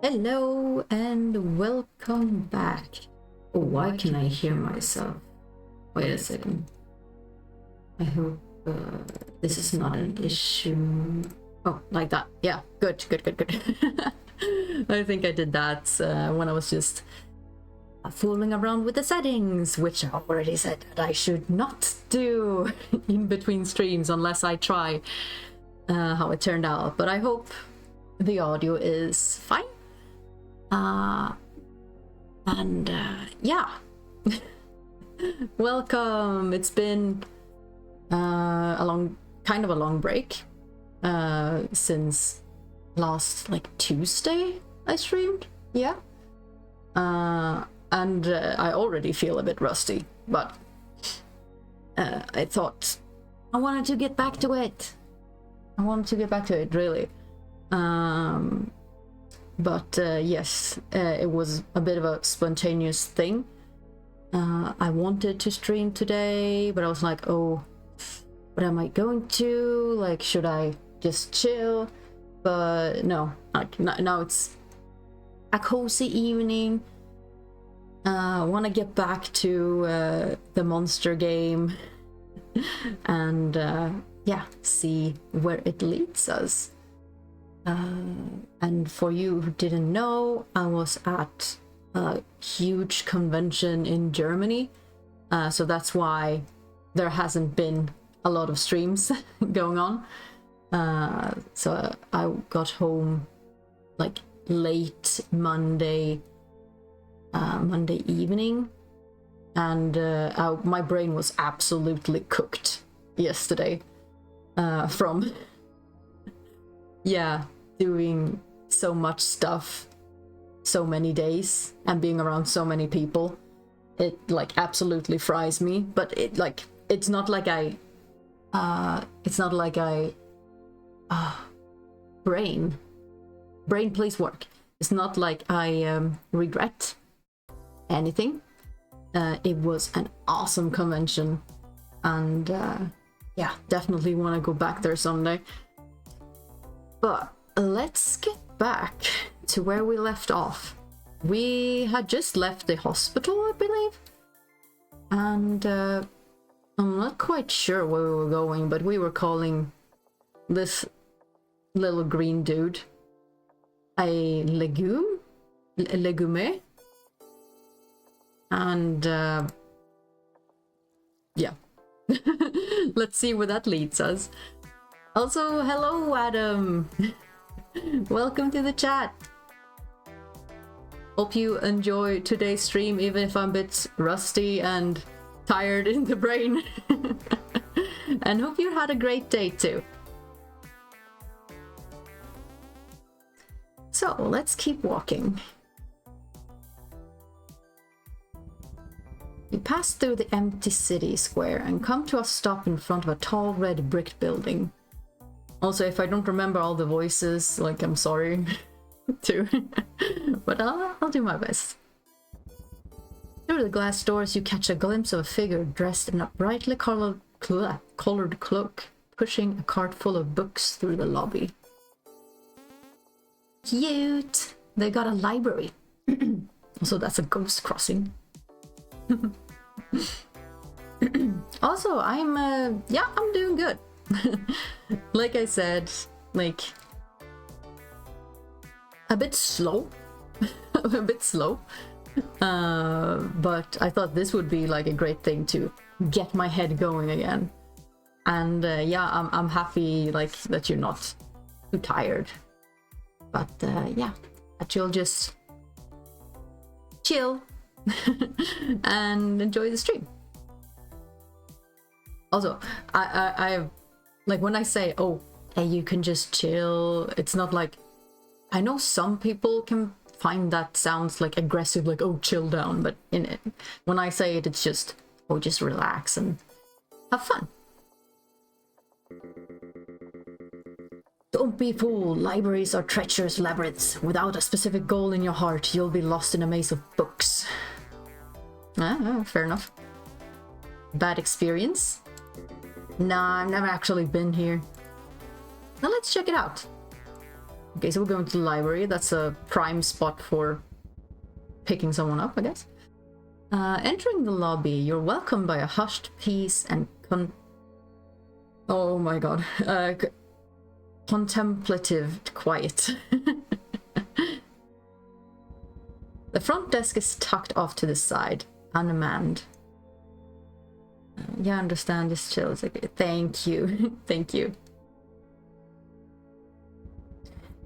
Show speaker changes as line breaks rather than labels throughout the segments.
Hello and welcome back. Oh, why can I hear myself? Wait a second. I hope this is not an issue. Oh, like that. Yeah, good. I think I did that when I was just fooling around with the settings, which I already said that I should not do in between streams unless I try how it turned out. But I hope the audio is fine. Yeah. Welcome. It's been kind of a long break since last Tuesday I streamed. Yeah. And I already feel a bit rusty, but I thought I wanted to get back to it. Really. But yes, it was a bit of a spontaneous thing. I wanted to stream today, but I was like, oh, what am I going to? Like, should I just chill? But no, now it's a cozy evening. I want to get back to the monster game and yeah, see where it leads us. And for you who didn't know, I was at a huge convention in Germany, so that's why there hasn't been a lot of streams going on. So I got home like late Monday evening, and my brain was absolutely cooked yesterday from yeah, doing so much stuff so many days and being around so many people. It absolutely fries me, but it's not like I brain please work. It's not like I regret anything. It was an awesome convention, and yeah, definitely want to go back there someday. But let's get back to where we left off. We had just left the hospital, I believe. And I'm not quite sure where we were going, but we were calling this little green dude a legume? A legume? And yeah. Let's see where that leads us. Also, hello, Adam. Welcome to the chat. Hope you enjoy today's stream, even if I'm a bit rusty and tired in the brain. And hope you had a great day too. So, let's keep walking. We pass through the empty city square and come to a stop in front of a tall red brick building. Also, if I don't remember all the voices, I'm sorry too, but I'll do my best. Through the glass doors, you catch a glimpse of a figure dressed in a brightly colored cloak, pushing a cart full of books through the lobby. Cute! They got a library. Also, that's a ghost crossing. Also, I'm doing good. Like I said, a bit slow. But I thought this would be a great thing to get my head going again. And yeah, I'm happy that you're not too tired. But yeah, that you'll just chill and enjoy the stream. Also, I when I say, oh, hey, you can just chill, it's not I know some people can find that sounds aggressive, oh, chill down, but when I say it, it's just, oh, just relax and have fun. Don't be fooled. Libraries are treacherous labyrinths. Without a specific goal in your heart, you'll be lost in a maze of books. Fair enough. Bad experience? Nah, I've never actually been here. Now let's check it out. Okay, so we're going to the library. That's a prime spot for picking someone up, I guess. Entering the lobby, you're welcomed by a hushed peace and oh my god. Contemplative quiet. The front desk is tucked off to the side, unmanned. Yeah, I understand, just chill. It's like, thank you. Thank you.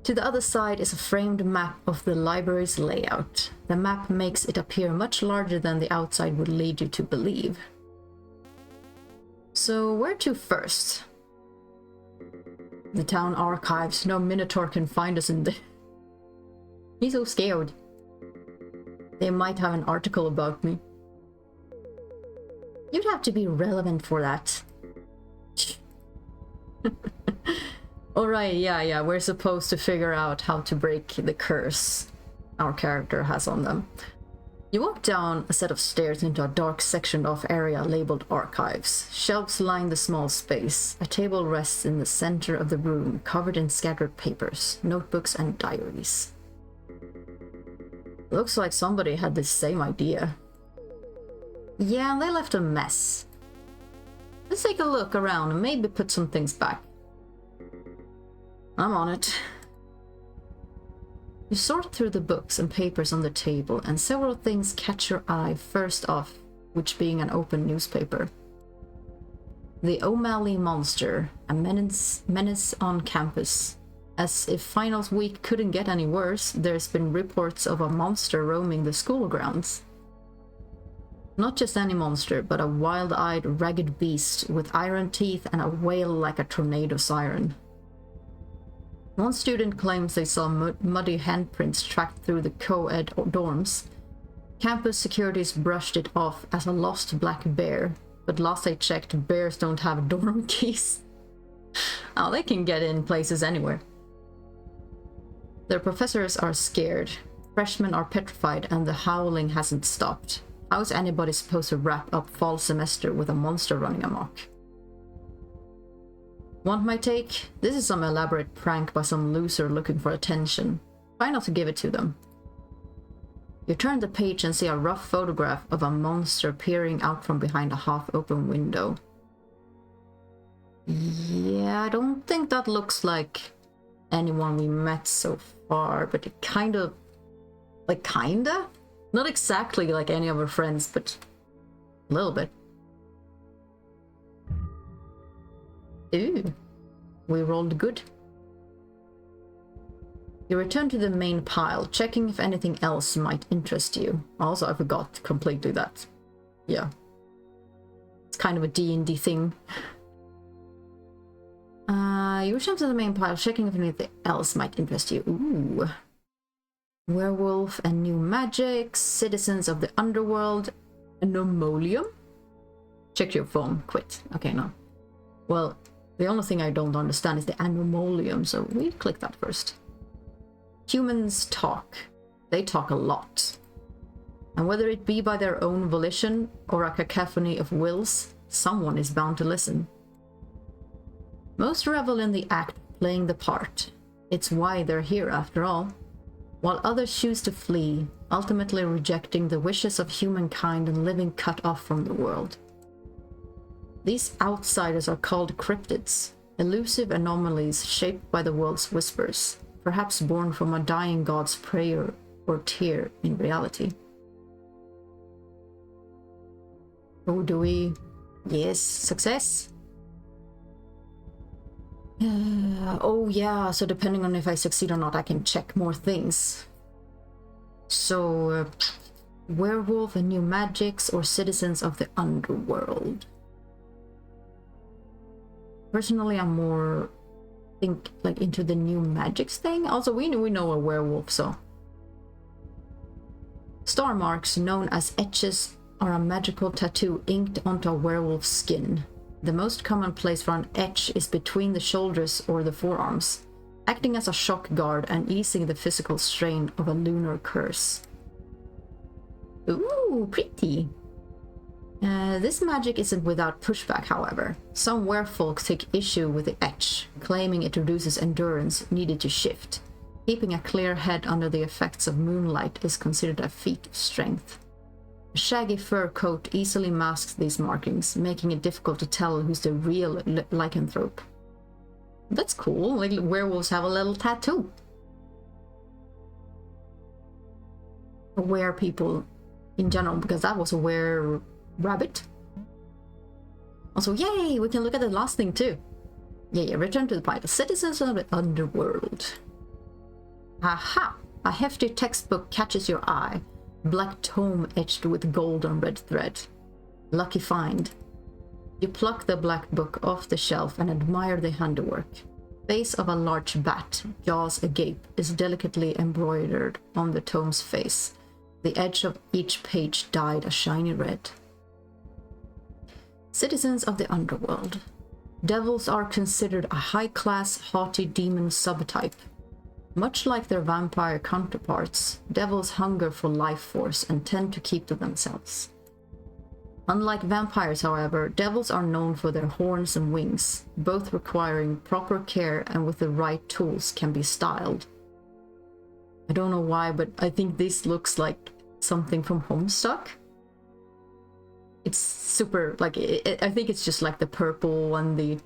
To the other side is a framed map of the library's layout. The map makes it appear much larger than the outside would lead you to believe. So, where to first? The town archives. No Minotaur can find us in there. He's so scared. They might have an article about me. You'd have to be relevant for that. Alright, yeah, we're supposed to figure out how to break the curse our character has on them. You walk down a set of stairs into a dark sectioned off area labeled archives. Shelves line the small space. A table rests in the center of the room, covered in scattered papers, notebooks and diaries. Looks like somebody had the same idea. Yeah, they left a mess. Let's take a look around and maybe put some things back. I'm on it. You sort through the books and papers on the table, and several things catch your eye, first off, which being an open newspaper. The O'Malley Monster, a menace on campus. As if finals week couldn't get any worse, there's been reports of a monster roaming the school grounds. Not just any monster, but a wild-eyed, ragged beast with iron teeth and a wail like a tornado siren. One student claims they saw muddy handprints tracked through the co-ed dorms. Campus securities brushed it off as a lost black bear, but last I checked, bears don't have dorm keys. Oh, they can get in places anywhere. Their professors are scared. Freshmen are petrified and the howling hasn't stopped. How is anybody supposed to wrap up fall semester with a monster running amok? Want my take? This is some elaborate prank by some loser looking for attention. Try not to give it to them. You turn the page and see a rough photograph of a monster peering out from behind a half-open window. Yeah, I don't think that looks like anyone we met so far, but it kinda? Not exactly like any of our friends, but a little bit. Ooh, we rolled good. You return to the main pile, checking if anything else might interest you. Also, I forgot completely that. Yeah. It's kind of a D&D thing. You return to the main pile, checking if anything else might interest you. Ooh. Werewolf and new magics, citizens of the underworld, anomolium? Check your phone, quit. Okay, no. Well, the only thing I don't understand is the anomolium, so we click that first. Humans talk. They talk a lot. And whether it be by their own volition or a cacophony of wills, someone is bound to listen. Most revel in the act of playing the part. It's why they're here after all. While others choose to flee, ultimately rejecting the wishes of humankind and living cut off from the world. These outsiders are called cryptids, elusive anomalies shaped by the world's whispers, perhaps born from a dying god's prayer or tear in reality. Oh, do we? Yes, success? Oh yeah, so depending on if I succeed or not, I can check more things. So, werewolf and new magics or citizens of the underworld. Personally, I'm more into the new magics thing. Also, we know a werewolf, so. Star marks, known as etches, are a magical tattoo inked onto a werewolf's skin. The most common place for an etch is between the shoulders or the forearms, acting as a shock guard and easing the physical strain of a lunar curse. Ooh, pretty! This magic isn't without pushback, however. Some werefolk take issue with the etch, claiming it reduces endurance needed to shift. Keeping a clear head under the effects of moonlight is considered a feat of strength. A shaggy fur coat easily masks these markings, making it difficult to tell who's the real lycanthrope. That's cool, like werewolves have a little tattoo. Were people in general, because that was a were-rabbit. Also, yay, we can look at the last thing too. Yeah, return to the title. Citizens of the Underworld. Aha! A hefty textbook catches your eye. Black tome etched with gold on red thread. Lucky find. You pluck the black book off the shelf and admire the handiwork. Face of a large bat, jaws agape, is delicately embroidered on the tome's face. The edge of each page dyed a shiny red. Citizens of the Underworld. Devils are considered a high-class, haughty demon subtype. Much like their vampire counterparts, devils hunger for life force and tend to keep to themselves. Unlike vampires, however, devils are known for their horns and wings, both requiring proper care and with the right tools can be styled. I don't know why, but I think this looks like something from Homestuck. It's super, like, I think it's just like the purple and the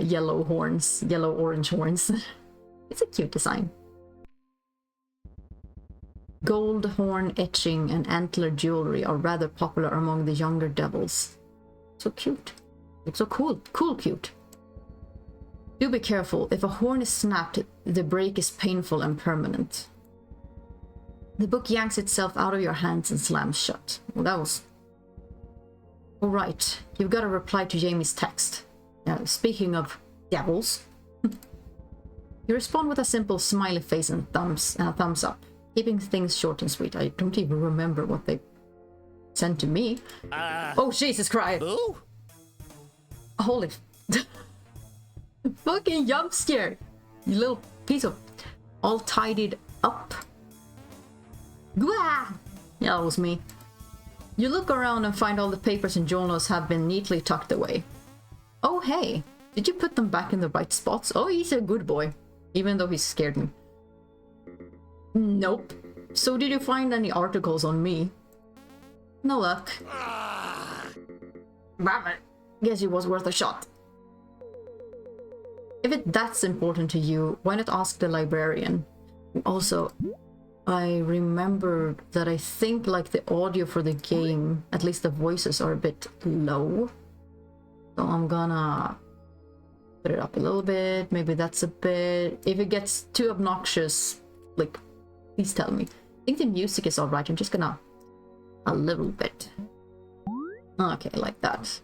yellow horns, yellow-orange horns. It's a cute design. Gold horn etching and antler jewelry are rather popular among the younger devils. So cute. It's so cool. Cool cute. Do be careful. If a horn is snapped, the break is painful and permanent. The book yanks itself out of your hands and slams shut. Well, that was... Alright, you've got to reply to Jamie's text. Speaking of devils... You respond with a simple smiley face and thumbs up, keeping things short and sweet. I don't even remember what they sent to me. Oh, Jesus Christ! Ooh. Holy... Fucking jump scare! You little piece of... all tidied up. Gwah! Yeah, that was me. You look around and find all the papers and journals have been neatly tucked away. Oh, hey! Did you put them back in the right spots? Oh, he's a good boy. Even though he scared me. Nope. So did you find any articles on me? No luck. Guess it was worth a shot. If it's that's important to you, why not ask the librarian? Also, I remembered that I think like the audio for the game, at least the voices are a bit low. So I'm gonna put it up a little bit, maybe that's a bit... If it gets too obnoxious, like, please tell me. I think the music is alright, I'm just gonna... a little bit. Okay, like that.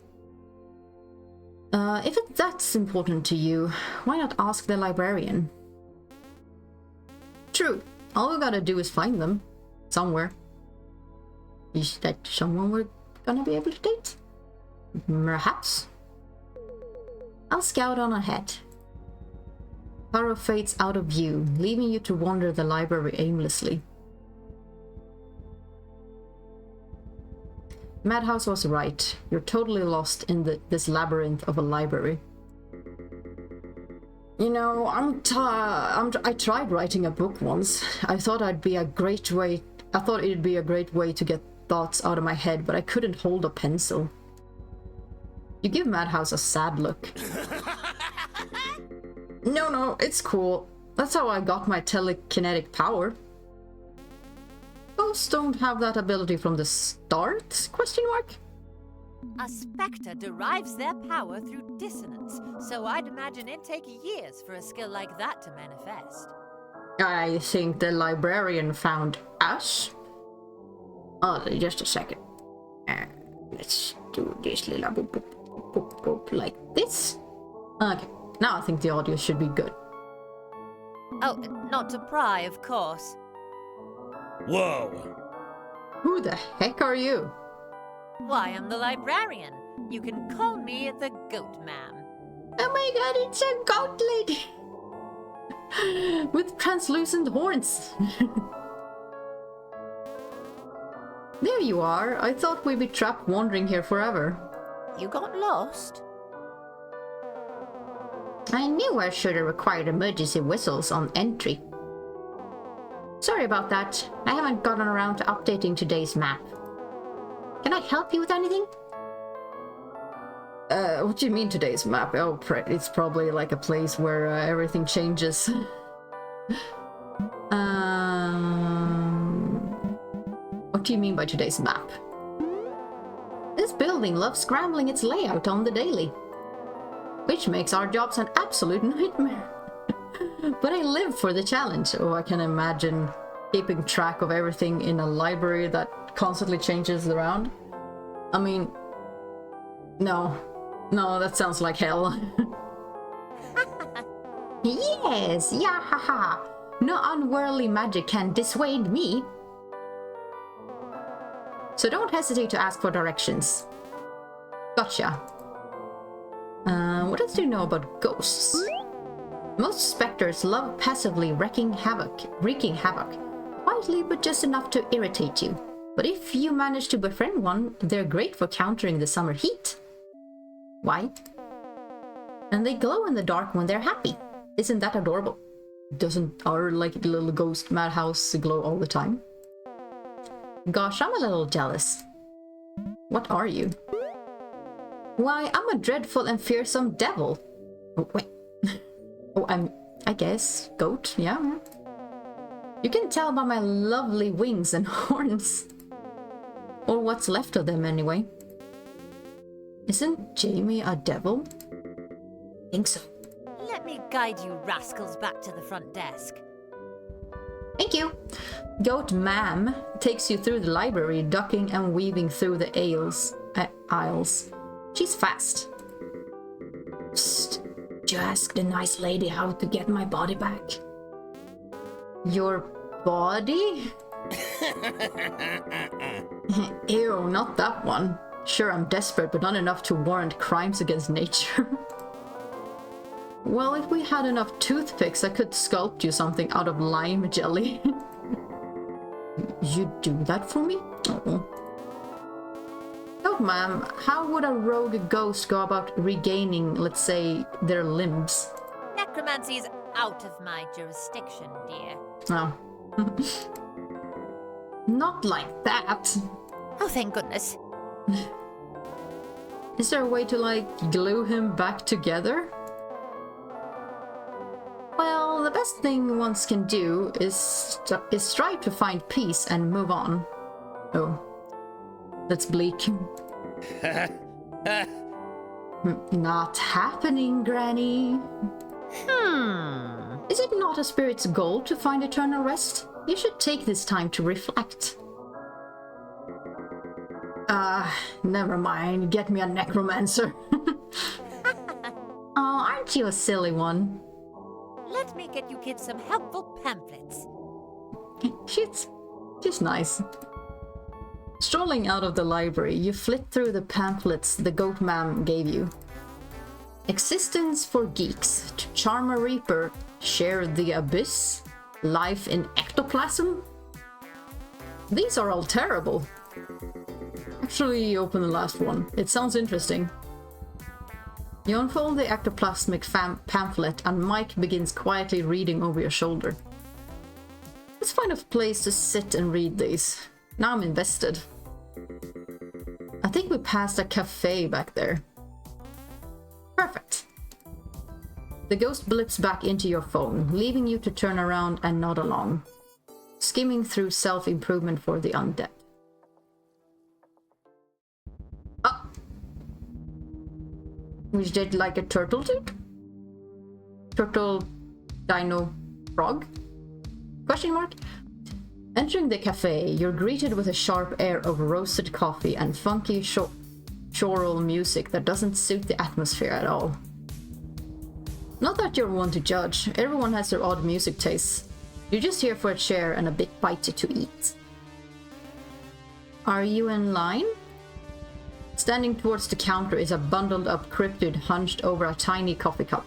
If that's important to you, why not ask the librarian? True, all we gotta do is find them. Somewhere. Is that someone we're gonna be able to date? Perhaps? I'll scout on ahead. Taro fades out of view, leaving you to wander the library aimlessly. Madhouse was right. You're totally lost in this labyrinth of a library. You know, I tried writing a book once. I thought it'd be a great way to get thoughts out of my head, but I couldn't hold a pencil. You give Madhouse a sad look. No, it's cool. That's how I got my telekinetic power. Ghosts don't have that ability from the start? Question mark?
A spectre derives their power through dissonance, so I'd imagine it'd take years for a skill like that to manifest.
I think the librarian found us. Oh, just a second. Let's do this little boop, boop, boop, boop, like this. Okay, now I think the audio should be good.
Oh, not to pry, of course.
Whoa!
Who the heck are you?
Why, I'm the librarian. You can call me the Goat Ma'am.
Oh my god, it's a goat lady! With translucent horns. There you are. I thought we'd be trapped wandering here forever.
You got lost?
I knew I should have required emergency whistles on entry. Sorry about that. I haven't gotten around to updating today's map. Can I help you with anything? What do you mean today's map? Oh, it's probably like a place where everything changes. What do you mean by today's map? This building loves scrambling its layout on the daily, which makes our jobs an absolute nightmare. But I live for the challenge. Oh, I can imagine keeping track of everything in a library that constantly changes around. I mean, no, that sounds like hell. Yes, yeah, haha. No unworldly magic can dissuade me. So don't hesitate to ask for directions. Gotcha. What else do you know about ghosts? Most specters love passively wreaking havoc, quietly but just enough to irritate you. But if you manage to befriend one, they're great for countering the summer heat. Why? And they glow in the dark when they're happy. Isn't that adorable? Doesn't our like little ghost madhouse glow all the time? Gosh, I'm a little jealous. What are you? Why, I'm a dreadful and fearsome devil. Oh, wait. Oh, I guess, goat, yeah. You can tell by my lovely wings and horns. Or what's left of them, anyway. Isn't Jamie a devil? Think so.
Let me guide you rascals back to the front desk.
Thank you. Goat Ma'am takes you through the library, ducking and weaving through the aisles. She's fast. Psst. Did you ask the nice lady how to get my body back? Your body? Ew, not that one. Sure, I'm desperate, but not enough to warrant crimes against nature. Well, if we had enough toothpicks, I could sculpt you something out of lime jelly. You'd do that for me? Oh. Oh, ma'am, how would a rogue ghost go about regaining, let's say, their limbs?
Necromancy is out of my jurisdiction, dear.
Oh. Not like that.
Oh, thank goodness.
Is there a way to, like, glue him back together? Well, the best thing one can do is strive to find peace and move on. Oh. That's bleak. Not happening, Granny. Is it not a spirit's goal to find eternal rest? You should take this time to reflect. Never mind. Get me a necromancer. Oh, aren't you a silly one?
Let me get you kids some helpful pamphlets.
She's nice. Strolling out of the library, you flit through the pamphlets the goat ma'am gave you. Existence for Geeks, To Charm a Reaper, Share the Abyss, Life in Ectoplasm? These are all terrible. Actually, open the last one. It sounds interesting. You unfold the ectoplasmic pamphlet and Mike begins quietly reading over your shoulder. Let's find a place to sit and read these. Now I'm invested. I think we passed a cafe back there. Perfect. The ghost blips back into your phone, leaving you to turn around and nod along, skimming through self-improvement for the undead. We did like a turtle tooth? Turtle dino frog? Question mark? Entering the cafe, you're greeted with a sharp air of roasted coffee and funky choral music that doesn't suit the atmosphere at all. Not that you're one to judge, everyone has their odd music tastes. You're just here for a chair and a big bite to eat. Are you in line? Standing towards the counter is a bundled up cryptid hunched over a tiny coffee cup,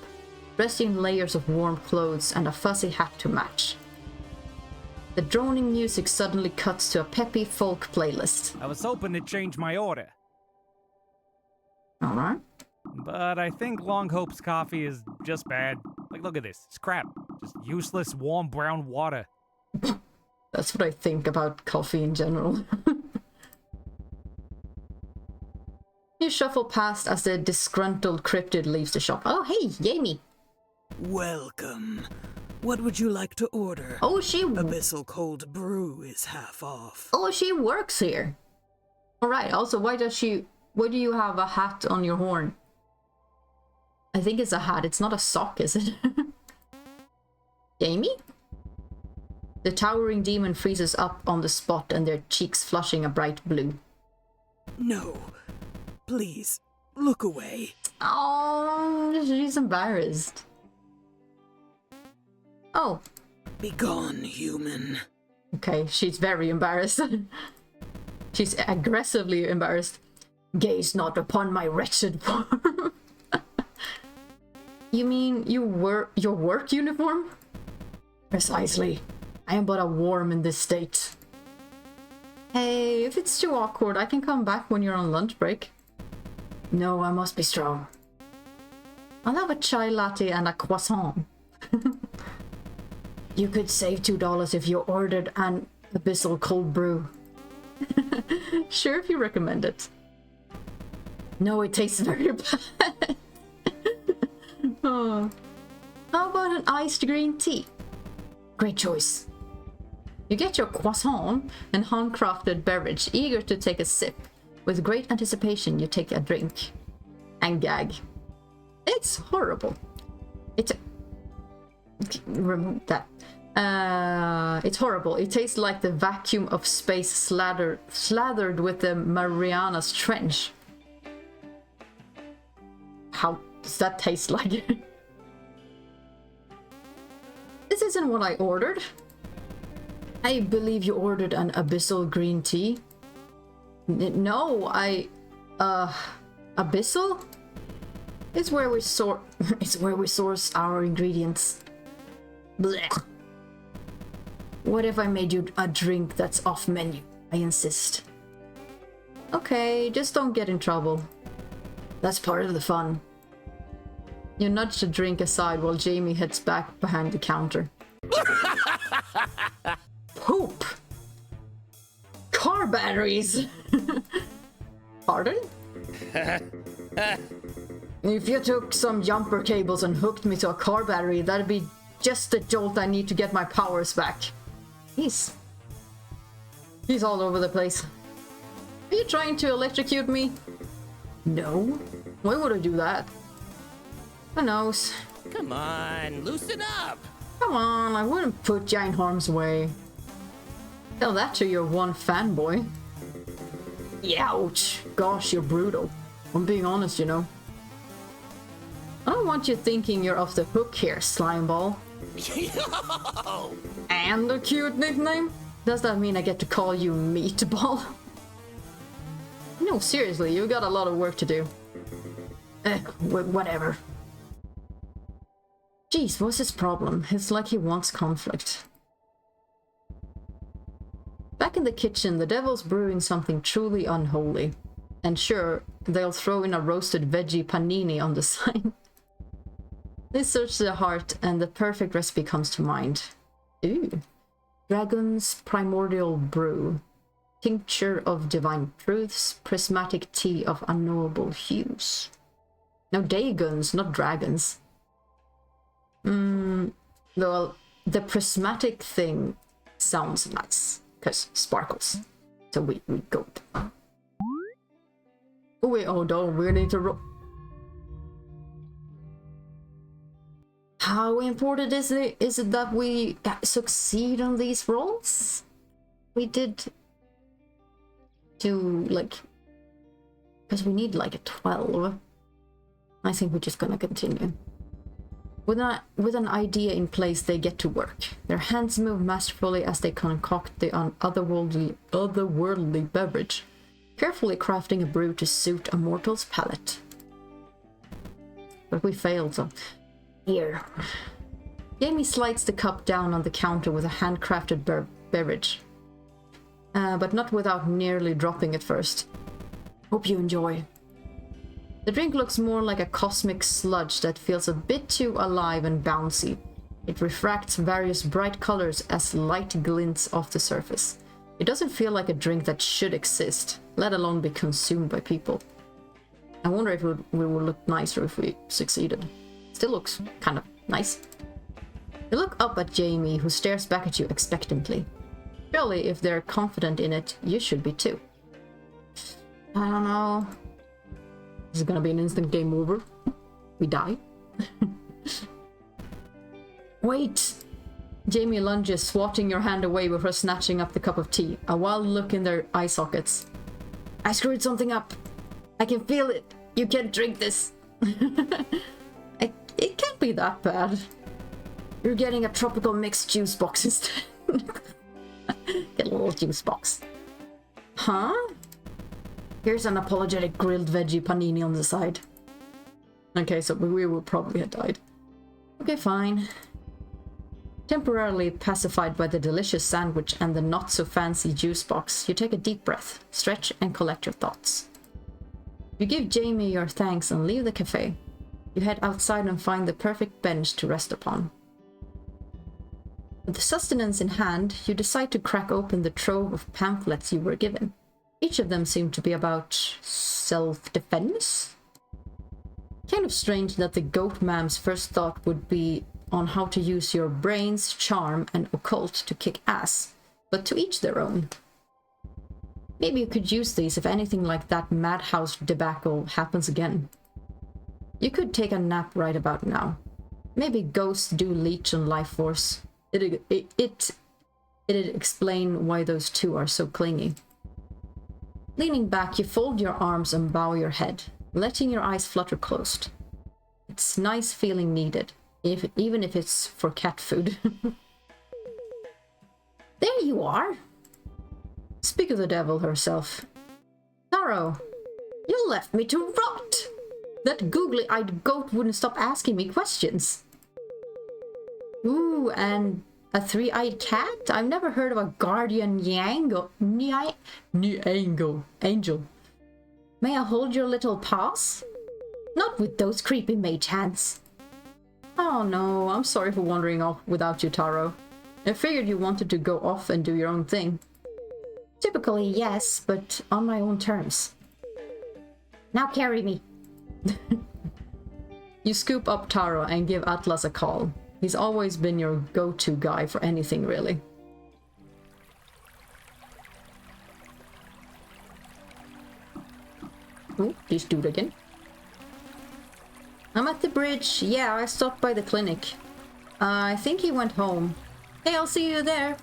dressed in layers of warm clothes and a fuzzy hat to match. The droning music suddenly cuts to a peppy folk playlist.
I was hoping to change my order.
Alright.
But I think Long Hope's coffee is just bad. Like, look at this. It's crap. Just useless, warm brown water.
That's what I think about coffee in general. You shuffle past as the disgruntled Cryptid leaves the shop. Oh, hey, Jamie.
Welcome. What would you like to order?
Oh, she...
Abyssal cold brew is half off.
Oh, she works here. Alright, also, why do you have a hat on your horn? I think it's a hat, it's not a sock, is it? Jamie? The towering demon freezes up on the spot and their cheeks flushing a bright blue.
No. Please, look away.
Oh, she's embarrassed. Oh.
Begone, human.
Okay, she's very embarrassed. She's aggressively embarrassed. Gaze not upon my wretched form. You mean your work uniform? Precisely. I am but a worm in this state. Hey, if it's too awkward, I can come back when you're on lunch break. No, I must be strong. I'll have a chai latte and a croissant. You could save $2 if you ordered an abyssal cold brew. Sure, if you recommend it. No, it tastes very bad. Oh. How about an iced green tea? Great choice. You get your croissant and handcrafted beverage, eager to take a sip. With great anticipation, you take a drink. And gag. It's horrible. Remove that. It's horrible. It tastes like the vacuum of space slathered with the Marianas Trench. How does that taste like? This isn't what I ordered. I believe you ordered an abyssal green tea. No, abyssal? It's where we source our ingredients. Blech. What if I made you a drink that's off menu? I insist. Okay, just don't get in trouble. That's part of the fun. You nudge the drink aside while Jamie heads back behind the counter. Poop! Car batteries! Pardon? If you took some jumper cables and hooked me to a car battery, that'd be just the jolt I need to get my powers back. He's all over the place. Are you trying to electrocute me? No. Why would I do that? Who knows?
Come on, loosen up.
Come on, I wouldn't put you in harm's way. Tell that to your one fanboy. Ouch. Gosh, you're brutal. I'm being honest, you know. I don't want you thinking you're off the hook here, slimeball. And a cute nickname? Does that mean I get to call you Meatball? No, seriously, you've got a lot of work to do. Whatever. Jeez, what's his problem? It's like he wants conflict. Back in the kitchen, the devil's brewing something truly unholy. And sure, they'll throw in a roasted veggie panini on the side. They search their heart, and the perfect recipe comes to mind. Ooh. Dragon's Primordial Brew. Tincture of Divine Truths. Prismatic Tea of Unknowable Hues. No, Dagons, not dragons. Well, the prismatic thing sounds nice. Because sparkles. So we go. Oh wait, oh no, we need to roll. How important is it that we succeed on these rolls? We did do like, because we need like a 12. I think we're just gonna continue. With an idea in place, they get to work. Their hands move masterfully as they concoct the otherworldly beverage, carefully crafting a brew to suit a mortal's palate. But we failed, so... Here. Jamie slides the cup down on the counter with a handcrafted beverage. But not without nearly dropping it first. Hope you enjoy. The drink looks more like a cosmic sludge that feels a bit too alive and bouncy. It refracts various bright colors as light glints off the surface. It doesn't feel like a drink that should exist, let alone be consumed by people. I wonder if it would look nicer if we succeeded. Still looks kind of nice. You look up at Jamie, who stares back at you expectantly. Surely, if they're confident in it, you should be too. I don't know. Is it gonna be an instant game over? We die? Wait! Jamie lunges, swatting your hand away before snatching up the cup of tea, a wild look in their eye sockets. I screwed something up. I can feel it. You can't drink this. It can't be that bad. You're getting a tropical mixed juice box instead. Get a little juice box. Huh? Here's an apologetic grilled veggie panini on the side. Okay, so we will probably have died. Okay, fine. Temporarily pacified by the delicious sandwich and the not-so-fancy juice box, you take a deep breath, stretch, and collect your thoughts. You give Jamie your thanks and leave the cafe. You head outside and find the perfect bench to rest upon. With the sustenance in hand, you decide to crack open the trove of pamphlets you were given. Each of them seemed to be about self-defense? Kind of strange that the goat mam's first thought would be on how to use your brains, charm, and occult to kick ass, but to each their own. Maybe you could use these if anything like that madhouse debacle happens again. You could take a nap right about now. Maybe ghosts do leech on life force. It'd explain why those two are so clingy. Leaning back, you fold your arms and bow your head, letting your eyes flutter closed. It's nice feeling needed, even if it's for cat food. There you are! Speak of the devil herself. Taro, you left me to rot! That googly-eyed goat wouldn't stop asking me questions. Ooh, and a three-eyed cat? I've never heard of a guardian angel. May I hold your little paws? Not with those creepy mage hands. Oh no, I'm sorry for wandering off without you, Taro. I figured you wanted to go off and do your own thing. Typically, yes, but on my own terms. Now carry me. You scoop up Taro and give Atlas a call. He's always been your go-to guy for anything, really. Oh, please do it again. I'm at the bridge. Yeah, I stopped by the clinic. I think he went home. Hey, I'll see you there.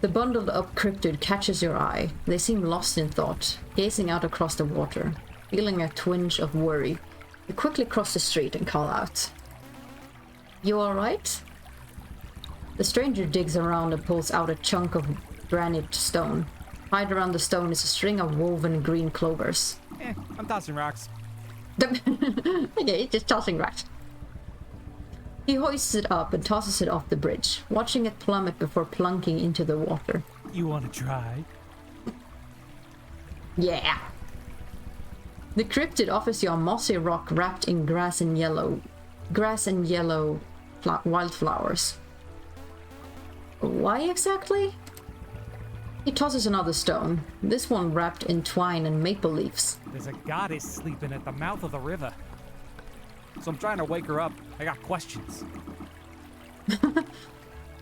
The bundled up cryptid catches your eye. They seem lost in thought, gazing out across the water, feeling a twinge of worry. You quickly cross the street and call out. You alright? The stranger digs around and pulls out a chunk of granite stone. Tied around the stone is a string of woven green clovers.
I'm tossing rocks.
Okay, just tossing rocks. He hoists it up and tosses it off the bridge, watching it plummet before plunking into the water.
You want to try?
Yeah! The cryptid offers you a mossy rock wrapped in grass and yellow wildflowers. Why exactly? He tosses another stone, this one wrapped in twine and maple leaves.
There's a goddess sleeping at the mouth of the river. So I'm trying to wake her up. I got questions.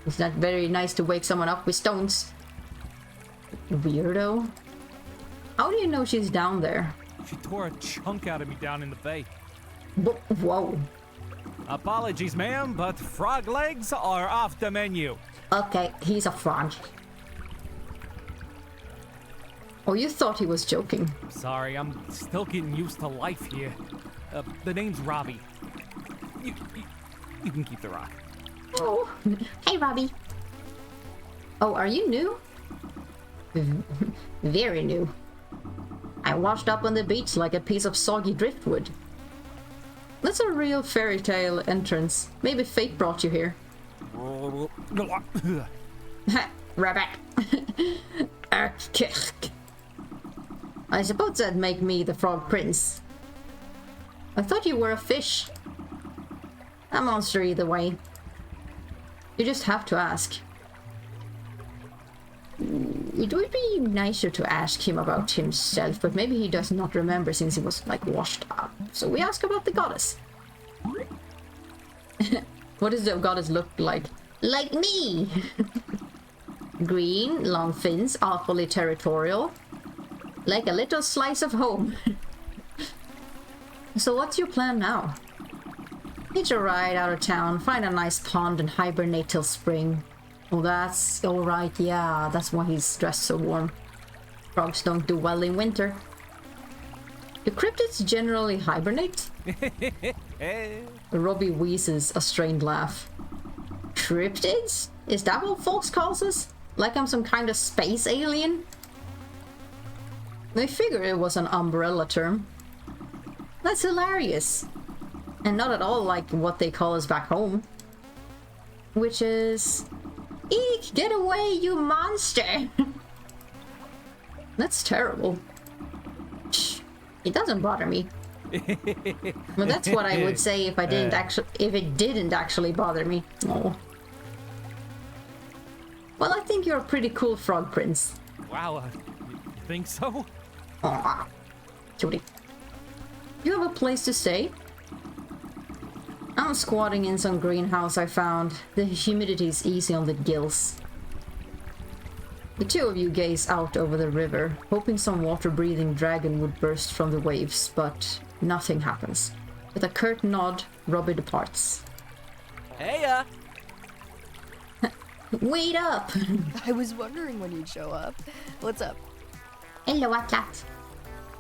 It's not very nice to wake someone up with stones. Weirdo. How do you know she's down there?
She tore a chunk out of me down in the bay.
Whoa.
Apologies, ma'am, but frog legs are off the menu.
Okay, he's a frog. Oh, you thought he was joking.
Sorry, I'm still getting used to life here. The name's Robbie. You can keep the rock.
Oh, hey, Robbie. Oh, are you new? Very new. I washed up on the beach like a piece of soggy driftwood. That's a real fairy tale entrance. Maybe fate brought you here. Rabbit. I suppose that'd make me the frog prince. I thought you were a fish. A monster either way. You just have to ask. It would be nicer to ask him about himself, but maybe he does not remember since he was, like, washed up. So we ask about the goddess. What does the goddess look like? Like me! Green, long fins, awfully territorial. Like a little slice of home. So what's your plan now? Need to ride out of town, find a nice pond and hibernate till spring. Oh, that's alright, yeah, that's why he's dressed so warm. Frogs don't do well in winter. Do cryptids generally hibernate? Robbie wheezes a strained laugh. Cryptids? Is that what folks calls us? Like I'm some kind of space alien? They figured it was an umbrella term. That's hilarious. And not at all like what they call us back home. Which is... Eek! Get away, you monster! That's terrible. Shh, it doesn't bother me. Well, that's what I would say if I didn't if it didn't actually bother me. Oh. Well, I think you're a pretty cool frog prince.
Wow, you think so?
Aw, cutie. You have a place to stay? I'm squatting in some greenhouse I found. The humidity's easy on the gills. The two of you gaze out over the river, hoping some water-breathing dragon would burst from the waves, but nothing happens. With a curt nod, Robbie departs.
Heya!
Wait up!
I was wondering when you'd show up. What's up?
Hello, Atlas.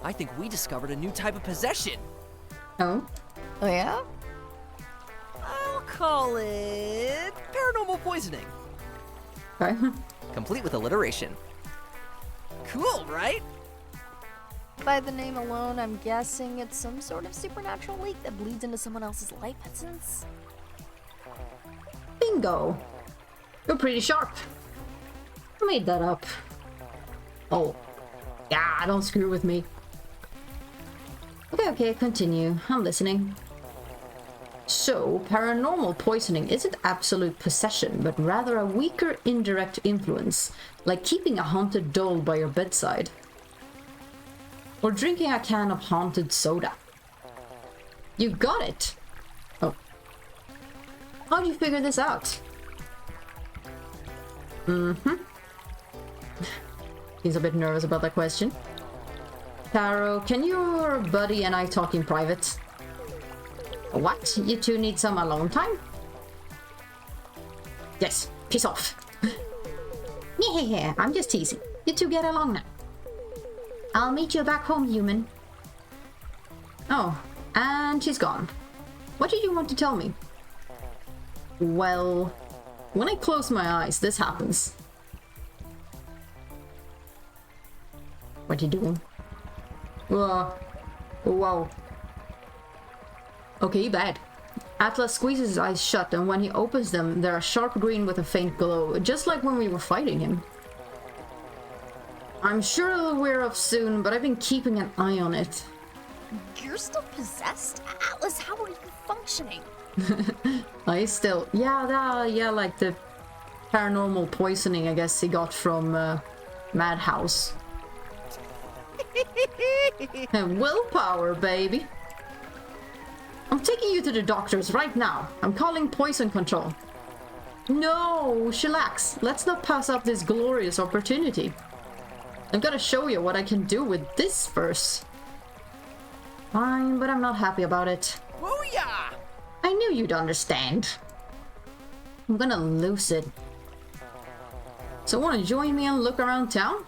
I think we discovered a new type of possession.
Oh?
Oh yeah?
I'll call it paranormal poisoning,
Okay.
complete with alliteration. Cool, right?
By the name alone, I'm guessing it's some sort of supernatural leak that bleeds into someone else's life essence.
Bingo! You're pretty sharp. I made that up. Oh. Yeah, don't screw with me. Okay, continue. I'm listening. So, paranormal poisoning isn't absolute possession, but rather a weaker indirect influence, like keeping a haunted doll by your bedside. Or drinking a can of haunted soda. You got it! Oh. How do you figure this out? He's a bit nervous about that question. Taro, can your buddy and I talk in private? What? You two need some alone time? Yes, piss off. Yeah, I'm just teasing. You two get along now. I'll meet you back home, human. Oh, and she's gone. What did you want to tell me? Well, when I close my eyes, this happens. What are you doing? Whoa. Okay, bad. Atlas squeezes his eyes shut, and when he opens them, they're a sharp green with a faint glow, just like when we were fighting him. I'm sure it'll wear off soon, but I've been keeping an eye on it.
You're still possessed? Atlas, how are you functioning?
Yeah, like the paranormal poisoning I guess he got from Madhouse. Willpower, baby. I'm taking you to the doctors right now. I'm calling poison control. No, chillax. Let's not pass up this glorious opportunity. I've got to show you what I can do with this first. Fine, but I'm not happy about it.
Booyah!
I knew you'd understand. I'm gonna lose it. So wanna join me and look around town?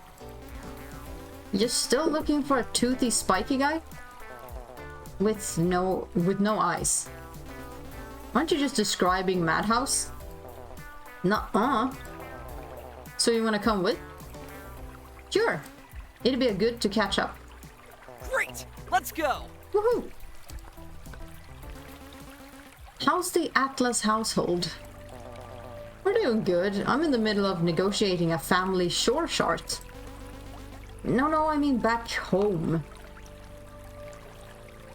You're still looking for a toothy, spiky guy? With no eyes. Aren't you just describing Madhouse? Nuh-uh. So you wanna come with? Sure. It'd be good to catch up.
Great! Let's go!
Woohoo! How's the Atlas household? We're doing good. I'm in the middle of negotiating a family shore chart. No, I mean back home.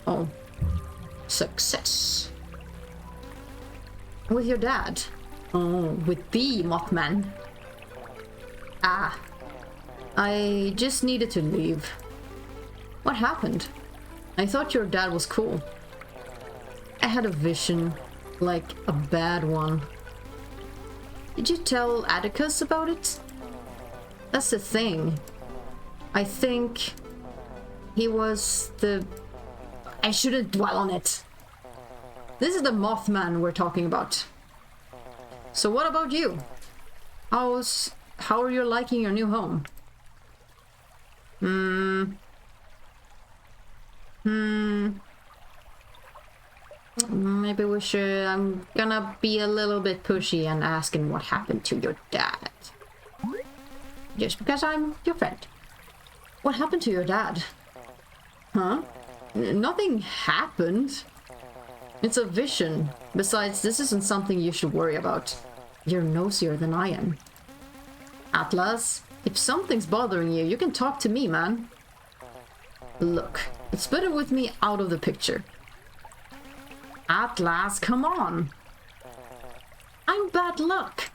Oh. Success. With your dad. Oh, with the Mothman. Ah. I just needed to leave. What happened? I thought your dad was cool. I had a vision, like a bad one. Did you tell Atticus about it? That's the thing. I think he was the... I shouldn't dwell on it. This is the Mothman we're talking about. So what about you? How are you liking your new home? Maybe we should... I'm gonna be a little bit pushy and asking what happened to your dad. Just because I'm your friend. What happened to your dad? Huh? Nothing happened. It's a vision. Besides, this isn't something you should worry about. You're nosier than I am. Atlas, if something's bothering you, you can talk to me, man. Look, it's better with me out of the picture. Atlas, come on. I'm bad luck.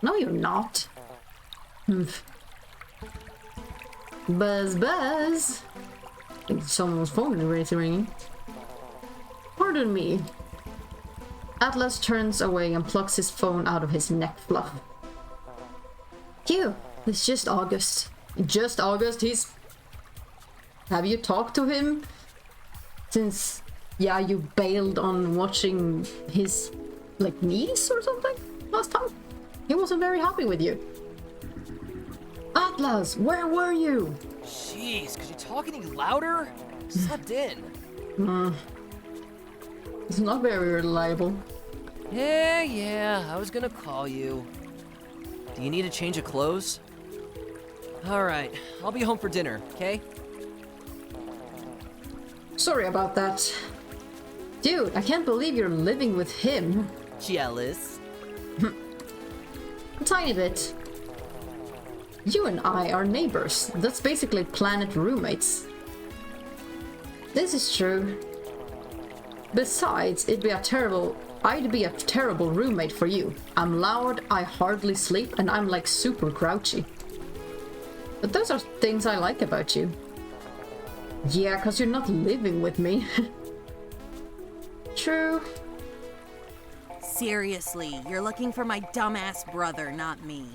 No, you're not. Buzz, buzz. I think someone's phone is ringing. Pardon me. Atlas turns away and plucks his phone out of his neck fluff. Phew, it's just August. Just August, he's... Have you talked to him? Since, yeah, you bailed on watching his, like, niece or something last time? He wasn't very happy with you. Atlas, where were you?
Jeez, could you talk any louder? Slept in.
It's not very reliable.
Yeah, I was gonna call you. Do you need a change of clothes? Alright, I'll be home for dinner, okay?
Sorry about that. Dude, I can't believe you're living with him.
Jealous?
A tiny bit. You and I are neighbors. That's basically planet roommates. This is true. Besides, I'd be a terrible roommate for you. I'm loud, I hardly sleep, and I'm like super grouchy. But those are things I like about you. Yeah, cause you're not living with me. True.
Seriously, you're looking for my dumbass brother, not me.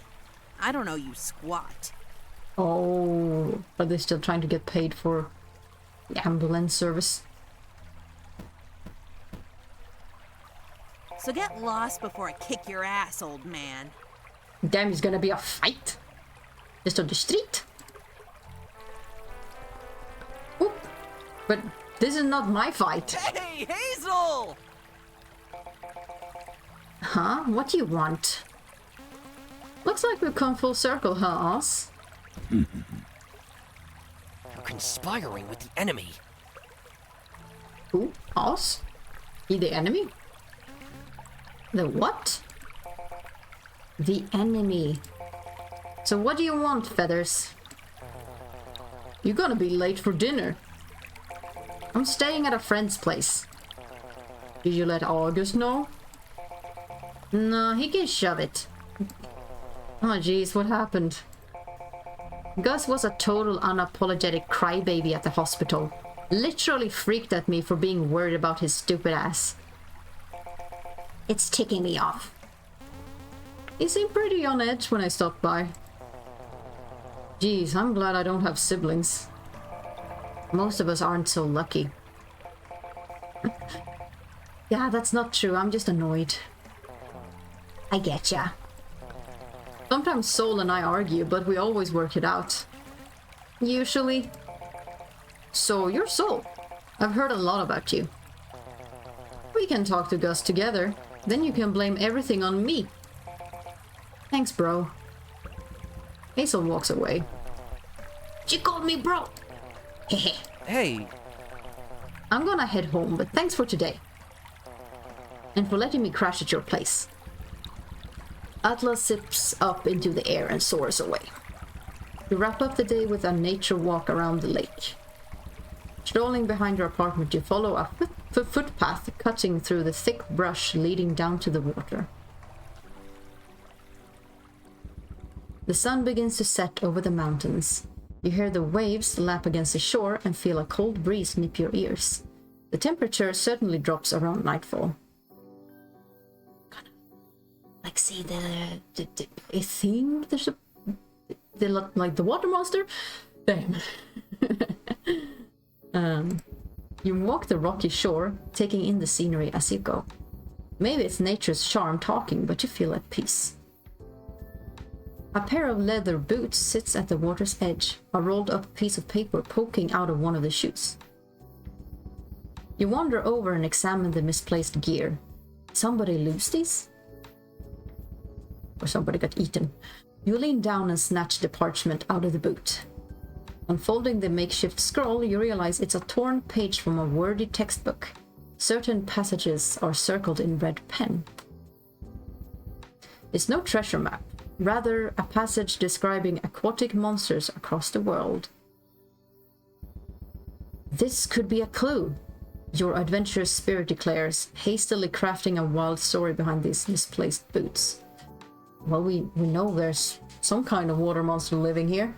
I don't know you squat.
Oh, are they still trying to get paid for ambulance service?
So get lost before I kick your ass, old man.
Damn, it's gonna be a fight. Just on the street. Oop. But this is not my fight.
Hey, Hazel!
Huh? What do you want? Looks like we've come full circle, huh, Oz?
You're conspiring with the enemy.
Who? Oz? He the enemy? The what? The enemy. So what do you want, Feathers? You're gonna be late for dinner. I'm staying at a friend's place. Did you let August know? No, he can shove it. Oh jeez, what happened? Gus was a total unapologetic crybaby at the hospital. Literally freaked at me for being worried about his stupid ass. It's ticking me off. He seemed pretty on edge when I stopped by. Geez, I'm glad I don't have siblings. Most of us aren't so lucky. Yeah, that's not true. I'm just annoyed. I getcha. Sometimes Soul and I argue, but we always work it out. Usually. So, you're Soul. I've heard a lot about you. We can talk to Gus together. Then you can blame everything on me. Thanks, bro. Hazel walks away. She called me bro. Hehe.
Hey,
I'm gonna head home, but thanks for today. And for letting me crash at your place. Atlas zips up into the air and soars away. You wrap up the day with a nature walk around the lake. Strolling behind your apartment, you follow a footpath cutting through the thick brush leading down to the water. The sun begins to set over the mountains. You hear the waves lap against the shore and feel a cold breeze nip your ears. The temperature certainly drops around nightfall. Like, see I think there's like the water monster? Damn. You walk the rocky shore, taking in the scenery as you go. Maybe it's nature's charm talking, but you feel at peace. A pair of leather boots sits at the water's edge, a rolled up piece of paper poking out of one of the shoes. You wander over and examine the misplaced gear. Somebody lose these? Or somebody got eaten. You lean down and snatch the parchment out of the boot. Unfolding the makeshift scroll, you realize it's a torn page from a wordy textbook. Certain passages are circled in red pen. It's no treasure map, rather a passage describing aquatic monsters across the world. This could be a clue, your adventurous spirit declares, hastily crafting a wild story behind these misplaced boots. Well, we know there's some kind of water monster living here.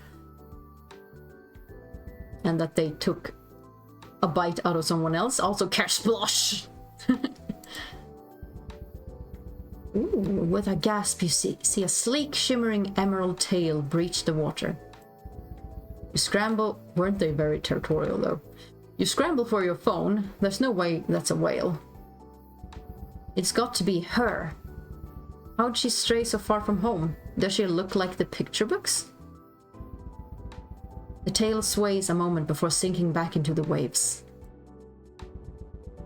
And that they took a bite out of someone else. Also, kersplosh! Ooh, with a gasp you see a sleek, shimmering emerald tail breach the water. You scramble... Weren't they very territorial, though? You scramble for your phone. There's no way that's a whale. It's got to be her. How'd she stray so far from home? Does she look like the picture books? The tail sways a moment before sinking back into the waves.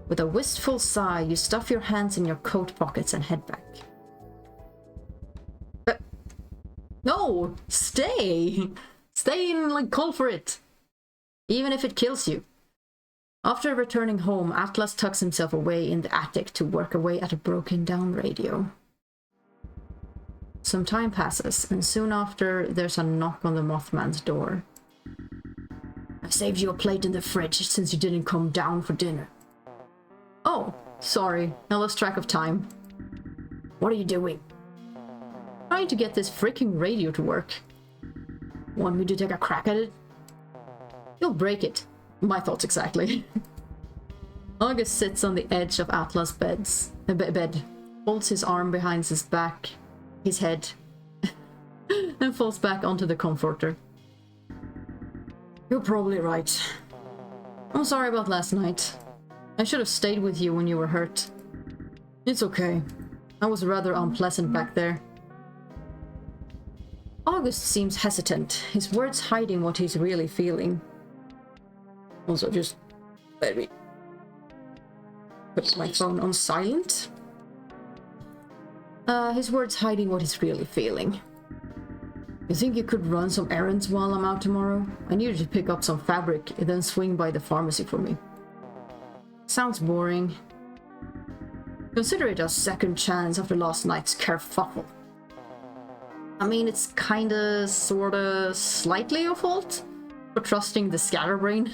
With a wistful sigh, you stuff your hands in your coat pockets and head back. No! Stay! Stay and, like, call for it! Even if it kills you. After returning home, Atlas tucks himself away in the attic to work away at a broken-down radio. Some time passes, and soon after, there's a knock on the Mothman's door. I saved you a plate in the fridge since you didn't come down for dinner. Oh, sorry. I lost track of time. What are you doing? Trying to get this freaking radio to work. Want me to take a crack at it? You'll break it. My thoughts exactly. August sits on the edge of Atlas' bed, holds his arm behind his back, his head, and falls back onto the comforter. You're probably right. I'm sorry about last night. I should have stayed with you when you were hurt. It's okay. I was rather unpleasant back there. August seems hesitant, his words hiding what he's really feeling. Also, just let me put my phone on silent. His words hiding what he's really feeling. You think you could run some errands while I'm out tomorrow? I need you to pick up some fabric and then swing by the pharmacy for me. Sounds boring. Consider it a second chance after last night's kerfuffle. I mean, it's kinda, sorta, slightly your fault for trusting the scatterbrain.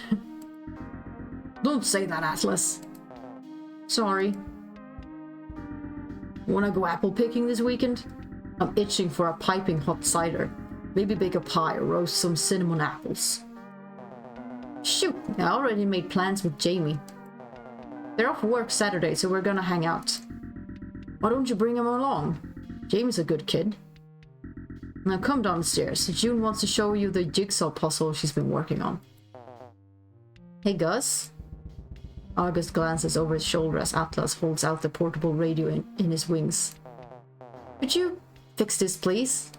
Don't say that, Atlas. Sorry. Wanna go apple picking this weekend? I'm itching for a piping hot cider. Maybe bake a pie or roast some cinnamon apples. Shoot, I already made plans with Jamie. They're off work Saturday, so we're gonna hang out. Why don't you bring him along? Jamie's a good kid. Now come downstairs. June wants to show you the jigsaw puzzle she's been working on. Hey, Gus? August glances over his shoulder as Atlas holds out the portable radio in his wings. Could you fix this, please?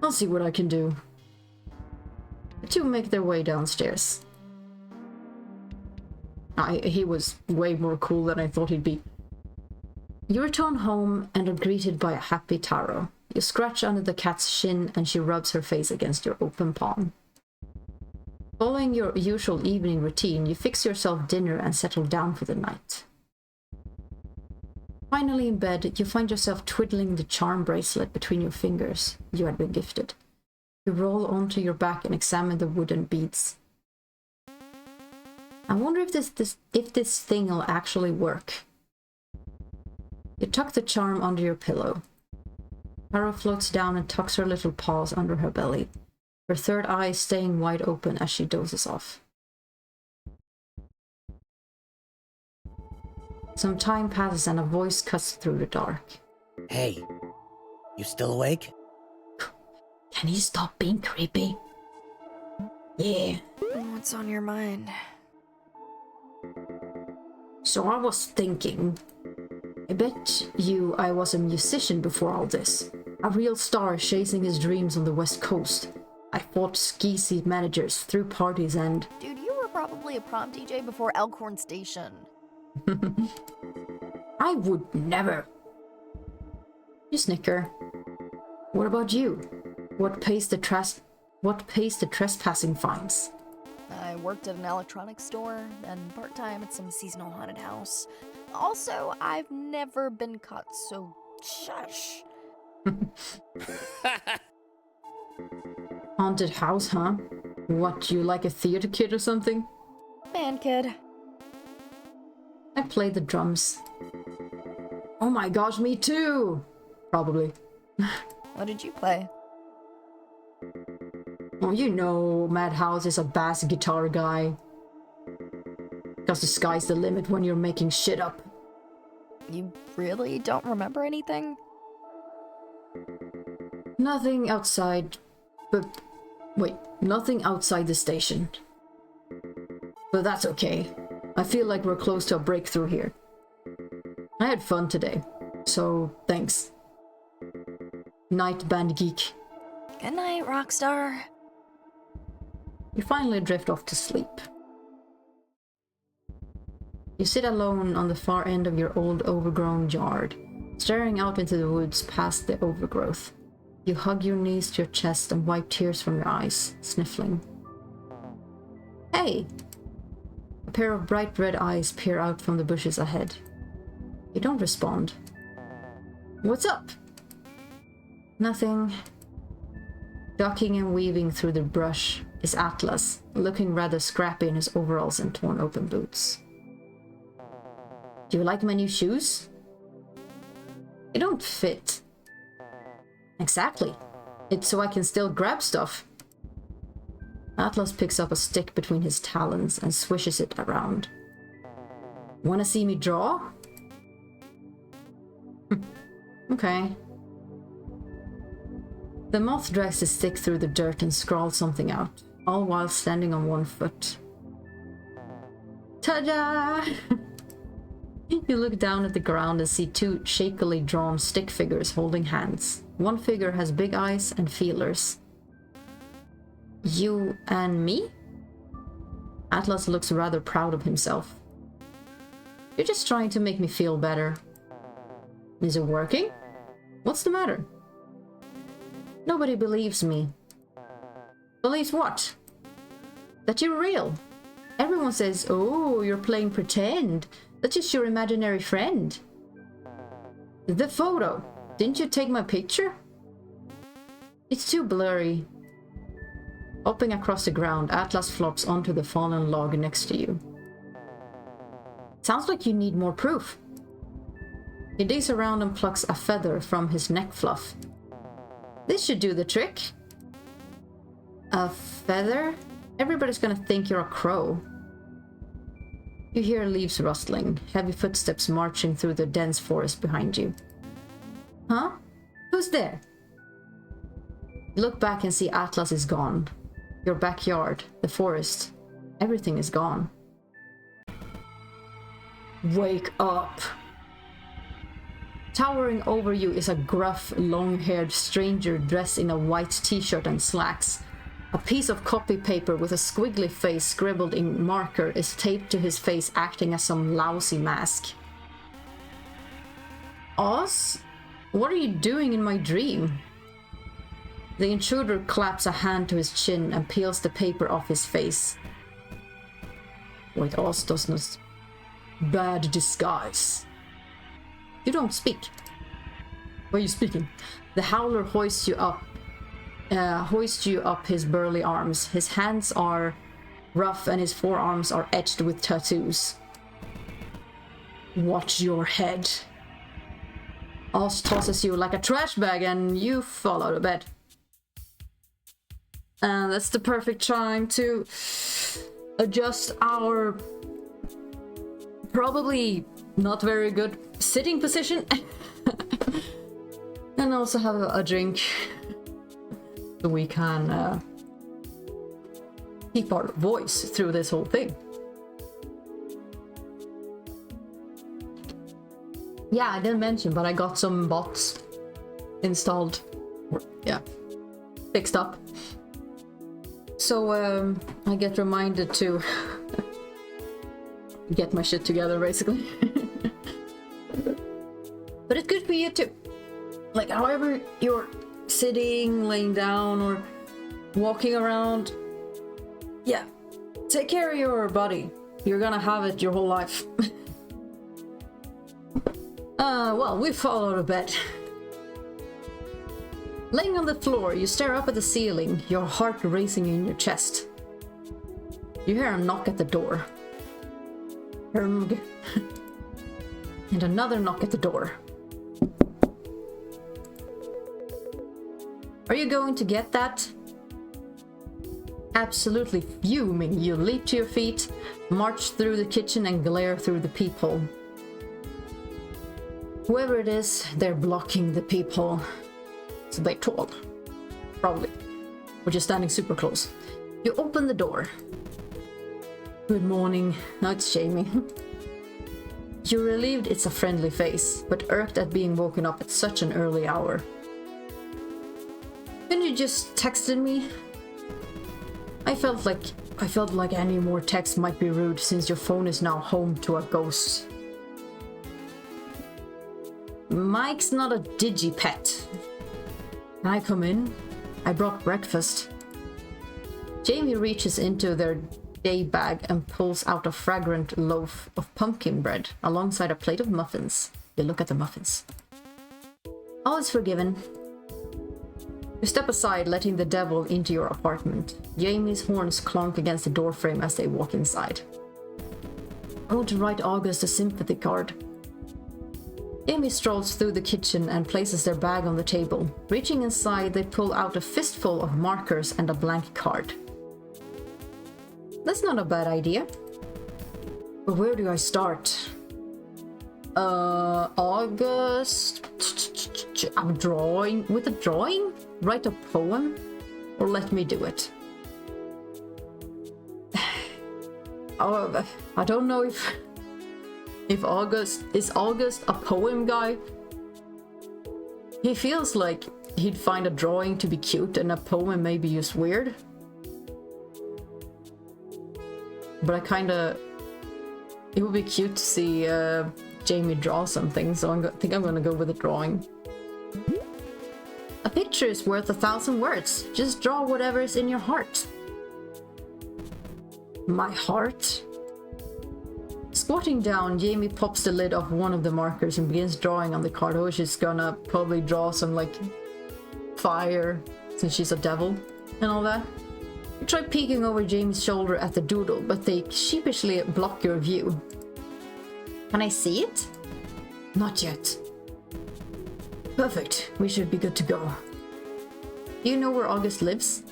I'll see what I can do. The two make their way downstairs. He was way more cool than I thought he'd be. You return home and are greeted by a happy Taro. You scratch under the cat's shin and she rubs her face against your open palm. Following your usual evening routine, you fix yourself dinner and settle down for the night. Finally in bed, you find yourself twiddling the charm bracelet between your fingers you had been gifted. You roll onto your back and examine the wooden beads. I wonder if this thing will actually work. You tuck the charm under your pillow. Taro floats down and tucks her little paws under her belly, her third eye staying wide open as she dozes off. Some time passes and a voice cuts through the dark.
Hey, you still awake?
Can you stop being creepy? Yeah.
What's on your mind?
So I was thinking, I bet you I was a musician before all this. A real star chasing his dreams on the West Coast. I fought skeezy managers, threw parties and...
Dude, you were probably a prom DJ before Elkhorn Station.
I would never. You snicker. What about you? What pays the trespassing fines?
I worked at an electronics store, and part-time at some seasonal haunted house. Also, I've never been caught, so shush.
Haunted house, huh? What, you like a theater kid or something?
Man, kid.
I play the drums. Oh my gosh, me too! Probably.
What did you play?
Oh, you know, Madhouse is a bass guitar guy. Because the sky's the limit when you're making shit up.
You really don't remember anything?
Nothing outside... But... Wait, nothing outside the station. But that's okay. I feel like we're close to a breakthrough here. I had fun today, so thanks. Night, Band Geek.
Good night, Rockstar.
You finally drift off to sleep. You sit alone on the far end of your old overgrown yard, staring out into the woods past the overgrowth. You hug your knees to your chest and wipe tears from your eyes, sniffling. Hey! A pair of bright red eyes peer out from the bushes ahead. You don't respond. What's up? Nothing. Ducking and weaving through the brush is Atlas, looking rather scrappy in his overalls and torn open boots. Do you like my new shoes? They don't fit. Exactly. It's so I can still grab stuff. Atlas picks up a stick between his talons and swishes it around. Wanna see me draw? Okay. The moth drags the stick through the dirt and scrawls something out, all while standing on one foot. Ta-da! You look down at the ground and see two shakily drawn stick figures holding hands. One figure has big eyes and feelers. You and me? Atlas looks rather proud of himself. You're just trying to make me feel better. Is it working? What's the matter? Nobody believes me. Believes what? That you're real. Everyone says, oh, you're playing pretend. That's just your imaginary friend. The photo. Didn't you take my picture? It's too blurry. Hopping across the ground, Atlas flops onto the fallen log next to you. Sounds like you need more proof. He digs around and plucks a feather from his neck fluff. This should do the trick. A feather? Everybody's gonna think you're a crow. You hear leaves rustling, heavy footsteps marching through the dense forest behind you. Huh? Who's there? You look back and see Atlas is gone. Your backyard, the forest, everything is gone. Wake up! Towering over you is a gruff, long-haired stranger dressed in a white t-shirt and slacks. A piece of copy paper with a squiggly face scribbled in marker is taped to his face, acting as some lousy mask. Oz? What are you doing in my dream? The intruder claps a hand to his chin and peels the paper off his face. Wait, Oz does not... Bad disguise. You don't speak. Why are you speaking? The howler hoists you up his burly arms. His hands are rough and his forearms are etched with tattoos. Watch your head. Oz tosses you like a trash bag and you fall out of bed. And that's the perfect time to adjust our probably not very good sitting position. And also have a drink so we can keep our voice through this whole thing. Yeah, I didn't mention, but I got some bots installed. Yeah, fixed up. So I get reminded to get my shit together, basically. But it's good for you too. Like, however you're sitting, laying down, or walking around, yeah, take care of your body. You're gonna have it your whole life. Well, we fall out of bed. Laying on the floor, you stare up at the ceiling, your heart racing in your chest. You hear a knock at the door. And another knock at the door. Are you going to get that? Absolutely fuming, you leap to your feet, march through the kitchen and glare through the peephole. Whoever it is, they're blocking the peephole. So they're tall. Probably. Or just standing super close. You open the door. Good morning. No, it's Jamie. You're relieved it's a friendly face, but irked at being woken up at such an early hour. Couldn't you just texted me? I felt like any more text might be rude since your phone is now home to a ghost. Mike's not a digipet. Can I come in? I brought breakfast. Jamie reaches into their day bag and pulls out a fragrant loaf of pumpkin bread alongside a plate of muffins. You look at the muffins. All is forgiven. You step aside, letting the devil into your apartment. Jamie's horns clonk against the doorframe as they walk inside. I want to write August a sympathy card. Jamie strolls through the kitchen and places their bag on the table. Reaching inside, they pull out a fistful of markers and a blank card. That's not a bad idea. But where do I start? August... I'm drawing... With a drawing? Write a poem? Or let me do it? Oh, I don't know if August... Is August a poem guy? He feels like he'd find a drawing to be cute and a poem maybe just weird. But I kinda... It would be cute to see Jamie draw something, so I think I'm gonna go with a drawing. A picture is worth 1,000 words. Just draw whatever is in your heart. My heart? Squatting down, Jamie pops the lid off one of the markers and begins drawing on the card. Oh, she's gonna probably draw some, like, fire, since she's a devil and all that. You try peeking over Jamie's shoulder at the doodle, but they sheepishly block your view. Can I see it? Not yet. Perfect. We should be good to go. Do you know where August lives?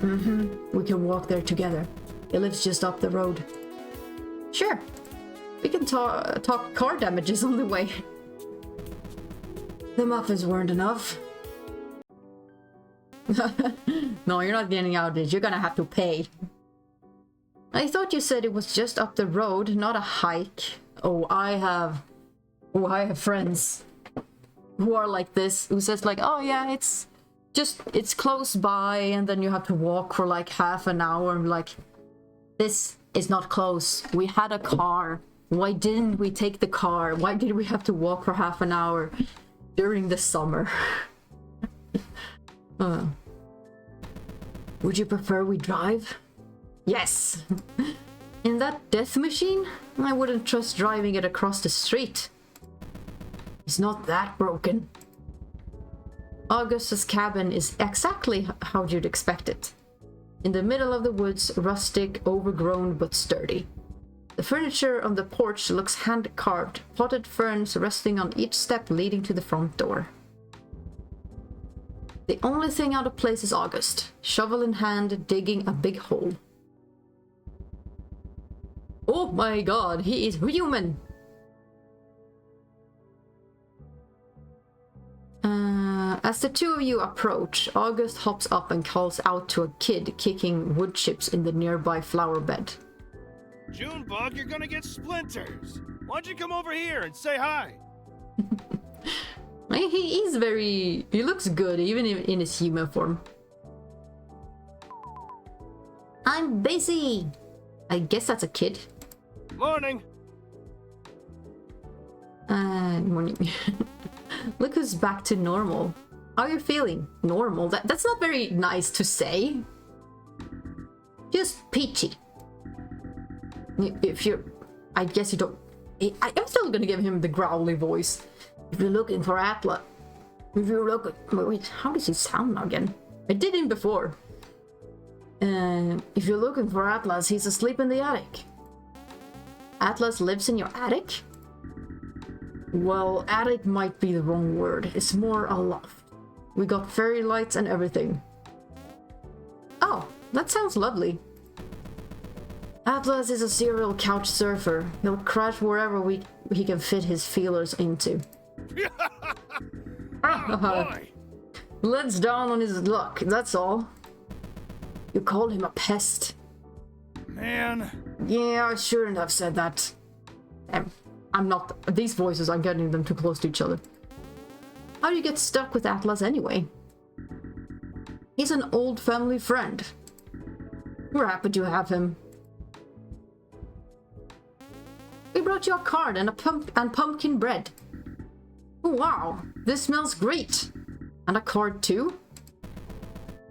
Mm-hmm. We can walk there together. He lives just up the road. Sure. We can talk car damages on the way. The muffins weren't enough. No, you're not getting out of this. You're gonna have to pay. I thought you said it was just up the road, not a hike. I have friends who are like this, who says like, oh yeah, it's close by, and then you have to walk for like half an hour. I'm like, this is not close. We had a car. Why didn't we take the car? Why did we have to walk for half an hour during the summer? Would you prefer we drive? Yes. In that death machine? I wouldn't trust driving it across the street. It's not that broken. Augustus' cabin is exactly how you'd expect it. In the middle of the woods, rustic, overgrown, but sturdy. The furniture on the porch looks hand-carved, potted ferns resting on each step leading to the front door. The only thing out of place is August, shovel in hand, digging a big hole. Oh my god, he is human! As the two of you approach, August hops up and calls out to a kid kicking wood chips in the nearby flower bed.
Junebug, you're gonna get splinters. Why don't you come over here and say hi?
He looks good even in his human form. I'm busy! I guess that's a kid.
Morning.
Morning. Look who's back to normal. How are you feeling? Normal? That's not very nice to say. Just peachy. If you're... I guess you don't... I'm still gonna give him the growly voice. If you're looking for Atlas... If you're looking... Wait, how does he sound now again? I did him before. If you're looking for Atlas, he's asleep in the attic. Atlas lives in your attic? Well, attic might be the wrong word. It's more a loft. We got fairy lights and everything. Oh, that sounds lovely. Atlas is a serial couch surfer. He'll crash wherever he can fit his feelers into.
Oh, boy.
Let's down on his luck, that's all. You called him a pest.
Man.
Yeah, I shouldn't have said that. I'm not... These voices are getting them too close to each other. How do you get stuck with Atlas anyway? He's an old family friend. We're happy to have him. We brought you a card and pumpkin bread. Oh, wow, this smells great. And a card too?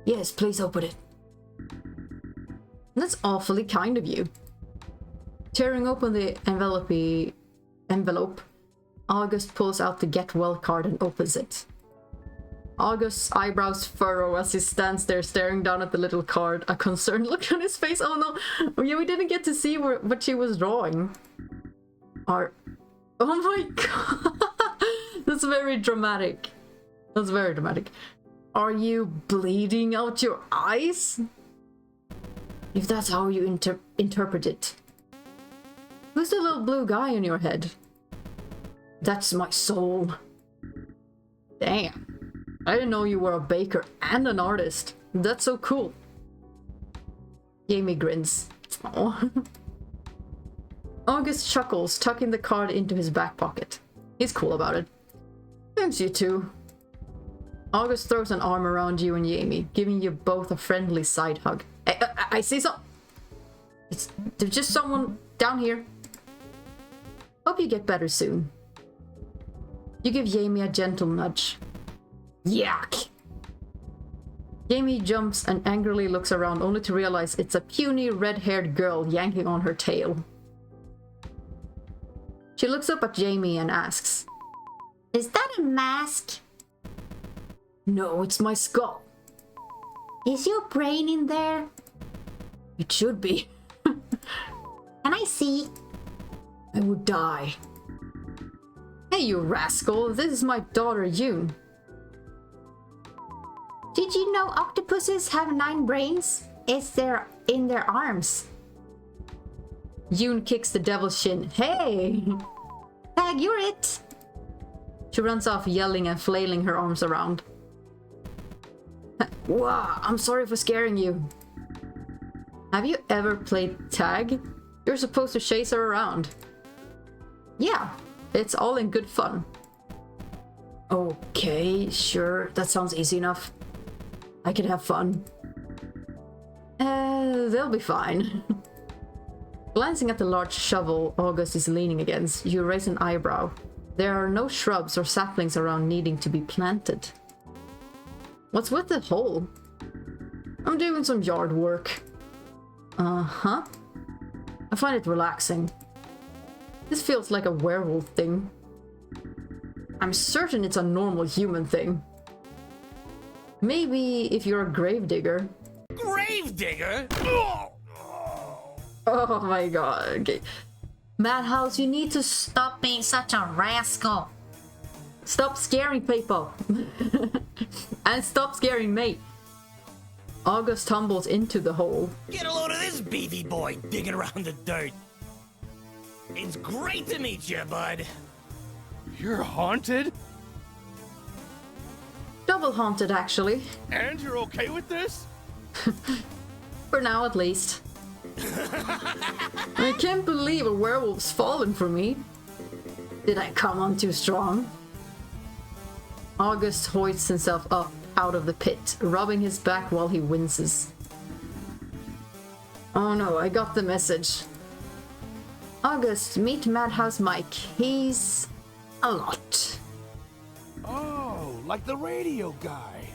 Yes, please open it. That's awfully kind of you. Tearing open the envelope, August pulls out the get well card and opens it. August's eyebrows furrow as he stands there staring down at the little card, a concerned look on his face. Oh no, yeah, we didn't get to see what she was drawing. Oh my god, that's very dramatic. That's very dramatic. Are you bleeding out your eyes? If that's how you interpret it. Who's the little blue guy in your head? That's my soul. Damn. I didn't know you were a baker and an artist. That's so cool. Jamie grins. Aww. August chuckles, tucking the card into his back pocket. He's cool about it. Thanks, you two. August throws an arm around you and Jamie, giving you both a friendly side hug. I see some... There's just someone down here. Hope you get better soon. You give Jamie a gentle nudge. Yuck! Jamie jumps and angrily looks around only to realize it's a puny red-haired girl yanking on her tail. She looks up at Jamie and asks, "Is that a mask?" "No, it's my skull." "Is your brain in there?" "It should be." "Can I see?" "I would die." "Hey, you rascal, this is my daughter, Yoon." "Did you know octopuses have 9 brains? It's in their arms." Yoon kicks the devil's shin. "Hey! Tag, you're it!" She runs off yelling and flailing her arms around. Wow, I'm sorry for scaring you. Have you ever played tag? You're supposed to chase her around. Yeah, it's all in good fun. Okay, sure, that sounds easy enough. I can have fun. They'll be fine. Glancing at the large shovel August is leaning against, you raise an eyebrow. There are no shrubs or saplings around needing to be planted. What's with the hole? I'm doing some yard work. Uh-huh. I find it relaxing. This feels like a werewolf thing. I'm certain it's a normal human thing. Maybe if you're a gravedigger.
Gravedigger?
Oh my god, okay. Madhouse, you need to stop being such a rascal. Stop scaring people. And stop scaring me. August tumbles into the hole.
Get a load of this beefy boy digging around the dirt. It's great to meet you, bud.
You're haunted?
Double haunted, actually.
And you're okay with this?
For now, at least. I can't believe a werewolf's fallen for me. Did I come on too strong? August hoists himself up out of the pit, rubbing his back while he winces. Oh no, I got the message. August, meet Madhouse Mike. He's a lot.
Oh, like the radio guy.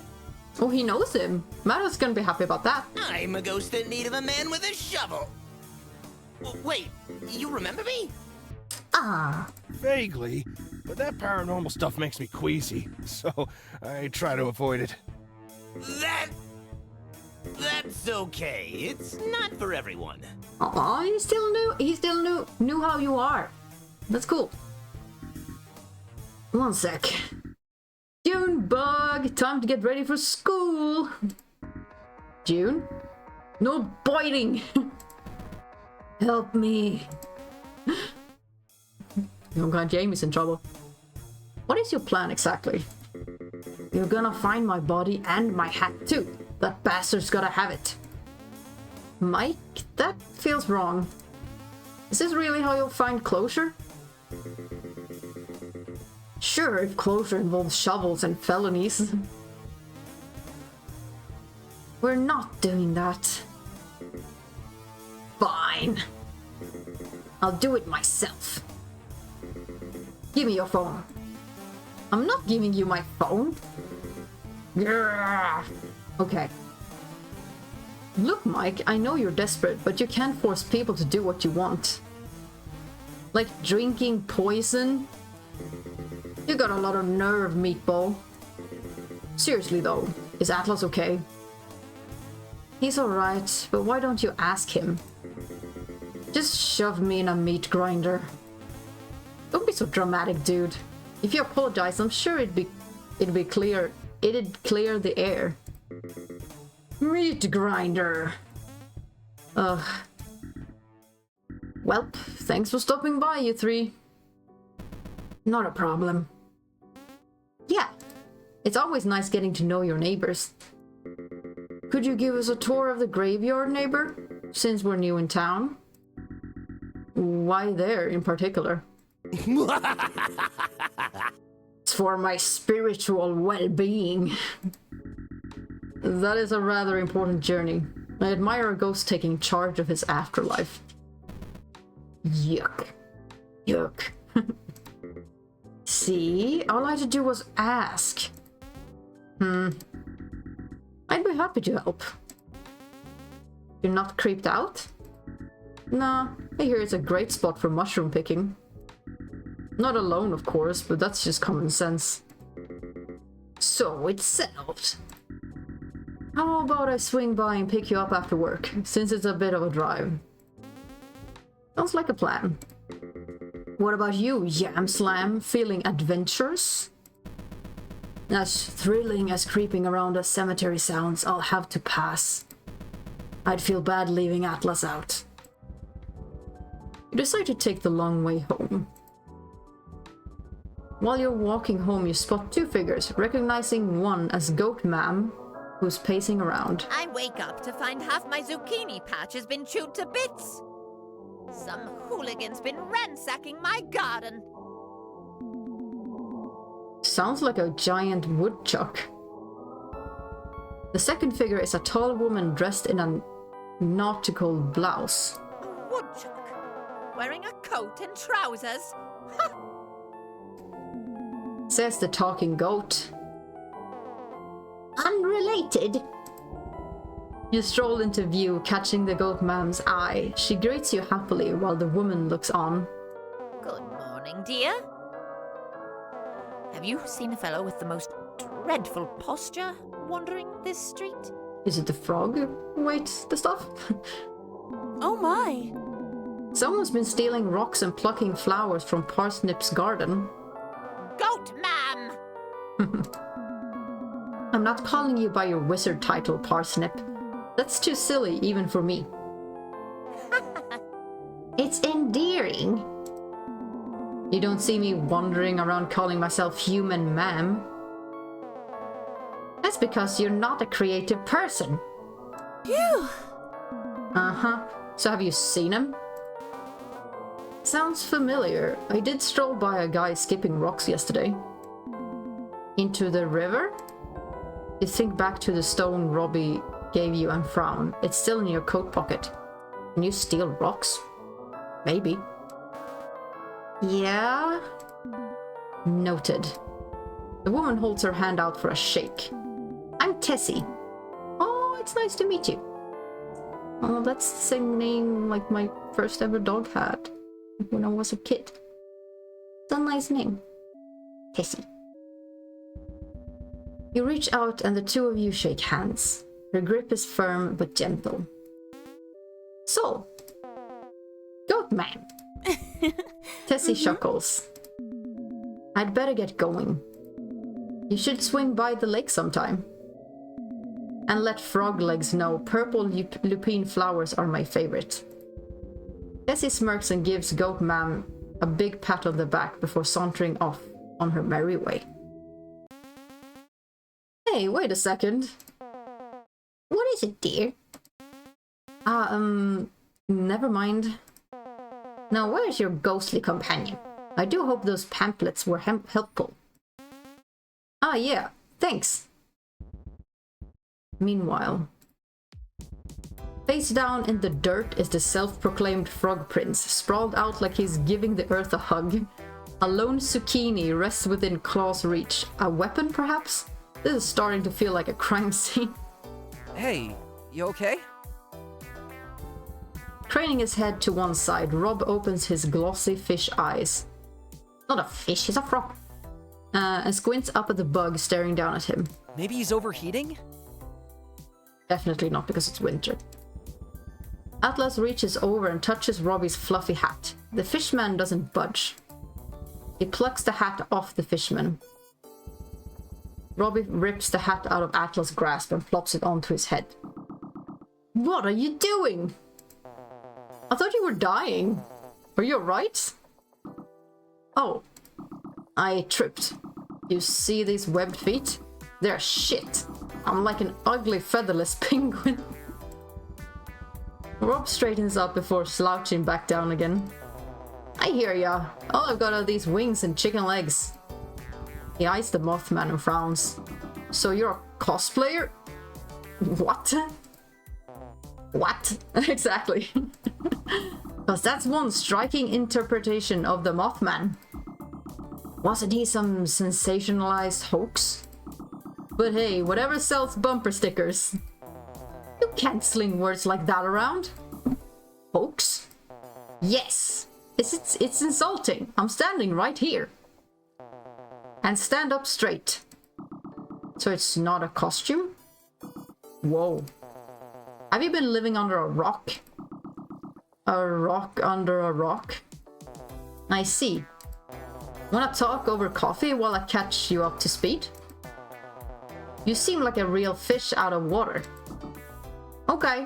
Oh, he knows him. Madhouse is gonna be happy about that.
I'm a ghost in need of a man with a shovel. Wait, you remember me?
Ah.
Vaguely, but that paranormal stuff makes me queasy, so I try to avoid it.
That's okay. It's not for everyone.
Aw, he still knew how you are. That's cool. One sec. June bug, time to get ready for school. June? No biting! Help me. Young guy Jamie's in trouble. What is your plan exactly? You're gonna find my body and my hat too. That bastard's gotta have it. Mike, that feels wrong. Is this really how you'll find closure? Sure, if closure involves shovels and felonies. We're not doing that. Fine. I'll do it myself. Give me your phone. I'm not giving you my phone. Okay. Look, Mike, I know you're desperate, but you can't force people to do what you want. Like drinking poison. You got a lot of nerve, meatball. Seriously though, is Atlas okay? He's alright, but why don't you ask him? Just shove me in a meat grinder. Don't be so dramatic, dude. If you apologize, I'm sure it'd clear the air. Meat grinder. Ugh. Well, thanks for stopping by, you three. Not a problem. Yeah, it's always nice getting to know your neighbors. Could you give us a tour of the graveyard, neighbor? Since we're new in town. Why there in particular? It's for my spiritual well-being. That is a rather important journey. I admire a ghost taking charge of his afterlife. Yuck. Yuck. See, all I had to do was ask. I'd be happy to help. You're not creeped out? Nah, I hear it's a great spot for mushroom picking. Not alone, of course, but that's just common sense. So it's settled. How about I swing by and pick you up after work, since it's a bit of a drive? Sounds like a plan. What about you, Yam Slam? Feeling adventurous? As thrilling as creeping around a cemetery sounds, I'll have to pass. I'd feel bad leaving Atlas out. You decide to take the long way home. While you're walking home, you spot two figures, recognizing one as Goat Ma'am, who's pacing around.
I wake up to find half my zucchini patch has been chewed to bits. Some hooligan's been ransacking my garden.
Sounds like a giant woodchuck. The second figure is a tall woman dressed in a nautical blouse.
A woodchuck? Wearing a coat and trousers? Ha!
Says the talking goat. Unrelated. You stroll into view, catching the goat ma'am's eye. She greets you happily while the woman looks on.
Good morning, dear. Have you seen a fellow with the most dreadful posture wandering this street?
Is it the frog? Wait, the stuff?
Oh my!
Someone's been stealing rocks and plucking flowers from Parsnip's garden.
Goat ma'am!
I'm not calling you by your wizard title, Parsnip. That's too silly, even for me. It's endearing. You don't see me wandering around calling myself human ma'am. That's because you're not a creative person.
Phew!
Uh-huh. So have you seen him? Sounds familiar. I did stroll by a guy skipping rocks yesterday. Into the river? You think back to the stone Robbie gave you and frown. It's still in your coat pocket. Can you steal rocks? Maybe. Yeah? Noted. The woman holds her hand out for a shake. I'm Tessie. Oh, it's nice to meet you. Oh, that's the same name like my first ever dog had when I was a kid. It's a nice name. Tessie. You reach out and the two of you shake hands. Her grip is firm but gentle. So, Goat Man. Tessie chuckles. I'd better get going. You should swing by the lake sometime. And let Froglegs know purple lupine flowers are my favorite. Tessie smirks and gives Goat Man a big pat on the back before sauntering off on her merry way. Hey, wait a second. What is it, dear? Never mind. Now, where's your ghostly companion? I do hope those pamphlets were helpful. Ah, yeah, thanks. Meanwhile, face down in the dirt is the self-proclaimed Frog Prince, sprawled out like he's giving the earth a hug. A lone zucchini rests within claw's reach. A weapon, perhaps? This is starting to feel like a crime scene.
Hey, you okay?
Craning his head to one side, Rob opens his glossy fish eyes. Not a fish, he's a frog. And squints up at the bug staring down at him.
Maybe he's overheating?
Definitely not, because it's winter. Atlas reaches over and touches Robbie's fluffy hat. The fishman doesn't budge. He plucks the hat off the fishman. Robbie rips the hat out of Atlas' grasp and flops it onto his head. What are you doing? I thought you were dying. Are you alright? Oh, I tripped. You see these webbed feet? They're shit. I'm like an ugly featherless penguin. Rob straightens up before slouching back down again. I hear ya. All I've got are these wings and chicken legs. He eyes the Mothman and frowns. So you're a cosplayer? What? What? Exactly. Because that's one striking interpretation of the Mothman. Wasn't he some sensationalized hoax? But hey, whatever sells bumper stickers. You can't sling words like that around. Hoax? Yes. It's insulting. I'm standing right here. And stand up straight. So it's not a costume? Whoa. Have you been living under a rock? A rock under a rock? I see. Wanna talk over coffee while I catch you up to speed? You seem like a real fish out of water. Okay.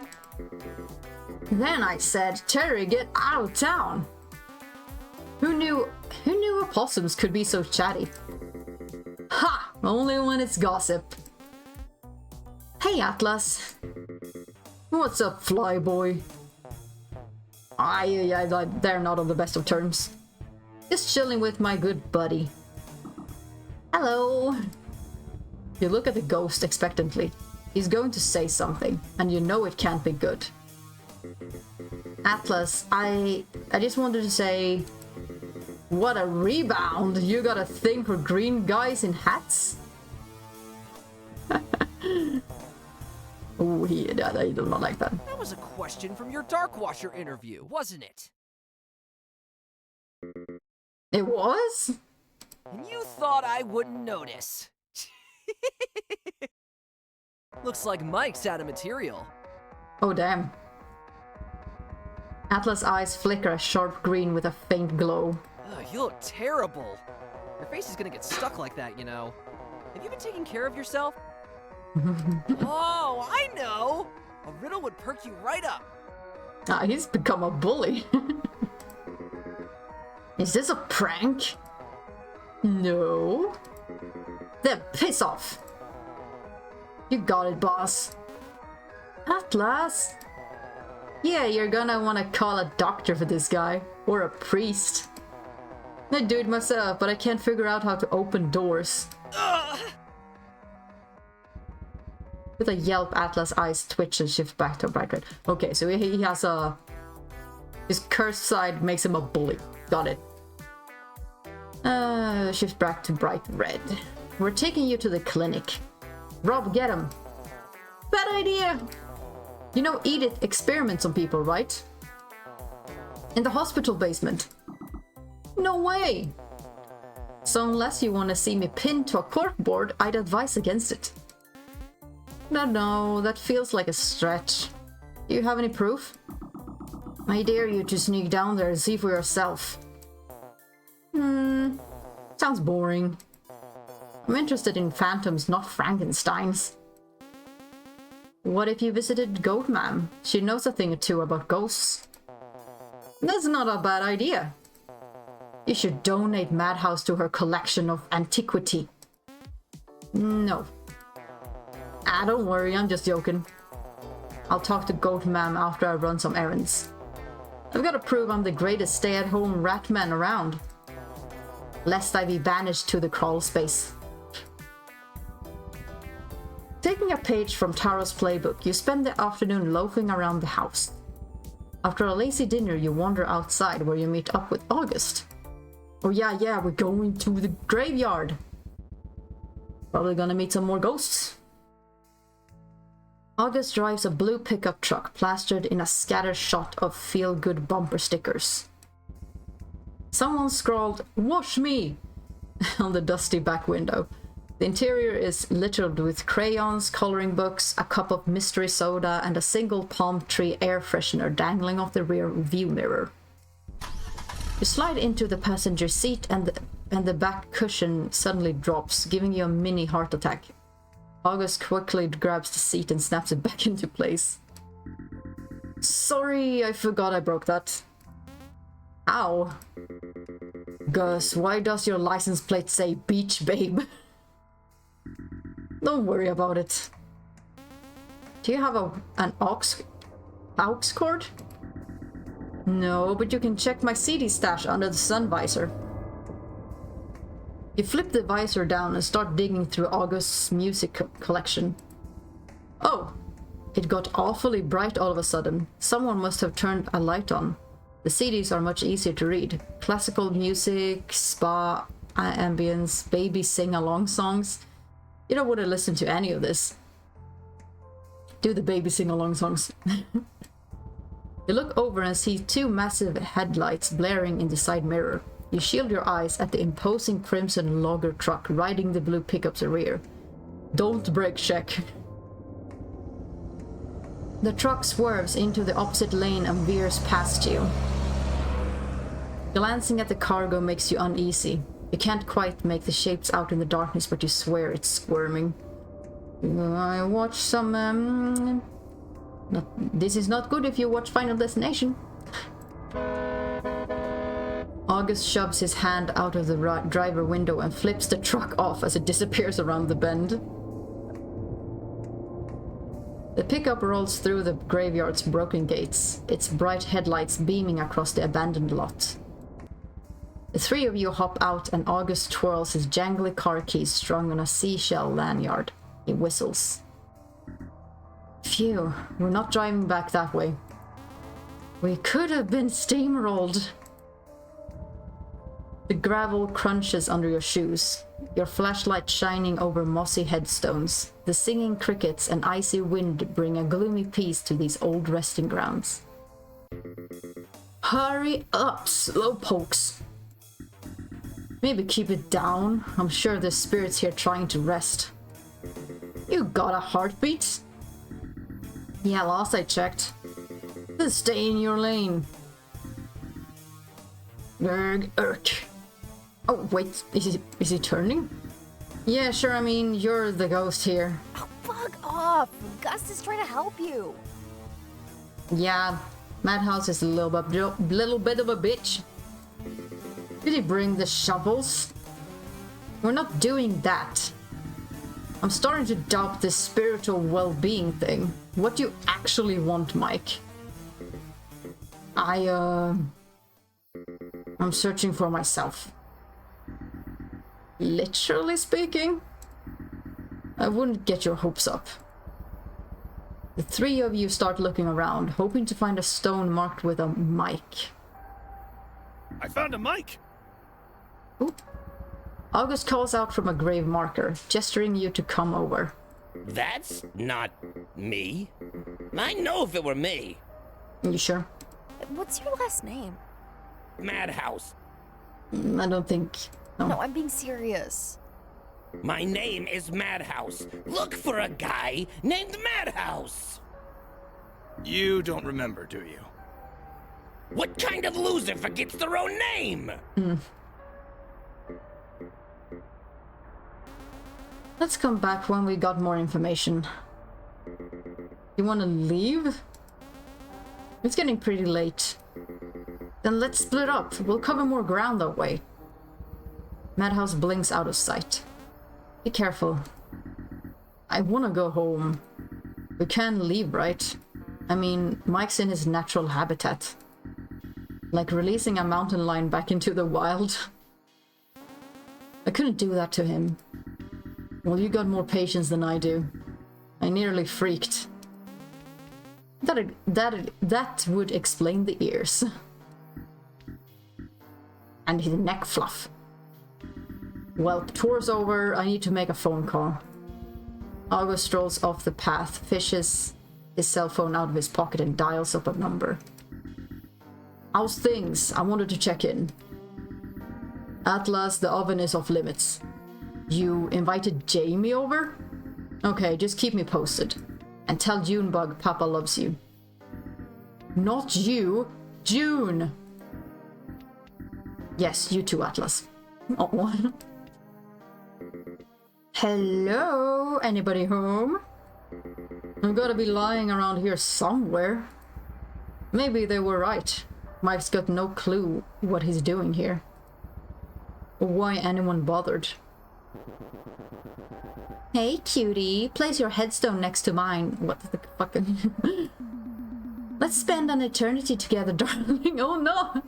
Then I said, Terry, get out of town. Who knew opossums could be so chatty? Ha! Only when it's gossip. Hey, Atlas. What's up, flyboy? They're not on the best of terms. Just chilling with my good buddy. Hello. You look at the ghost expectantly. He's going to say something, and you know it can't be good. Atlas, I just wanted to say... What a rebound! You got a thing for green guys in hats? Oh, I do not like that.
That was a question from your Darkwasher interview, wasn't it?
It was?
And you thought I wouldn't notice. Looks like Mike's out of material.
Oh, damn. Atlas' eyes flicker a sharp green with a faint glow.
Ugh, you look terrible. Your face is gonna get stuck like that, you know. Have you been taking care of yourself? Oh, I know! A riddle would perk you right up.
Ah, he's become a bully. Is this a prank? No. Then piss off. You got it, boss. Atlas. Yeah, you're gonna want to call a doctor for this guy. Or a priest. I do it myself, but I can't figure out how to open doors. With a yelp, Atlas' eyes twitch and shift back to a bright red. Okay, so he has a... His cursed side makes him a bully. Got it. Shift back to bright red. We're taking you to the clinic. Rob, get him. Bad idea! You know Edith experiments on people, right? In the hospital basement. No way! So unless you want to see me pinned to a corkboard, I'd advise against it. No, that feels like a stretch. Do you have any proof? I dare you to sneak down there and see for yourself. Sounds boring. I'm interested in phantoms, not Frankensteins. What if you visited Goat Ma'am? She knows a thing or two about ghosts. That's not a bad idea. You should donate Madhouse to her collection of antiquity. No. Ah, don't worry, I'm just joking. I'll talk to Goat Ma'am after I run some errands. I've got to prove I'm the greatest stay-at-home rat man around. Lest I be banished to the crawl space. Taking a page from Taro's playbook, you spend the afternoon loafing around the house. After a lazy dinner, you wander outside where you meet up with August. Oh yeah, we're going to the graveyard. Probably gonna meet some more ghosts. August drives a blue pickup truck plastered in a scatter shot of feel-good bumper stickers. Someone scrawled, "Wash me!" on the dusty back window. The interior is littered with crayons, coloring books, a cup of mystery soda, and a single palm tree air freshener dangling off the rear view mirror. You slide into the passenger seat and the back cushion suddenly drops, giving you a mini heart attack. August quickly grabs the seat and snaps it back into place. Sorry, I forgot I broke that. Ow. Gus, why does your license plate say Beach Babe? Don't worry about it. Do you have an aux cord? No, but you can check my CD stash under the sun visor. You flip the visor down and start digging through August's music collection. Oh, it got awfully bright all of a sudden. Someone must have turned a light on. The CDs are much easier to read. Classical music, spa, ambience, baby sing-along songs. You don't want to listen to any of this. Do the baby sing-along songs. You look over and see two massive headlights blaring in the side mirror. You shield your eyes at the imposing crimson logger truck riding the blue pickup's rear. Don't brake check. The truck swerves into the opposite lane and veers past you. Glancing at the cargo makes you uneasy. You can't quite make the shapes out in the darkness, but you swear it's squirming. I watch some, this is not good if you watch Final Destination. August shoves his hand out of the driver window and flips the truck off as it disappears around the bend. The pickup rolls through the graveyard's broken gates, its bright headlights beaming across the abandoned lot. The three of you hop out and August twirls his jangly car keys strung on a seashell lanyard. He whistles. Phew, we're not driving back that way. We could have been steamrolled. The gravel crunches under your shoes, your flashlight shining over mossy headstones. The singing crickets and icy wind bring a gloomy peace to these old resting grounds. Hurry up, slowpokes. Maybe keep it down. I'm sure there's spirits here trying to rest. You got a heartbeat? Yeah, last I checked. Then stay in your lane. Oh, wait, is he turning? Yeah, sure, I mean, you're the ghost here.
Oh, bug off! Gus is trying to help you.
Yeah, Madhouse is a little bit of a bitch. Did he bring the shovels? We're not doing that. I'm starting to doubt this spiritual well-being thing. What do you actually want, Mike? I'm searching for myself. Literally speaking, I wouldn't get your hopes up. The three of you start looking around, hoping to find a stone marked with a Mike.
I found a mic.
Ooh. August calls out from a grave marker, gesturing you to come over.
That's not me. I know if it were me.
You sure?
What's your last name?
Madhouse.
I don't think...
No, I'm being serious.
My name is Madhouse. Look for a guy named Madhouse.
You don't remember, do you?
What kind of loser forgets their own name?
Let's come back when we got more information. You want to leave? It's getting pretty late. Then let's split up. We'll cover more ground that way. Madhouse blinks out of sight. Be careful. I want to go home. We can't leave, right? I mean, Mike's in his natural habitat. Like releasing a mountain lion back into the wild. I couldn't do that to him. Well, you got more patience than I do. I nearly freaked. That would explain the ears. And his neck fluff. Well, tour's over. I need to make a phone call. August strolls off the path, fishes his cell phone out of his pocket and dials up a number. How's things? I wanted to check in. Atlas, the oven is off limits. You invited Jamie over? Okay, just keep me posted. And tell Junebug Papa loves you. Not you, June! Yes, you too, Atlas. Oh. Hello? Anybody home? I've gotta be lying around here somewhere. Maybe they were right. Mike's got no clue what he's doing here. Or why anyone bothered. Hey, cutie. Place your headstone next to mine. What the fucking... Let's spend an eternity together, darling. Oh no!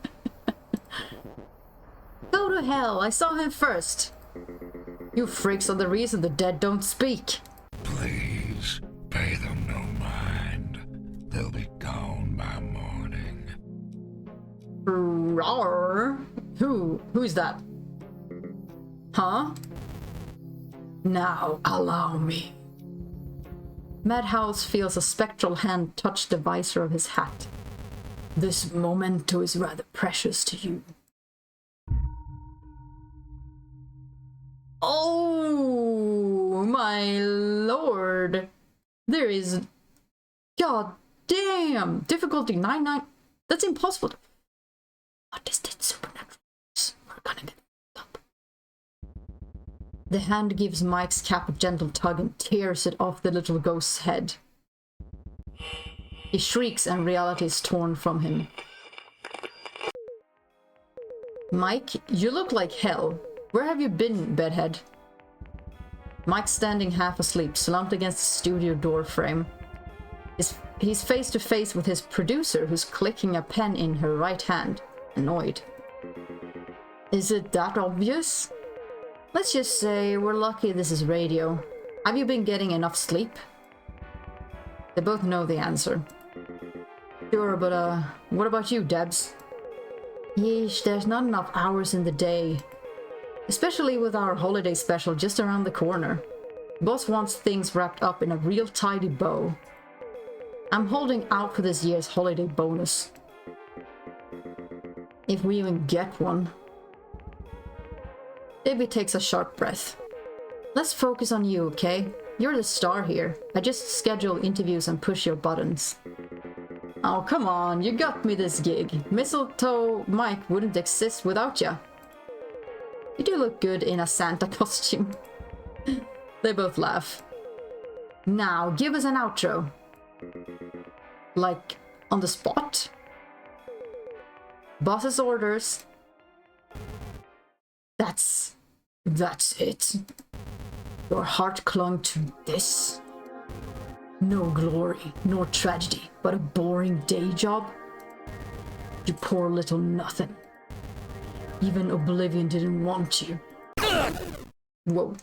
Go to hell. I saw him first. You freaks are the reason the dead don't speak.
Please, pay them no mind. They'll be gone by morning.
Rawr. Who's that? Huh? Now, allow me. Madhouse feels a spectral hand touch the visor of his hat. This memento is rather precious to you. Oh, my lord. There is... God damn! Difficulty 99... That's impossible. What is that supernatural? We're gonna get up. The hand gives Mike's cap a gentle tug and tears it off the little ghost's head. He shrieks and reality is torn from him. Mike, you look like hell. Where have you been, bedhead? Mike's standing half asleep, slumped against the studio door frame. He's face to face with his producer, who's clicking a pen in her right hand, annoyed. Is it that obvious? Let's just say we're lucky this is radio. Have you been getting enough sleep? They both know the answer. Sure, but what about you, Debs? Yeesh, there's not enough hours in the day. Especially with our holiday special just around the corner. Boss wants things wrapped up in a real tidy bow. I'm holding out for this year's holiday bonus. If we even get one. Davey takes a sharp breath. Let's focus on you, okay? You're the star here. I just schedule interviews and push your buttons. Oh, come on, you got me this gig. Mistletoe Mike wouldn't exist without ya. You do look good in a Santa costume. They both laugh. Now, give us an outro. Like, on the spot? Boss's orders. That's it. Your heart clung to this. No glory, nor tragedy, but a boring day job. You poor little nothing. Even Oblivion didn't want you. Whoa.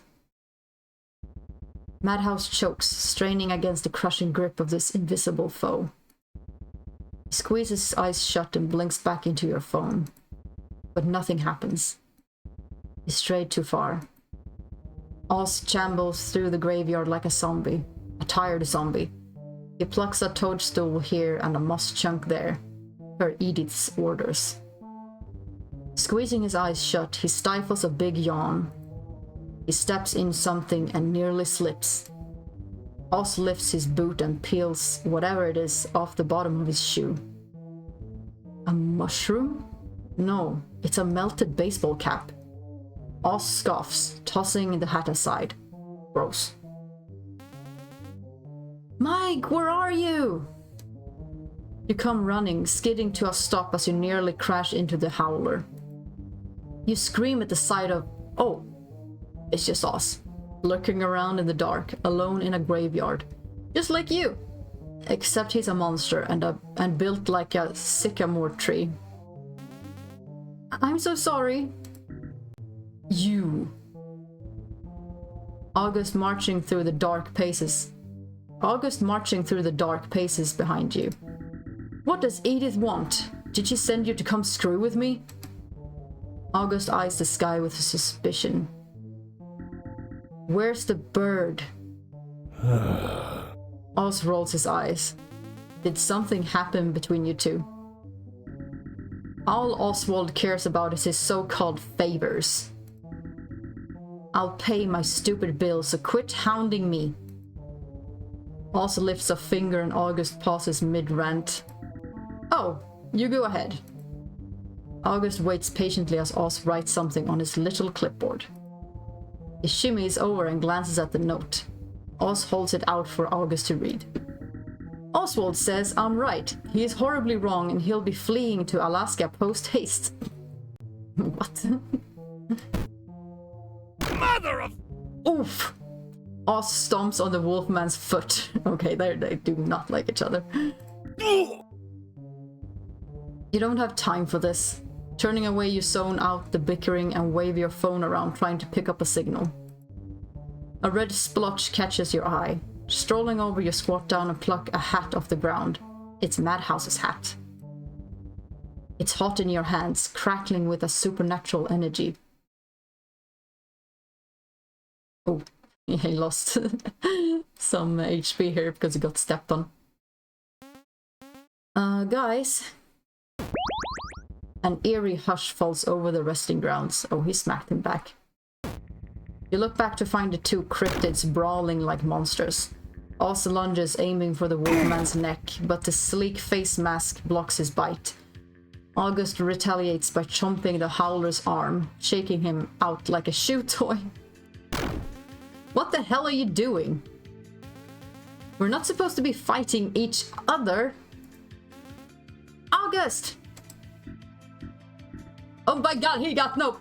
Madhouse chokes, straining against the crushing grip of this invisible foe. He squeezes his eyes shut and blinks back into your phone. But nothing happens. He strayed too far. Oz shambles through the graveyard like a zombie. A tired zombie. He plucks a toadstool here and a moss chunk there. Per Edith's orders. Squeezing his eyes shut, he stifles a big yawn. He steps in something and nearly slips. Oz lifts his boot and peels whatever it is off the bottom of his shoe. A mushroom? No, it's a melted baseball cap. Oz scoffs, tossing the hat aside. Gross. Mike, where are you? You come running, skidding to a stop as you nearly crash into the howler. You scream at the sight of... Oh, it's just Oz, lurking around in the dark, alone in a graveyard. Just like you! Except he's a monster and built like a sycamore tree. I'm so sorry. You. August marching through the dark paces behind you. What does Edith want? Did she send you to come screw with me? August eyes the sky with suspicion. Where's the bird? Oz rolls his eyes. Did something happen between you two? All Oswald cares about is his so-called favors. I'll pay my stupid bills, so quit hounding me. Oz lifts a finger and August pauses mid-rant. Oh, you go ahead. August waits patiently as Oz writes something on his little clipboard. He shimmies over and glances at the note. Oz holds it out for August to read. Oswald says I'm right. He is horribly wrong and he'll be fleeing to Alaska post-haste. What?
Mother of...
Oof! Oz stomps on the wolfman's foot. Okay, they do not like each other. You don't have time for this. Turning away, you zone out the bickering and wave your phone around trying to pick up a signal. A red splotch catches your eye. Strolling over, you squat down and pluck a hat off the ground. It's Madhouse's hat. It's hot in your hands, crackling with a supernatural energy. Oh, he lost some HP here because he got stepped on. Guys. An eerie hush falls over the resting grounds. Oh, he smacked him back. You look back to find the two cryptids brawling like monsters. Oz lunges, aiming for the wolfman's neck, but the sleek face mask blocks his bite. August retaliates by chomping the howler's arm, shaking him out like a shoe toy. What the hell are you doing? We're not supposed to be fighting each other. August! Oh my god, he got no...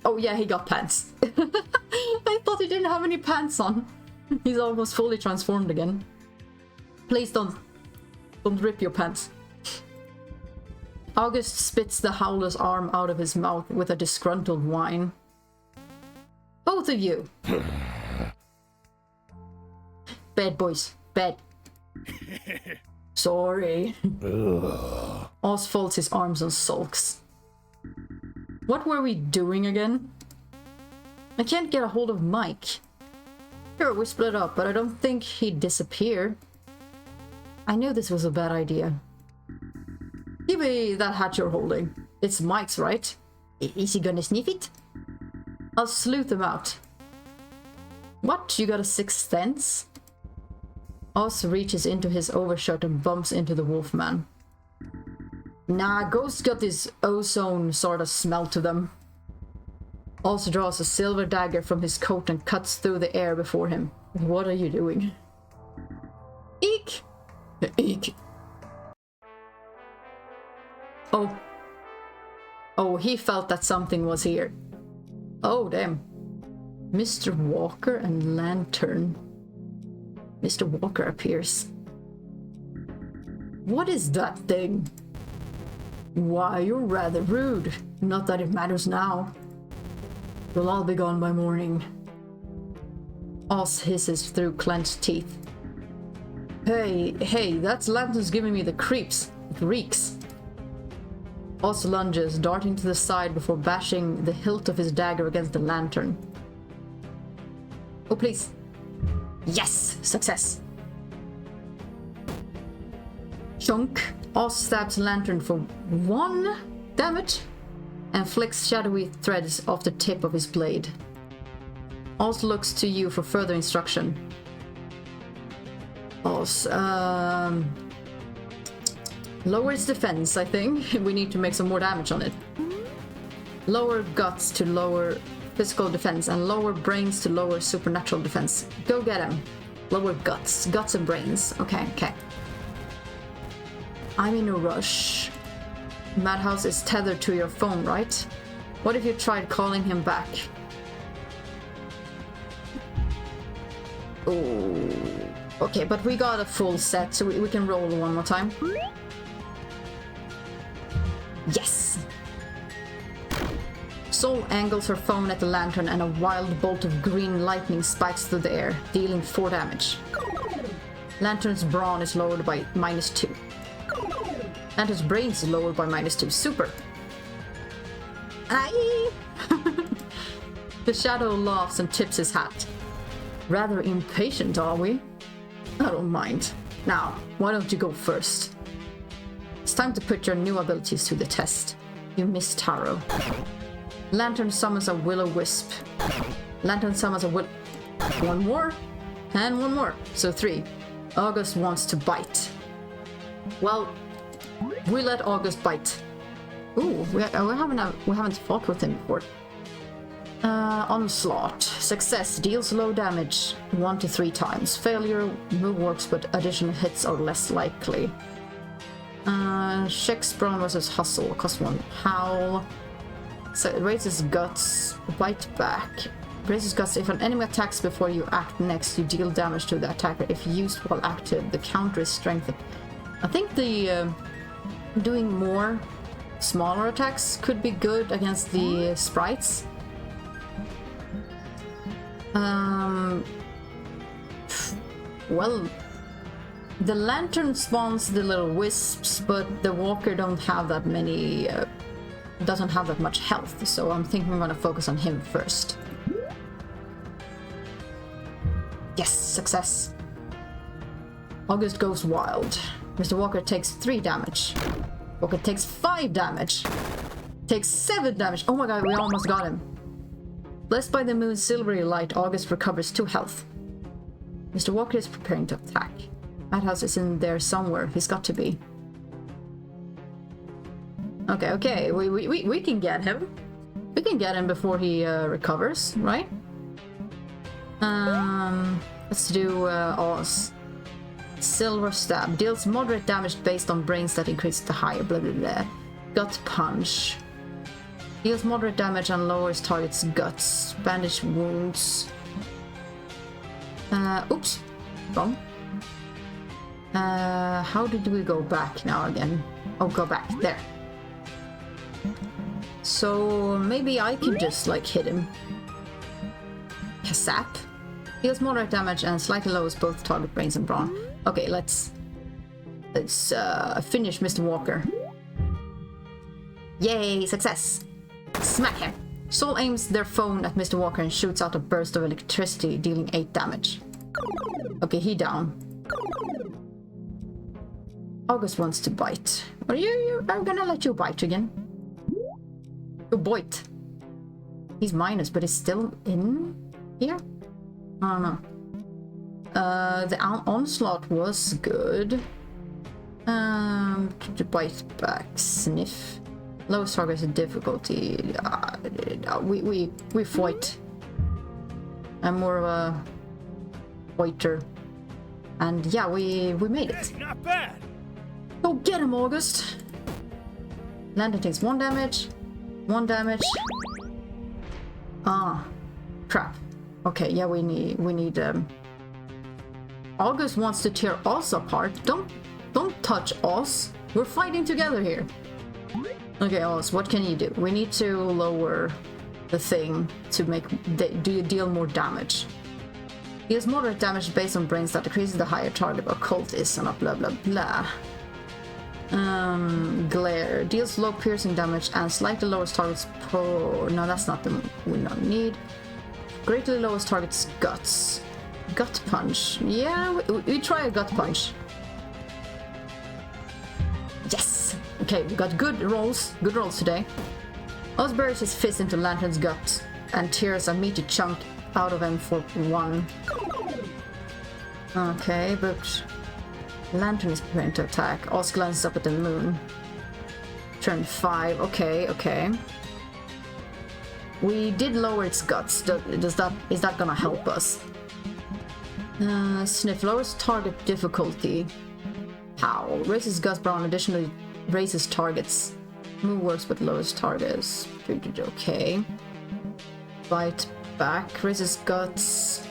Oh yeah, he got pants. I thought he didn't have any pants on. He's almost fully transformed again. Please don't rip your pants. August spits the howler's arm out of his mouth with a disgruntled whine. Both of you. Bad boys, bad. Sorry. Oz folds his arms and sulks. What were we doing again? I can't get a hold of Mike. Sure, we split up, but I don't think he'd disappear. I knew this was a bad idea. Give me that hat you're holding. It's Mike's, right? Is he gonna sniff it? I'll sleuth him out. What? You got a sixth sense? Oz reaches into his overshirt and bumps into the wolfman. Nah, ghosts got this ozone sort of smell to them. Oz draws a silver dagger from his coat and cuts through the air before him. What are you doing? Eek! Eek! Oh. Oh, he felt that something was here. Oh, damn. Mr. Walker and Lantern. Mr. Walker appears. What is that thing? Why, you're rather rude. Not that it matters now. We'll all be gone by morning. Oz hisses through clenched teeth. Hey, that's Lantern's giving me the creeps. It reeks. Oz lunges, darting to the side before bashing the hilt of his dagger against the lantern. Oh, please. Yes! Success! Chunk. Oz stabs Lantern for 1 damage and flicks shadowy threads off the tip of his blade. Oz looks to you for further instruction. Oz, lower its defense, I think. We need to make some more damage on it. Lower guts to lower physical defense, and lower brains to lower supernatural defense. Go get him. Lower guts. Guts and brains. Okay. I'm in a rush. Madhouse is tethered to your phone, right? What if you tried calling him back? Oh. Okay, but we got a full set, so we can roll one more time. Yes! Soul angles her phone at the lantern and a wild bolt of green lightning spikes through the air, dealing 4 damage. Lantern's brawn is lowered by -2. Lantern's brains is lowered by -2. Super! Aye! The shadow laughs and tips his hat. Rather impatient, are we? I don't mind. Now, why don't you go first? It's time to put your new abilities to the test. You miss Taro. Lantern summons a will-o-wisp. Lantern summons a will... 1 more, and 1 more. So 3. August wants to bite. Well, we let August bite. Ooh, we haven't fought with him before. Onslaught. Success. Deals low damage 1 to 3 times. Failure. Move works, but additional hits are less likely. Checks brawn versus hustle. Cost 1. Howl. So it raises guts. Bite back. Raises guts. If an enemy attacks before you act next, you deal damage to the attacker. If used while active, the counter is strengthened. I think the doing more smaller attacks could be good against the sprites. Well, the lantern spawns the little wisps, but the walker don't have that many, doesn't have that much health, so I'm thinking I'm gonna focus on him first. Yes, success. August goes wild. Mr. Walker takes 3 damage. Walker takes 5 damage. Takes 7 damage. Oh my god, we almost got him. Blessed by the moon's silvery light, August recovers 2 health. Mr. Walker is preparing to attack. Madhouse is in there somewhere. He's got to be. Okay. We can get him. We can get him before he recovers, right? Let's do Oz. Silver Stab. Deals moderate damage based on brains that increase the higher. Blah blah blah. Gut Punch. Deals moderate damage and lowers target's guts. Bandage wounds. Oops. Wrong. How did we go back now again? Oh, go back. There. So maybe I can just like hit him. Kasap. Deals moderate damage and slightly lowers both target brains and brawn. Okay, let's finish Mr. Walker. Yay, success! Smack him! Soul aims their phone at Mr. Walker and shoots out a burst of electricity, dealing 8 damage. Okay, he down. August wants to bite. I'm gonna let you bite again. You bite. He's minus, but he's still in here? I don't know. The onslaught was good. To bite back, sniff. Lowest target difficulty. We fight. I'm more of a fighter. And yeah, we made it.
Not bad.
Go get him, August. Lantern takes 1 damage. 1 damage. Ah, crap. Okay, yeah, we need August wants to tear us apart. Don't touch us. We're fighting together here. Okay, Oz, what can you do? We need to lower the thing to make deal more damage. Deals moderate damage based on brains that decreases the higher target occult is and blah blah blah. Glare deals low piercing damage and slightly lowers targets per. No, that's not the we don't need. Greatly lowers targets guts. Gut punch. Yeah, we try a gut punch. Yes. Okay, we got good rolls. Good rolls today. Oz buries his fist into Lantern's gut and tears a meaty chunk out of him for 1. Okay, but Lantern is preparing to attack. Oz glances up at the moon. Turn 5. Okay. We did lower its guts. Is that gonna help us? Sniff lowers target difficulty. How? Raises guts brown. Additionally, raises targets. Move works but lowers targets. Okay. Bite back. Raises guts.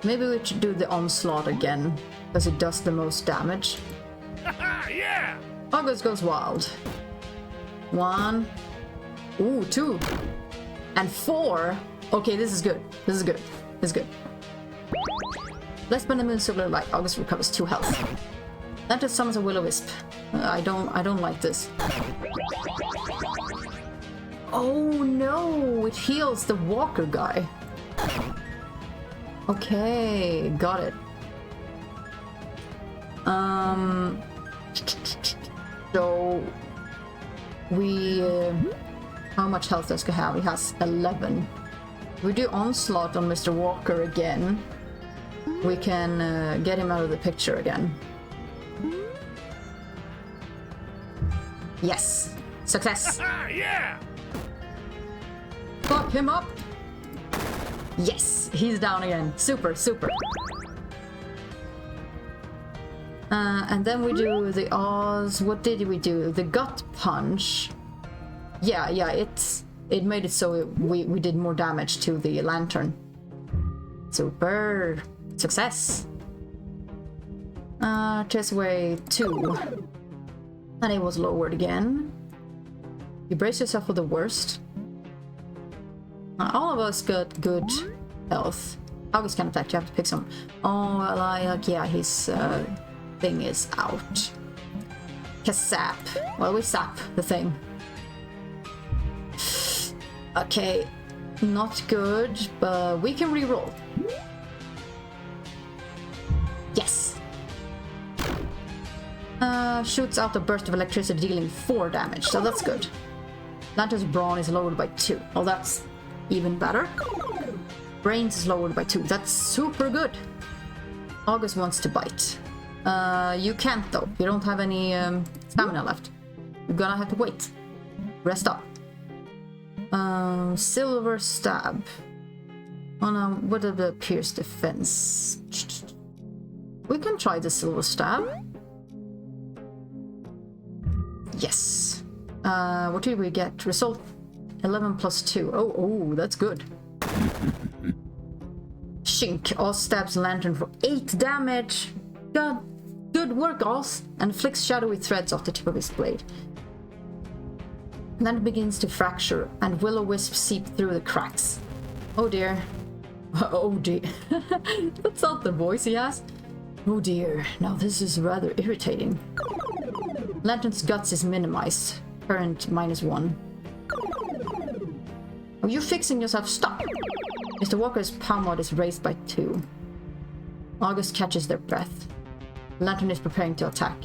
Maybe we should do the onslaught again, because it does the most damage.
Yeah!
August goes wild. 1. Ooh, 2. And 4. Okay, this is good. This is good. Let's spend a moon silver light. August recovers 2 health. Lantern summons a will-o-wisp. I don't like this. Oh no! It heals the walker guy. Okay, got it. So we how much health does he have? He has 11. We do onslaught on Mr. Walker again. We can get him out of the picture again. Yes, success.
Yeah!
Fuck him up. Yes, he's down again. Super. And then we do the Oz. What did we do? The gut punch. Yeah. It made it so we did more damage to the lantern. Super. Success. Chest away 2. And it was lowered again. You brace yourself for the worst. All of us got good health. August can attack. You have to pick some. Oh, well, yeah, his thing is out. Kasap. Well, we sap the thing. Okay, not good, but we can reroll. Yes. Shoots out a burst of electricity dealing 4 damage, so that's good. Lantern's brawn is lowered by 2. Oh, that's even better. Brains is lowered by 2. That's super good. August wants to bite. You can't though. You don't have any stamina left. You're gonna have to wait. Rest up. Silver stab. What are the pierce defense? We can try the silver stab. Yes. What did we get? Result 11 plus 2. Oh, that's good. Shink. Oz stabs Lantern for 8 damage. God, good work, Oz. And flicks shadowy threads off the tip of his blade. Then it begins to fracture, and will-o-wisps seep through the cracks. Oh dear. Oh dear. That's not the voice he has. Oh dear. Now this is rather irritating. Lantern's guts is minimized. Current -1. Oh, you're fixing yourself. Stop! Mr. Walker's palm mod is raised by 2. August catches their breath. Lantern is preparing to attack.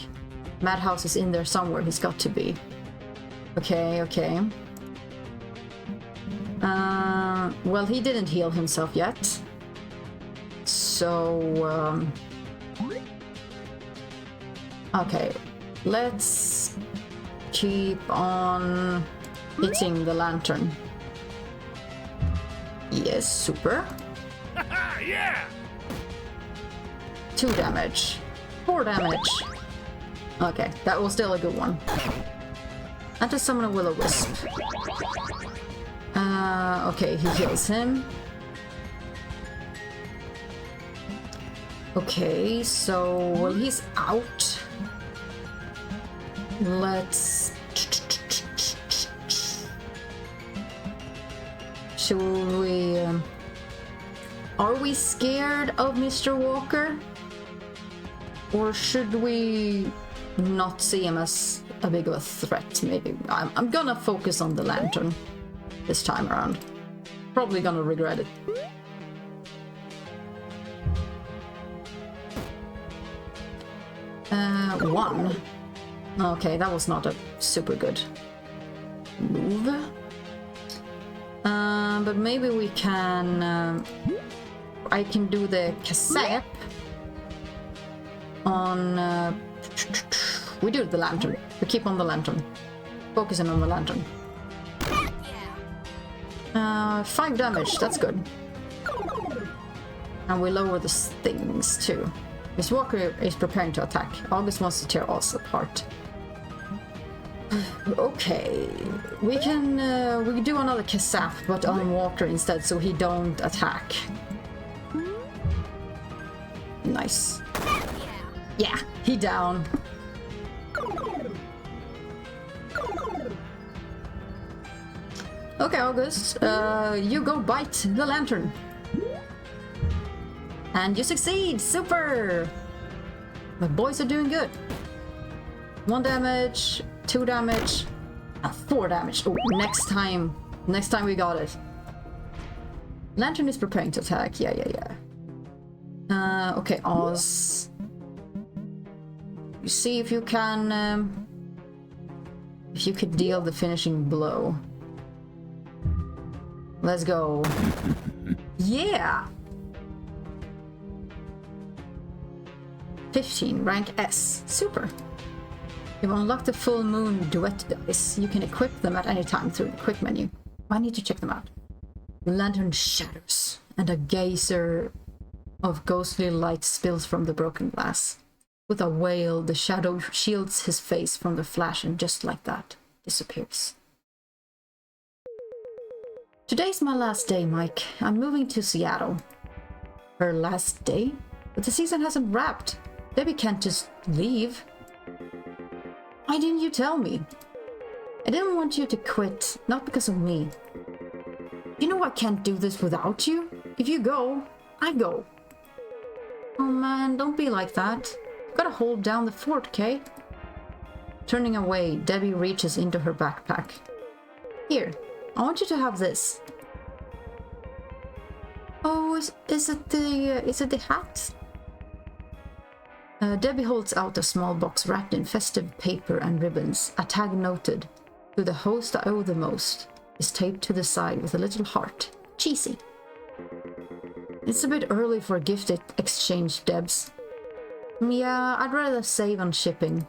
Madhouse is in there somewhere. He's got to be. Okay. Well, he didn't heal himself yet. So, okay, let's keep on hitting the lantern. Yes, super.
Yeah!
2 damage. 4 damage. Okay, that was still a good one. And to summon a will-o-wisp. Okay, he heals him. Okay, so well, he's out. Let's... Should we... Are we scared of Mr. Walker? Or should we not see him as a big of a threat, maybe? I'm gonna focus on the lantern this time around. Probably gonna regret it. One. Okay, that was not a super good move. But maybe we can... I can do the cassette on... we do the lantern. We keep on the lantern. Focusing on the lantern. 5 damage, that's good. And we lower the stings too. Miss Walker is preparing to attack. August wants to tear us apart. Okay, we can do another Kasaf, but on Walker instead, so he don't attack. Nice. Yeah, he down. Okay, August, you go bite the lantern. And you succeed! Super! My boys are doing good. 1 damage, 2 damage, and 4 damage. Oh, next time we got it. Lantern is preparing to attack. Yeah. Okay, Oz. You see if you can... if you could deal the finishing blow. Let's go. Yeah! 15, rank S. Super. You've unlocked the full moon duet dice. You can equip them at any time through the quick menu. I need to check them out. The lantern shatters, and a geyser of ghostly light spills from the broken glass. With a wail, the shadow shields his face from the flash, and just like that, disappears. Today's my last day, Mike. I'm moving to Seattle. Her last day? But the season hasn't wrapped. Debbie can't just leave. Why didn't you tell me? I didn't want you to quit, not because of me. You know I can't do this without you. If you go, I go. Oh man, don't be like that. Gotta hold down the fort, okay? Turning away, Debbie reaches into her backpack. Here, I want you to have this. Oh, is it the hat? Debbie holds out a small box wrapped in festive paper and ribbons. A tag noted, "To the host I owe the most," is taped to the side with a little heart. Cheesy. It's a bit early for a gift exchange, Debs. Yeah, I'd rather save on shipping.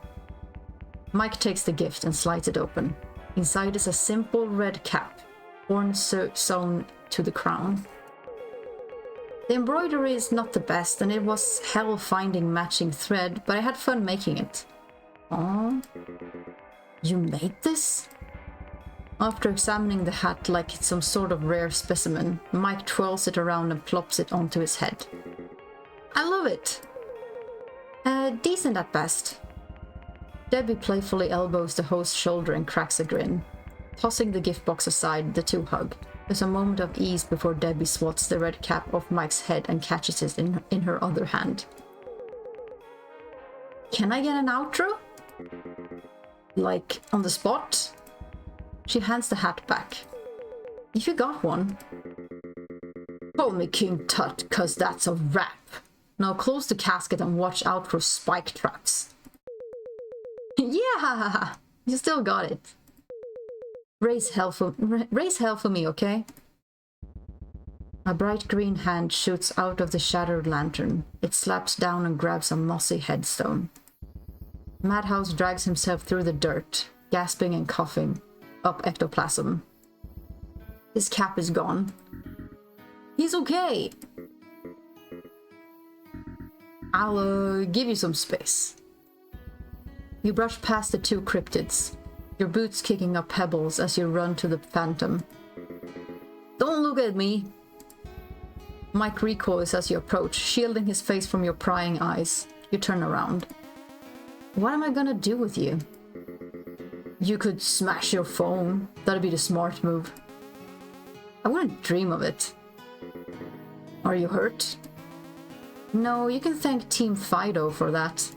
Mike takes the gift and slides it open. Inside is a simple red cap, horn sewn to the crown. The embroidery is not the best, and it was hell finding matching thread, but I had fun making it. Aww. You made this? After examining the hat like it's some sort of rare specimen, Mike twirls it around and plops it onto his head. I love it! Decent at best. Debbie playfully elbows the host's shoulder and cracks a grin. Tossing the gift box aside, the two hug. There's a moment of ease before Debbie swats the red cap off Mike's head and catches it in her other hand. Can I get an outro? Like, on the spot? She hands the hat back. If you got one. Call me King Tut, cause that's a wrap. Now close the casket and watch out for spike traps. Yeah! You still got it. Raise hell for me, okay? A bright green hand shoots out of the shattered lantern. It slaps down and grabs a mossy headstone. Madhouse drags himself through the dirt, gasping and coughing up ectoplasm. His cap is gone. He's okay! I'll give you some space. You brush past the two cryptids, your boots kicking up pebbles as you run to the phantom. Don't look at me! Mike recoils as you approach, shielding his face from your prying eyes. You turn around. What am I gonna do with you? You could smash your phone. That'd be the smart move. I wouldn't dream of it. Are you hurt? No, you can thank Team Fido for that.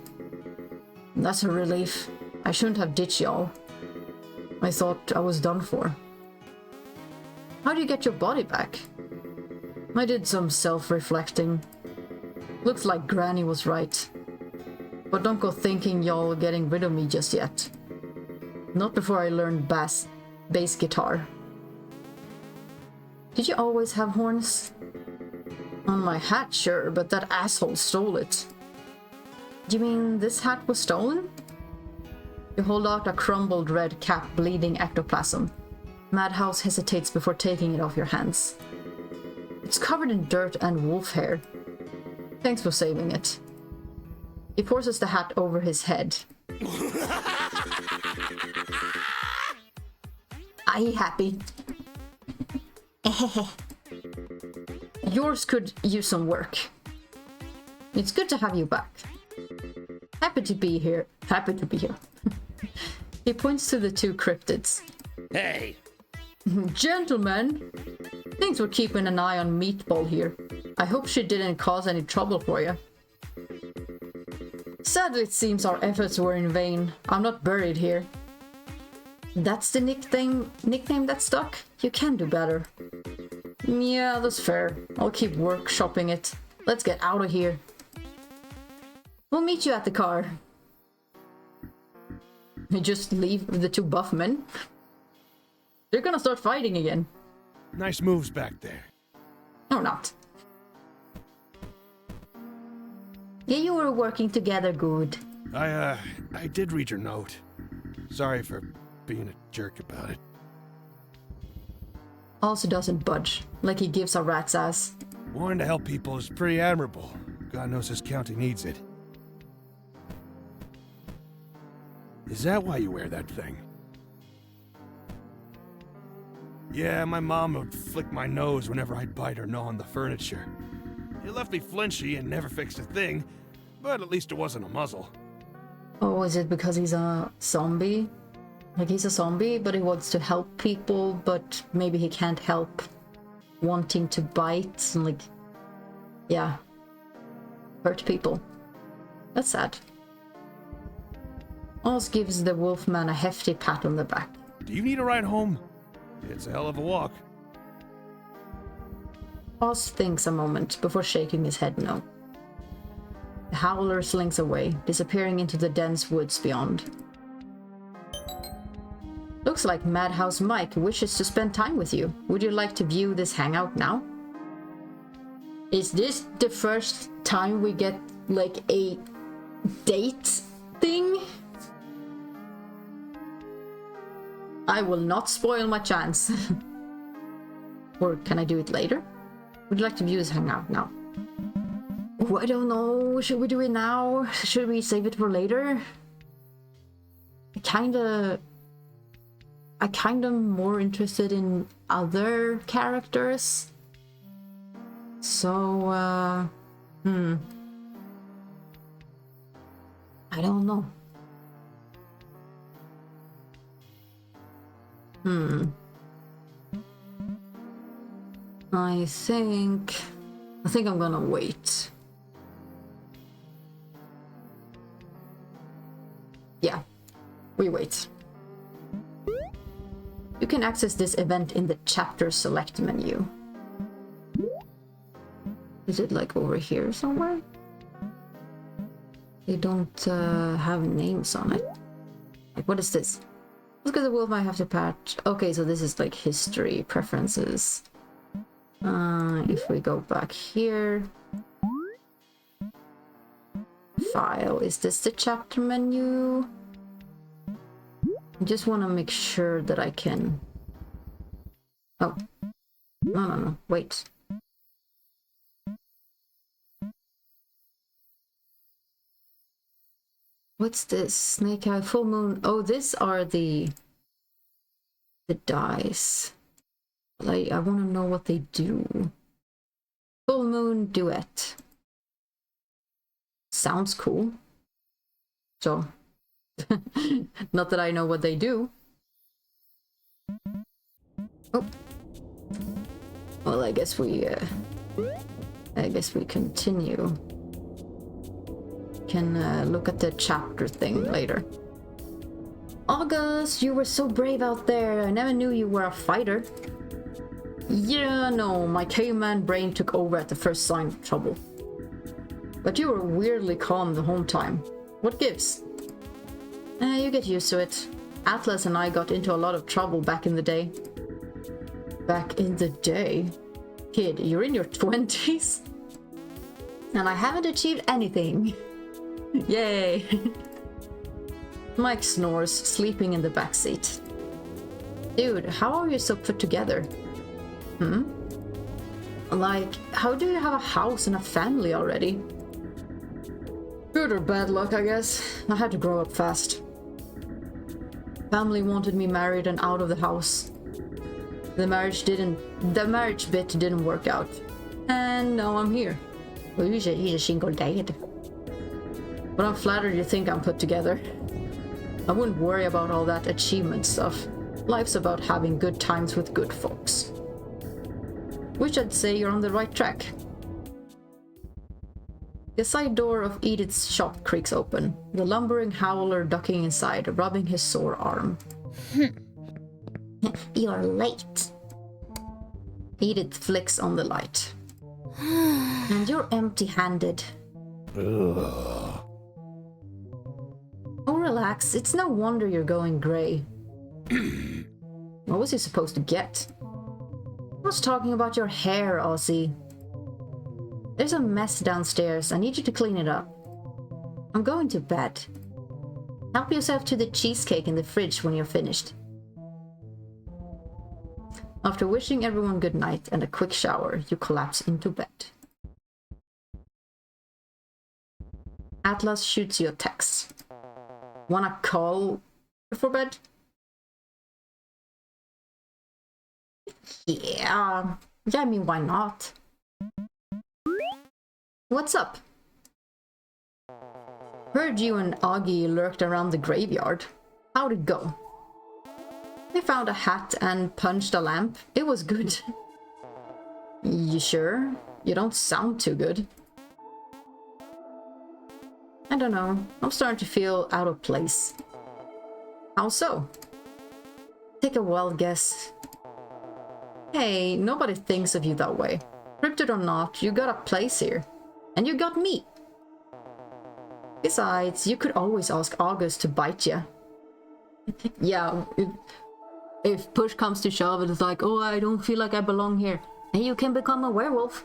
That's a relief. I shouldn't have ditched y'all. I thought I was done for. How do you get your body back? I did some self-reflecting. Looks like Granny was right. But don't go thinking y'all getting rid of me just yet. Not before I learned bass guitar. Did you always have horns? On my hat, sure, but that asshole stole it. Do you mean this hat was stolen? You hold out a crumbled red cap bleeding ectoplasm. Madhouse hesitates before taking it off your hands. It's covered in dirt and wolf hair. Thanks for saving it. He forces the hat over his head. Are you happy? Yours could use some work. It's good to have you back. Happy to be here. Happy to be here. He points to the two cryptids.
Hey!
Gentlemen! Thanks for keeping an eye on Meatball here. I hope she didn't cause any trouble for you. Sadly, it seems our efforts were in vain. I'm not buried here. That's the nickname that stuck? You can do better. Yeah, that's fair. I'll keep workshopping it. Let's get out of here. We'll meet you at the car. You just leave the two buff men. They're gonna start fighting again.
Nice moves back there.
Or not. Yeah, you were working together good.
I did read your note. Sorry for being a jerk about it.
Also doesn't budge, like he gives a rat's ass.
Wanting to help people is pretty admirable. God knows this county needs it. Is that why you wear that thing? Yeah, my mom would flick my nose whenever I'd bite or gnaw on the furniture. It left me flinchy and never fixed a thing, but at least it wasn't a muzzle.
Oh, is it because he's a zombie? Like he's a zombie, but he wants to help people, but maybe he can't help wanting to bite and like, yeah, hurt people. That's sad. Oz gives the wolfman a hefty pat on the back.
Do you need a ride home? It's a hell of a walk.
Oz thinks a moment before shaking his head no. The howler slinks away, disappearing into the dense woods beyond. Looks like Madhouse Mike wishes to spend time with you. Would you like to view this hangout now? Is this the first time we get like a date thing? I will not spoil my chance. Or can I do it later? Would you like to view this hangout now? Oh, I don't know. Should we do it now? Should we save it for later? I kind of more interested in other characters. So, I don't know. I think I'm gonna wait. Yeah, we wait. You can access this event in the chapter select menu. Is it like over here somewhere? They don't have names on it. Like, what is this? Look at the wolf I have to patch. Okay, so this is like history, preferences. If we go back here. File, is this the chapter menu? I just want to make sure that I can... Oh. No, wait. What's this? Snake Eye, Full Moon. Oh, these are the dice. Like, I want to know what they do. Full Moon Duet. Sounds cool. So, not that I know what they do. Oh. Well, I guess we continue. Can look at the chapter thing later. August, you were so brave out there. I never knew you were a fighter. Yeah, no, my caveman brain took over at the first sign of trouble. But you were weirdly calm the whole time. What gives? You get used to it. Atlas and I got into a lot of trouble back in the day. Back in the day? Kid, you're in your 20s? And I haven't achieved anything. Yay! Mike snores, sleeping in the backseat. Dude, how are you so put together? Like, how do you have a house and a family already? Good or bad luck, I guess. I had to grow up fast. Family wanted me married and out of the house. The marriage bit didn't work out. And now I'm here. Well, he's a single dad. But I'm flattered you think I'm put together. I wouldn't worry about all that achievement stuff. Life's about having good times with good folks. Which I'd say you're on the right track. The side door of Edith's shop creaks open, the lumbering howler ducking inside, rubbing his sore arm. You're late. Edith flicks on the light. And you're empty-handed. Oh, relax. It's no wonder you're going grey. What was he supposed to get? I was talking about your hair, Ozzy. There's a mess downstairs. I need you to clean it up. I'm going to bed. Help yourself to the cheesecake in the fridge when you're finished. After wishing everyone good night and a quick shower, you collapse into bed. Atlas shoots you a text. Wanna call before bed? Yeah, I mean, why not? What's up? Heard you and Augie lurked around the graveyard. How'd it go? They found a hat and punched a lamp. It was good. You sure? You don't sound too good. I don't know. I'm starting to feel out of place. How so? Take a wild guess. Hey, nobody thinks of you that way. Cryptid or not, you got a place here. And you got me. Besides, you could always ask August to bite you. Yeah, if push comes to shove, it's like, oh, I don't feel like I belong here. And you can become a werewolf.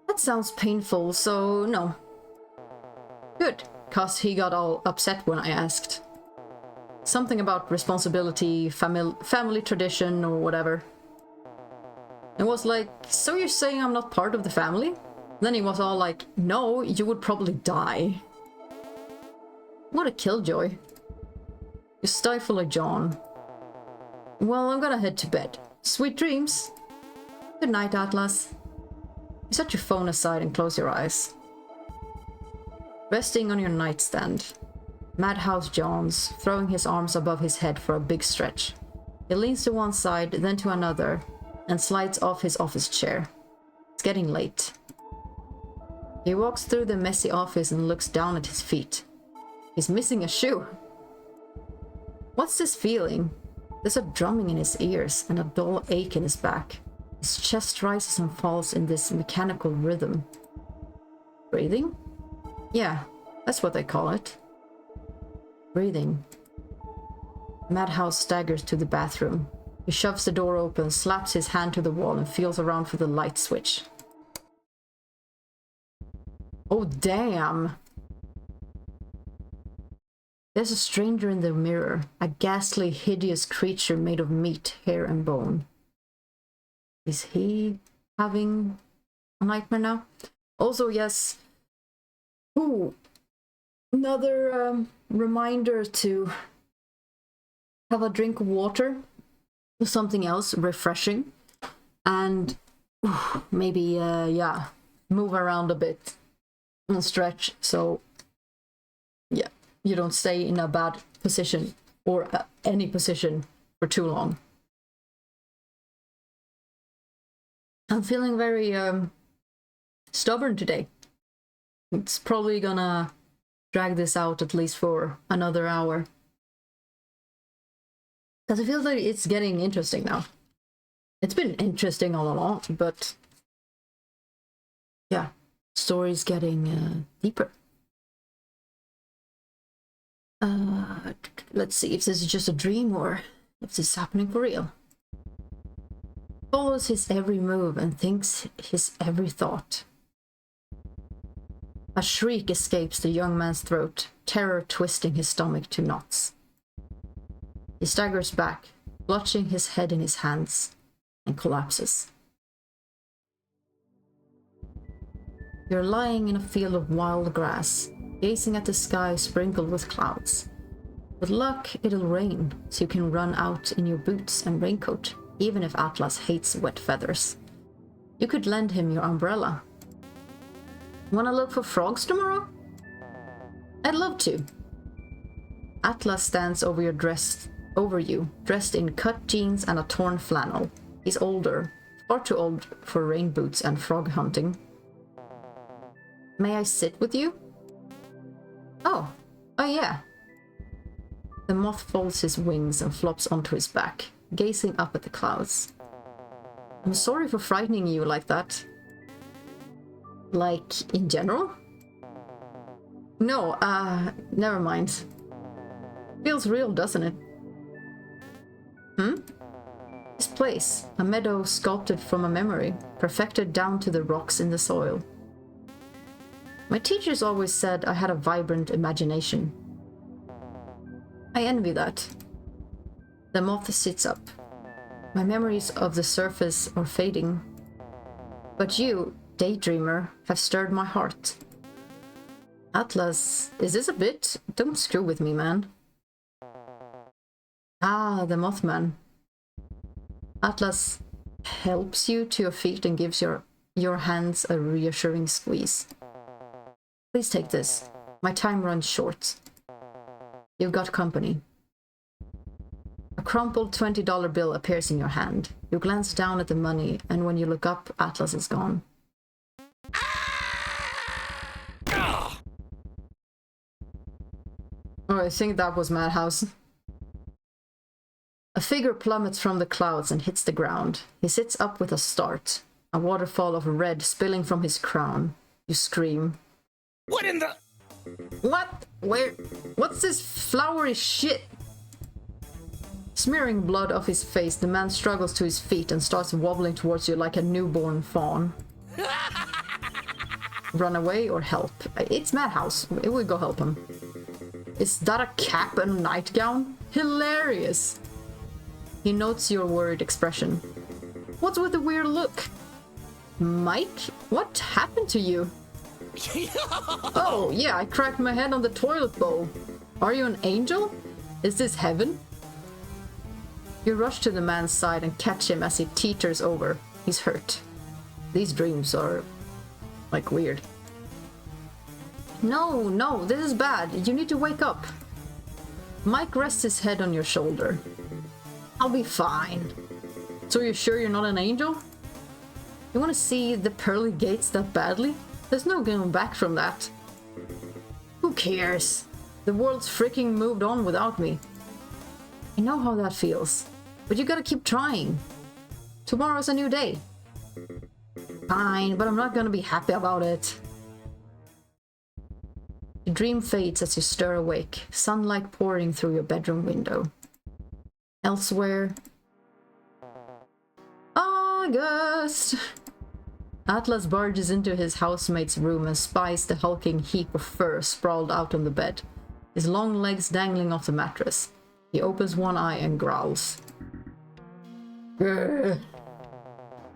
That sounds painful, so no. Good, cause he got all upset when I asked. Something about responsibility, family tradition, or whatever. It was like, so you're saying I'm not part of the family? Then he was all like, no, you would probably die. What a killjoy. You stifle a yawn. Well, I'm gonna head to bed. Sweet dreams. Good night, Atlas. You set your phone aside and close your eyes. Resting on your nightstand, Madhouse yawns, throwing his arms above his head for a big stretch. He leans to one side, then to another, and slides off his office chair. It's getting late. He walks through the messy office and looks down at his feet. He's missing a shoe. What's this feeling? There's a drumming in his ears and a dull ache in his back. His chest rises and falls in this mechanical rhythm. Breathing? Yeah, that's what they call it. Breathing. Madhouse staggers to the bathroom. He shoves the door open, slaps his hand to the wall, and feels around for the light switch. Oh, damn! There's a stranger in the mirror, a ghastly, hideous creature made of meat, hair, and bone. Is he having a nightmare now? Also, yes. Ooh. Another reminder to have a drink of water, or something else refreshing, and maybe, yeah, move around a bit and stretch, so, yeah, you don't stay in a bad position, or any position, for too long. I'm feeling very stubborn today. It's probably gonna drag this out at least for another hour. Because I feel like it's getting interesting now. It's been interesting all along, but yeah, story's getting deeper. Let's see if this is just a dream or if this is happening for real. Follows his every move and thinks his every thought. A shriek escapes the young man's throat, terror twisting his stomach to knots. He staggers back, clutching his head in his hands, and collapses. You're lying in a field of wild grass, gazing at the sky sprinkled with clouds. With luck, it'll rain, so you can run out in your boots and raincoat, even if Atlas hates wet feathers. You could lend him your umbrella. Wanna look for frogs tomorrow? I'd love to. Atlas stands over you, dressed in cut jeans and a torn flannel. He's older, far too old for rain boots and frog hunting. May I sit with you? Oh yeah. The moth folds his wings and flops onto his back, gazing up at the clouds. I'm sorry for frightening you like that. Like, in general? No, never mind. Feels real, doesn't it? This place, a meadow sculpted from a memory, perfected down to the rocks in the soil. My teachers always said I had a vibrant imagination. I envy that. The moth sits up. My memories of the surface are fading. But you, daydreamer, have stirred my heart. Atlas, is this a bit? Don't screw with me, man. Ah, the Mothman. Atlas helps you to your feet and gives your hands a reassuring squeeze. Please take this. My time runs short. You've got company. A crumpled $20 bill appears in your hand. You glance down at the money, and when you look up, Atlas is gone. Oh, I think that was Madhouse. A figure plummets from the clouds and hits the ground. He sits up with a start, a waterfall of red spilling from his crown. You scream.
What in the...
What? Where? What's this flowery shit? Smearing blood off his face, the man struggles to his feet and starts wobbling towards you like a newborn fawn. Run away or help? It's Madhouse. We will go help him. Is that a cap and a nightgown? Hilarious! He notes your worried expression. What's with the weird look? Mike? What happened to you? Oh, yeah, I cracked my head on the toilet bowl. Are you an angel? Is this heaven? You rush to the man's side and catch him as he teeters over. He's hurt. These dreams are, like, weird. No, this is bad. You need to wake up. Mike rests his head on your shoulder. I'll be fine. So you're sure you're not an angel? You want to see the pearly gates that badly? There's no going back from that. Who cares? The world's freaking moved on without me. I know how that feels, but you gotta keep trying. Tomorrow's a new day. Fine, but I'm not gonna be happy about it. The dream fades as you stir awake, sunlight pouring through your bedroom window. Elsewhere, August! Atlas barges into his housemate's room and spies the hulking heap of fur sprawled out on the bed, his long legs dangling off the mattress. He opens one eye and growls. Grr.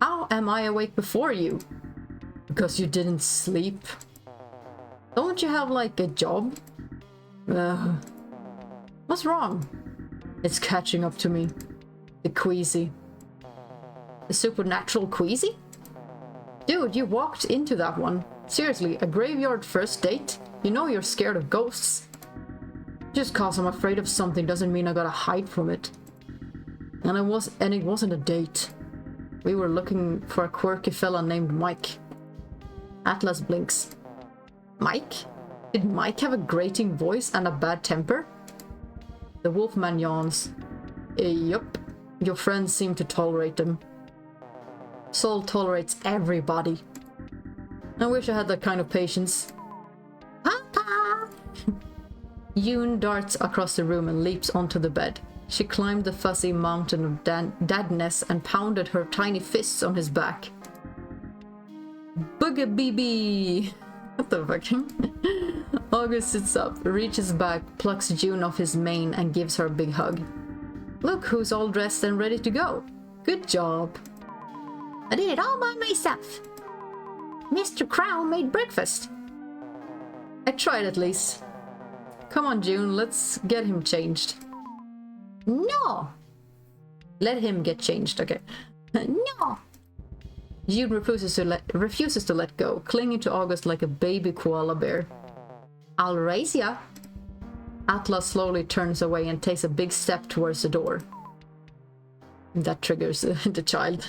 How am I awake before you? Because you didn't sleep? Don't you have, like, a job? What's wrong? It's catching up to me. The queasy. The supernatural queasy? Dude, you walked into that one. Seriously, a graveyard first date? You know you're scared of ghosts. Just cause I'm afraid of something doesn't mean I gotta hide from it. And it wasn't a date. We were looking for a quirky fella named Mike. Atlas blinks. Mike? Did Mike have a grating voice and a bad temper? The wolfman yawns. Yup. Your friends seem to tolerate them. Sol tolerates everybody. I wish I had that kind of patience. Papa! Yoon darts across the room and leaps onto the bed. She climbed the fuzzy mountain of dadness and pounded her tiny fists on his back. Booga BB! What the fuck? August sits up, reaches back, plucks June off his mane and gives her a big hug. Look who's all dressed and ready to go. Good job. I did it all by myself. Mr. Crow made breakfast. I tried at least. Come on, June, let's get him changed. No! Let him get changed, okay. No! June refuses to let go, clinging to August like a baby koala bear. I'll raise ya. Atlas slowly turns away and takes a big step towards the door. That triggers the child.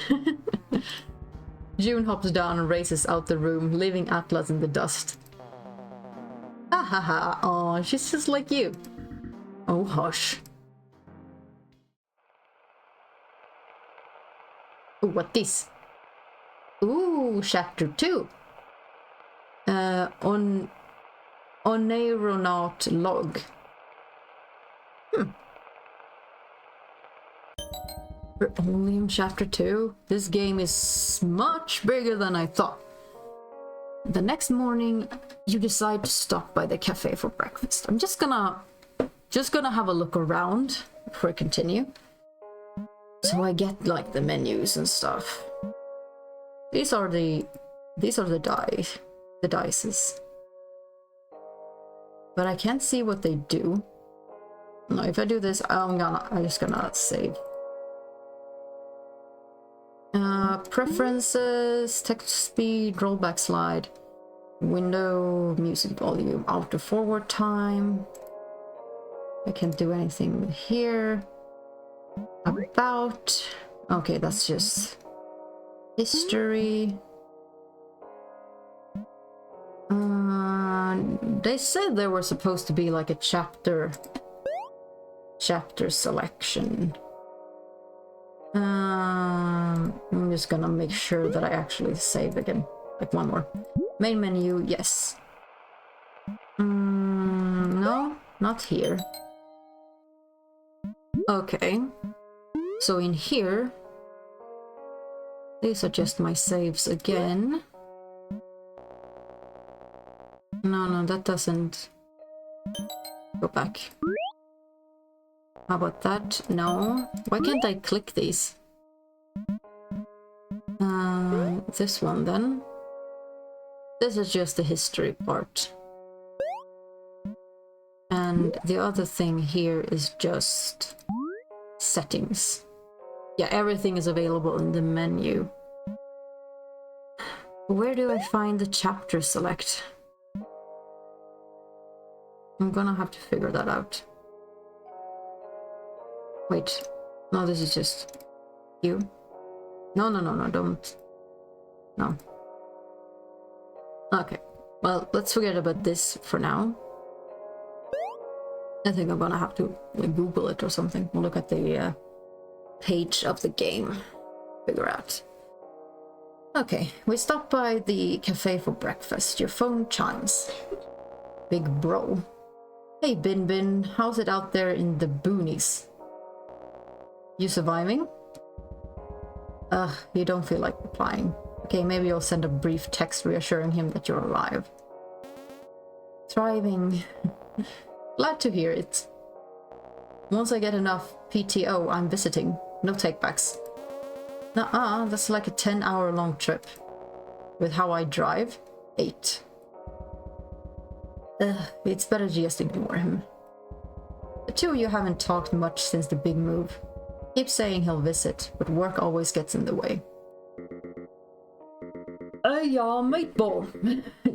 June hops down and races out the room, leaving Atlas in the dust. Ha ha ha, aw, she's just like you. Oh, hush. Ooh, what this? Ooh, chapter 2. Oneironaut log. We're only in chapter 2. This game is much bigger than I thought. The next morning, you decide to stop by the cafe for breakfast. I'm just gonna have a look around before I continue. So I get like the menus and stuff. These are the dices. But I can't see what they do. No, if I do this, I'm just gonna save. Preferences, text speed, rollback slide, window, music volume, auto forward time. I can't do anything here. About. Okay, that's just history. They said there was supposed to be like a chapter selection. I'm just gonna make sure that I actually save again. Like one more. Main menu, yes. No, not here. Okay. So in here, these are just my saves again. No, that doesn't go back. How about that? No. Why can't I click these? This one then. This is just the history part. And the other thing here is just settings. Yeah, everything is available in the menu. Where do I find the chapter select? I'm gonna have to figure that out. Wait, no, this is just you. No, don't. No. Okay, well, let's forget about this for now. I think I'm gonna have to like, Google it or something. We'll look at the page of the game. Figure out. Okay, we stopped by the cafe for breakfast. Your phone chimes. Big bro. Hey, Bin, how's it out there in the boonies? You surviving? Ugh, you don't feel like replying. Okay, maybe you'll send a brief text reassuring him that you're alive. Thriving. Glad to hear it. Once I get enough PTO, I'm visiting. No takebacks. Nuh-uh, that's like a 10-hour-long trip. With how I drive, 8. Ugh, it's better to just ignore him. The two of you haven't talked much since the big move. Keeps saying he'll visit, but work always gets in the way. Hey y'all, meatball!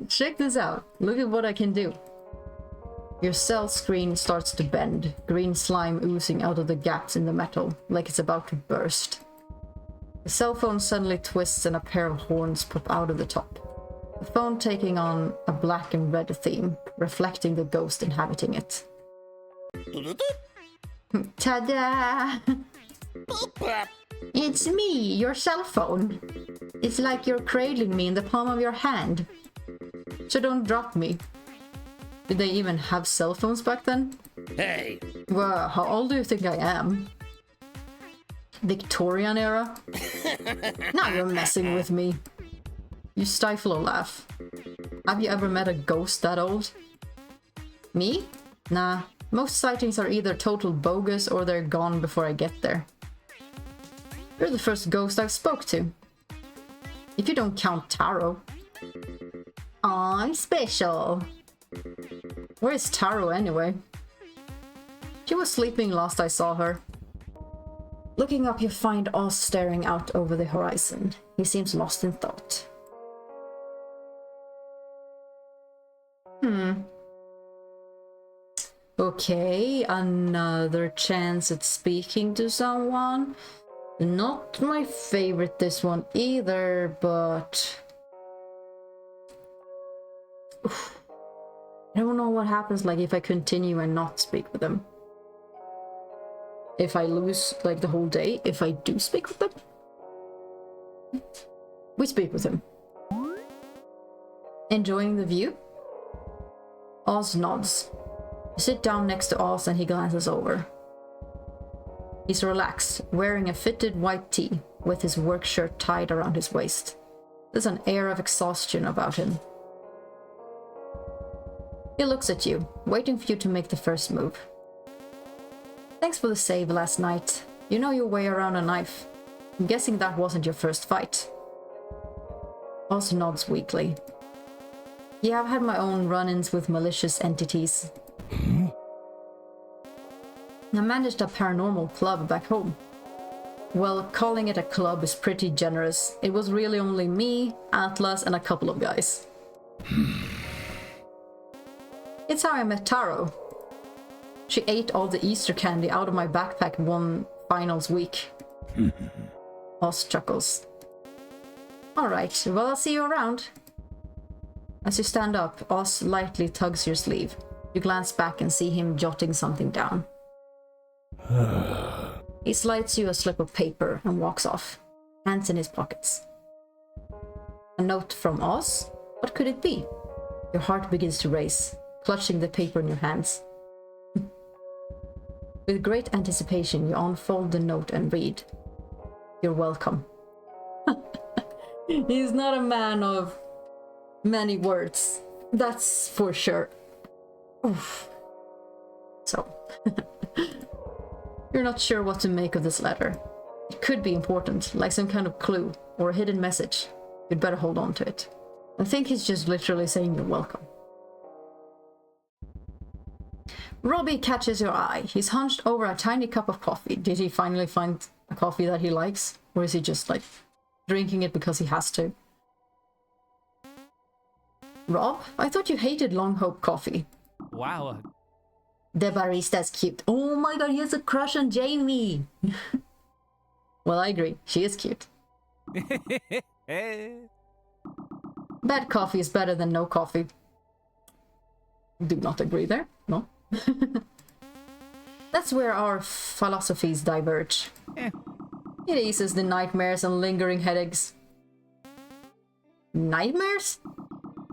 Check this out. Look at what I can do. Your cell screen starts to bend, green slime oozing out of the gaps in the metal, like it's about to burst. The cell phone suddenly twists and a pair of horns pop out of the top. The phone taking on a black and red theme, reflecting the ghost inhabiting it. Ta-da! It's me, your cell phone. It's like you're cradling me in the palm of your hand. So don't drop me. Did they even have cell phones back then?
Hey!
Well, how old do you think I am? Victorian era? Now you're messing with me. You stifle a laugh. Have you ever met a ghost that old? Me? Nah. Most sightings are either total bogus or they're gone before I get there. You're the first ghost I've spoke to. If you don't count Taro. I'm special. Where is Taro anyway? She was sleeping last I saw her. Looking up, you find Oz staring out over the horizon. He seems lost in thought. Okay, another chance at speaking to someone. Not my favorite, this one either, but... I don't know what happens like if I continue and not speak with them. If I lose like the whole day, if I do speak with them. We speak with him. Enjoying the view? Oz nods. You sit down next to Oz and he glances over. He's relaxed, wearing a fitted white tee with his work shirt tied around his waist. There's an air of exhaustion about him. He looks at you, waiting for you to make the first move. Thanks for the save last night. You know your way around a knife. I'm guessing that wasn't your first fight. Oz nods weakly. Yeah, I've had my own run-ins with malicious entities. I managed a paranormal club back home. Well, calling it a club is pretty generous. It was really only me, Atlas, and a couple of guys. It's how I met Taro. She ate all the Easter candy out of my backpack one finals week. Oz chuckles. Alright, well I'll see you around. As you stand up, Oz lightly tugs your sleeve. You glance back and see him jotting something down. He slides you a slip of paper and walks off, hands in his pockets. A note from Oz? What could it be? Your heart begins to race, clutching the paper in your hands. With great anticipation, you unfold the note and read. You're welcome. He's not a man of many words. That's for sure. Oof. So, you're not sure what to make of this letter. It could be important, like some kind of clue or a hidden message. You'd better hold on to it. I think he's just literally saying you're welcome. Robbie catches your eye. He's hunched over a tiny cup of coffee. Did he finally find a coffee that he likes? Or is he just like drinking it because he has to? Rob, I thought you hated Long Hope coffee.
Wow.
The barista's cute. Oh my god, he has a crush on Jamie. Well, I agree. She is cute. Bad coffee is better than no coffee. Do not agree there. No. That's where our philosophies diverge. It eases the nightmares and lingering headaches. Nightmares?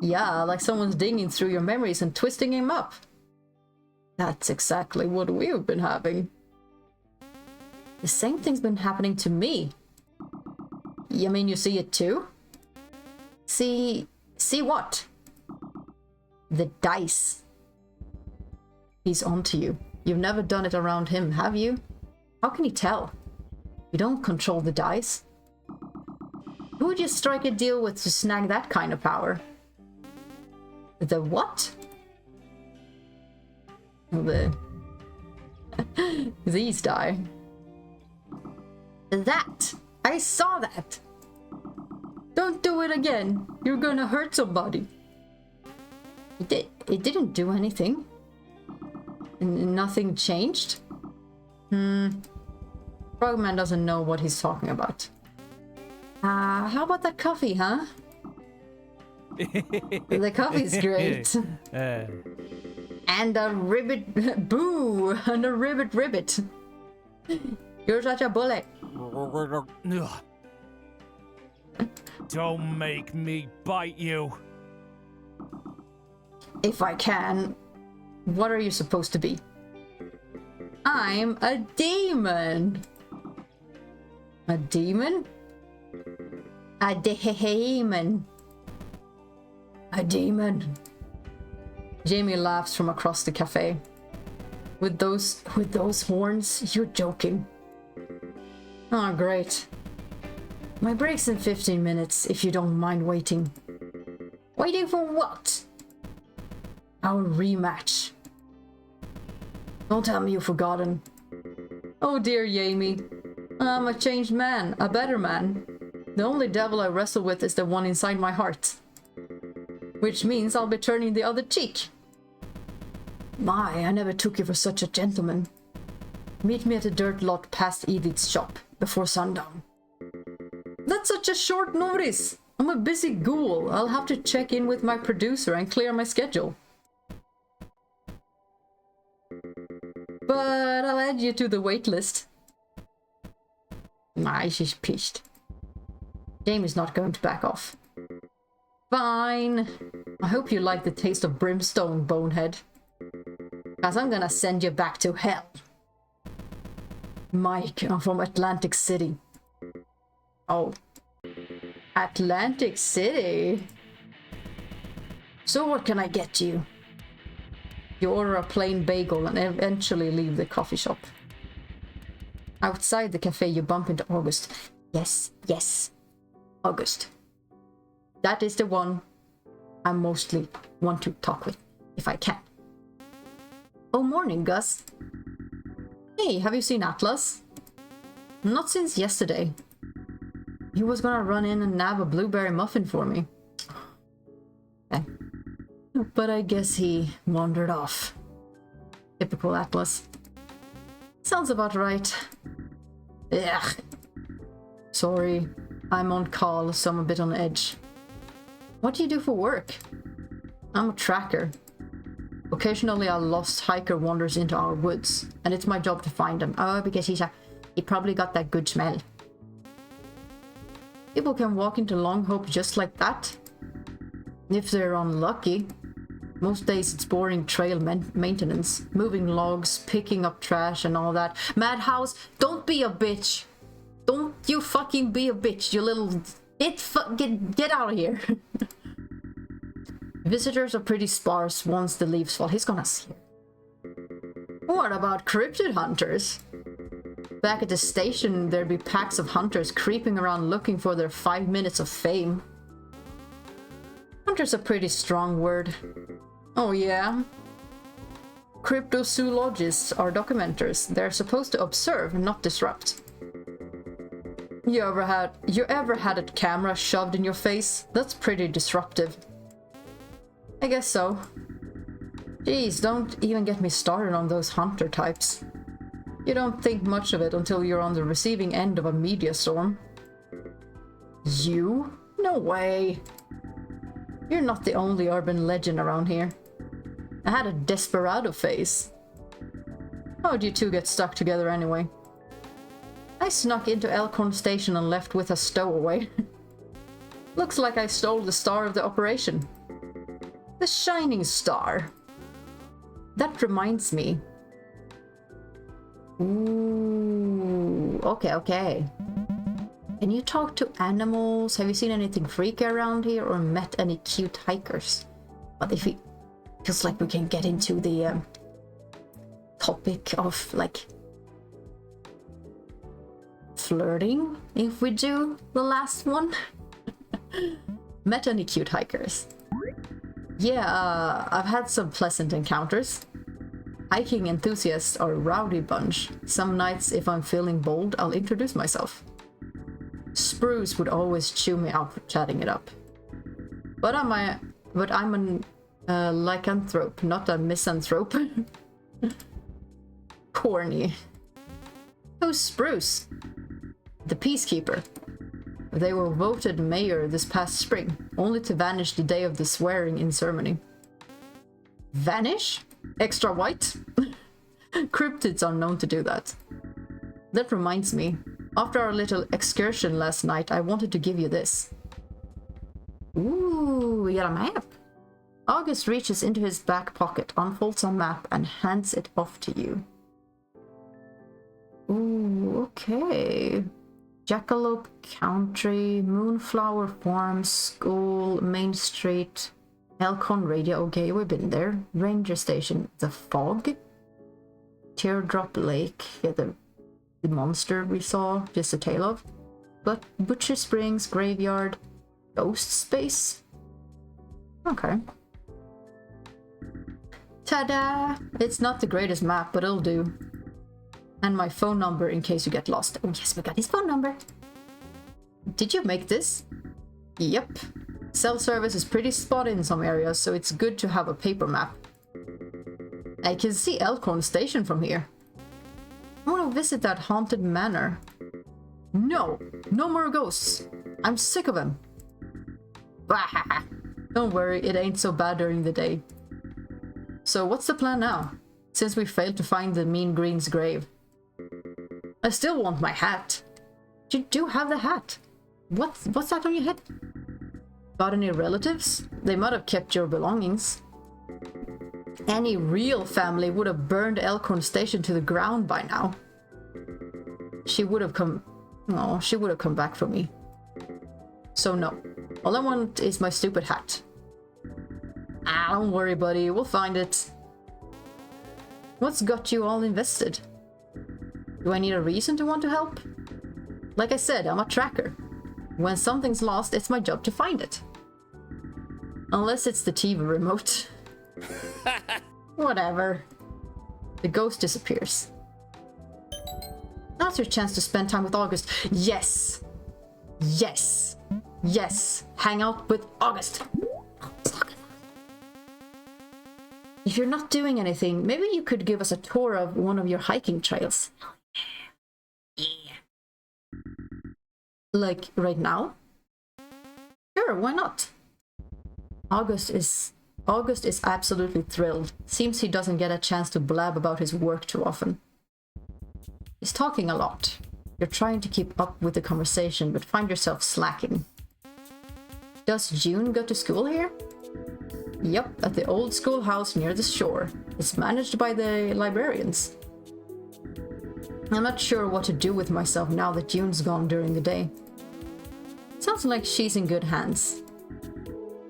Yeah, like someone's digging through your memories and twisting him up. That's exactly what we've been having. The same thing's been happening to me. You mean you see it too? See what? The dice. He's onto you. You've never done it around him, have you? How can he tell? You don't control the dice. Who would you strike a deal with to snag that kind of power? The what? The... These die. That! I saw that! Don't do it again! You're gonna hurt somebody! It didn't do anything. Nothing changed? Frogman doesn't know what he's talking about. How about that coffee, huh? The coffee's great. And a ribbit... Boo! And a ribbit. You're such a bullet.
Don't make me bite you.
If I can. What are you supposed to be? I'm a demon. A demon? A demon. A demon. Jamie laughs from across the cafe. With those horns, you're joking. Oh, great. My break's in 15 minutes, if you don't mind waiting. Waiting for what? Our rematch. Don't tell me you've forgotten. Oh dear, Jamie. I'm a changed man, a better man. The only devil I wrestle with is the one inside my heart. Which means I'll be turning the other cheek. My, I never took you for such a gentleman. Meet me at the dirt lot past Edith's shop, before sundown. That's such a short notice! I'm a busy ghoul. I'll have to check in with my producer and clear my schedule. But I'll add you to the wait list. Nah, she's pissed. Jamie's not going to back off. Fine. I hope you like the taste of brimstone, bonehead. Cause I'm gonna send you back to hell. Mike, I'm from Atlantic City. Oh. Atlantic City? So what can I get you? You order a plain bagel and eventually leave the coffee shop. Outside the cafe you bump into August. Yes. August. That is the one I mostly want to talk with, if I can. Oh, morning, Gus. Hey, have you seen Atlas? Not since yesterday. He was gonna run in and nab a blueberry muffin for me. Okay. But I guess he wandered off. Typical Atlas. Sounds about right. Ugh. Sorry, I'm on call, so I'm a bit on edge. What do you do for work? I'm a tracker. Occasionally a lost hiker wanders into our woods, and it's my job to find him. Oh, because he probably got that good smell. People can walk into Long Hope just like that. If they're unlucky. Most days it's boring trail maintenance, moving logs, picking up trash and all that. Madhouse, don't be a bitch. Don't you fucking be a bitch, you little... Get out of here. Visitors are pretty sparse once the leaves fall. He's gonna see it. What about cryptid hunters? Back at the station, there'd be packs of hunters creeping around looking for their 5 minutes of fame. Hunter's a pretty strong word. Oh yeah? Cryptozoologists are documenters. They're supposed to observe, not disrupt. You ever had a camera shoved in your face? That's pretty disruptive. I guess so. Jeez, don't even get me started on those hunter types. You don't think much of it until you're on the receiving end of a media storm. You? No way. You're not the only urban legend around here. I had a desperado phase. How'd you two get stuck together anyway? I snuck into Elkhorn Station and left with a stowaway. Looks like I stole the star of the operation. The shining star. That reminds me. Ooh, okay. Can you talk to animals? Have you seen anything freaky around here or met any cute hikers? But if we... feels like we can get into the topic of like flirting if we do the last one. Met any cute hikers? Yeah, I've had some pleasant encounters. Hiking enthusiasts are a rowdy bunch. Some nights, if I'm feeling bold, I'll introduce myself. Spruce would always chew me out for chatting it up. But I'm an lycanthrope, not a misanthrope. Corny. Who's Spruce? The peacekeeper. They were voted mayor this past spring, only to vanish the day of the swearing in ceremony. Vanish? Extra white? Cryptids are known to do that. That reminds me, after our little excursion last night, I wanted to give you this. Ooh, we got a map. August reaches into his back pocket, unfolds a map, and hands it off to you. Ooh, okay. Jackalope Country, Moonflower Farm, School, Main Street, Elkhorn Radio, okay, we've been there. Ranger Station, The Fog, Teardrop Lake, yeah, the monster we saw just a tale of. But Butcher Springs, Graveyard, Ghost Space. Okay. Ta-da! It's not the greatest map, but it'll do. And my phone number in case you get lost. Oh yes, we got his phone number. Did you make this? Yep. Cell service is pretty spotty in some areas, so it's good to have a paper map. I can see Elkhorn Station from here. I want to visit that haunted manor. No! No more ghosts! I'm sick of them! Don't worry, it ain't so bad during the day. So what's the plan now? Since we failed to find the Mean Green's grave. I still want my hat. You do have the hat. What's that on your head? Got any relatives? They might have kept your belongings. Any real family would have burned Elkhorn Station to the ground by now. She would have come... No, she would have come back for me. So no. All I want is my stupid hat. Ah, don't worry, buddy. We'll find it. What's got you all invested? Do I need a reason to want to help? Like I said, I'm a tracker. When something's lost, it's my job to find it. Unless it's the TV remote. Whatever. The ghost disappears. Now's your chance to spend time with August. Yes! Yes! Yes! Hang out with August! If you're not doing anything, maybe you could give us a tour of one of your hiking trails. Yeah. Like, right now? Sure, why not? August is absolutely thrilled. Seems he doesn't get a chance to blab about his work too often. He's talking a lot. You're trying to keep up with the conversation, but find yourself slacking. Does June go to school here? Yep, at the old schoolhouse near the shore. It's managed by the librarians. I'm not sure what to do with myself now that June's gone during the day. Sounds like she's in good hands.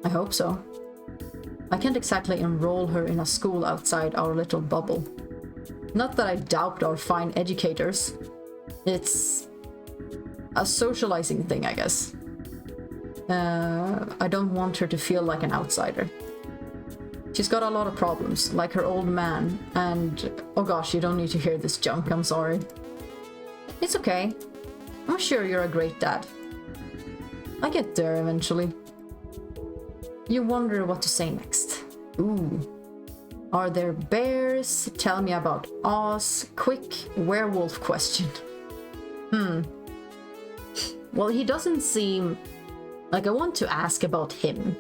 I hope so. I can't exactly enroll her in a school outside our little bubble. Not that I doubt our fine educators. It's a socializing thing, I guess. I don't want her to feel like an outsider. She's got a lot of problems, like her old man, and... Oh gosh, you don't need to hear this junk, I'm sorry. It's okay. I'm sure you're a great dad. I get there eventually. You wonder what to say next. Ooh. Are there bears? Tell me about Oz. Quick werewolf question. Well, he doesn't seem... Like, I want to ask about him.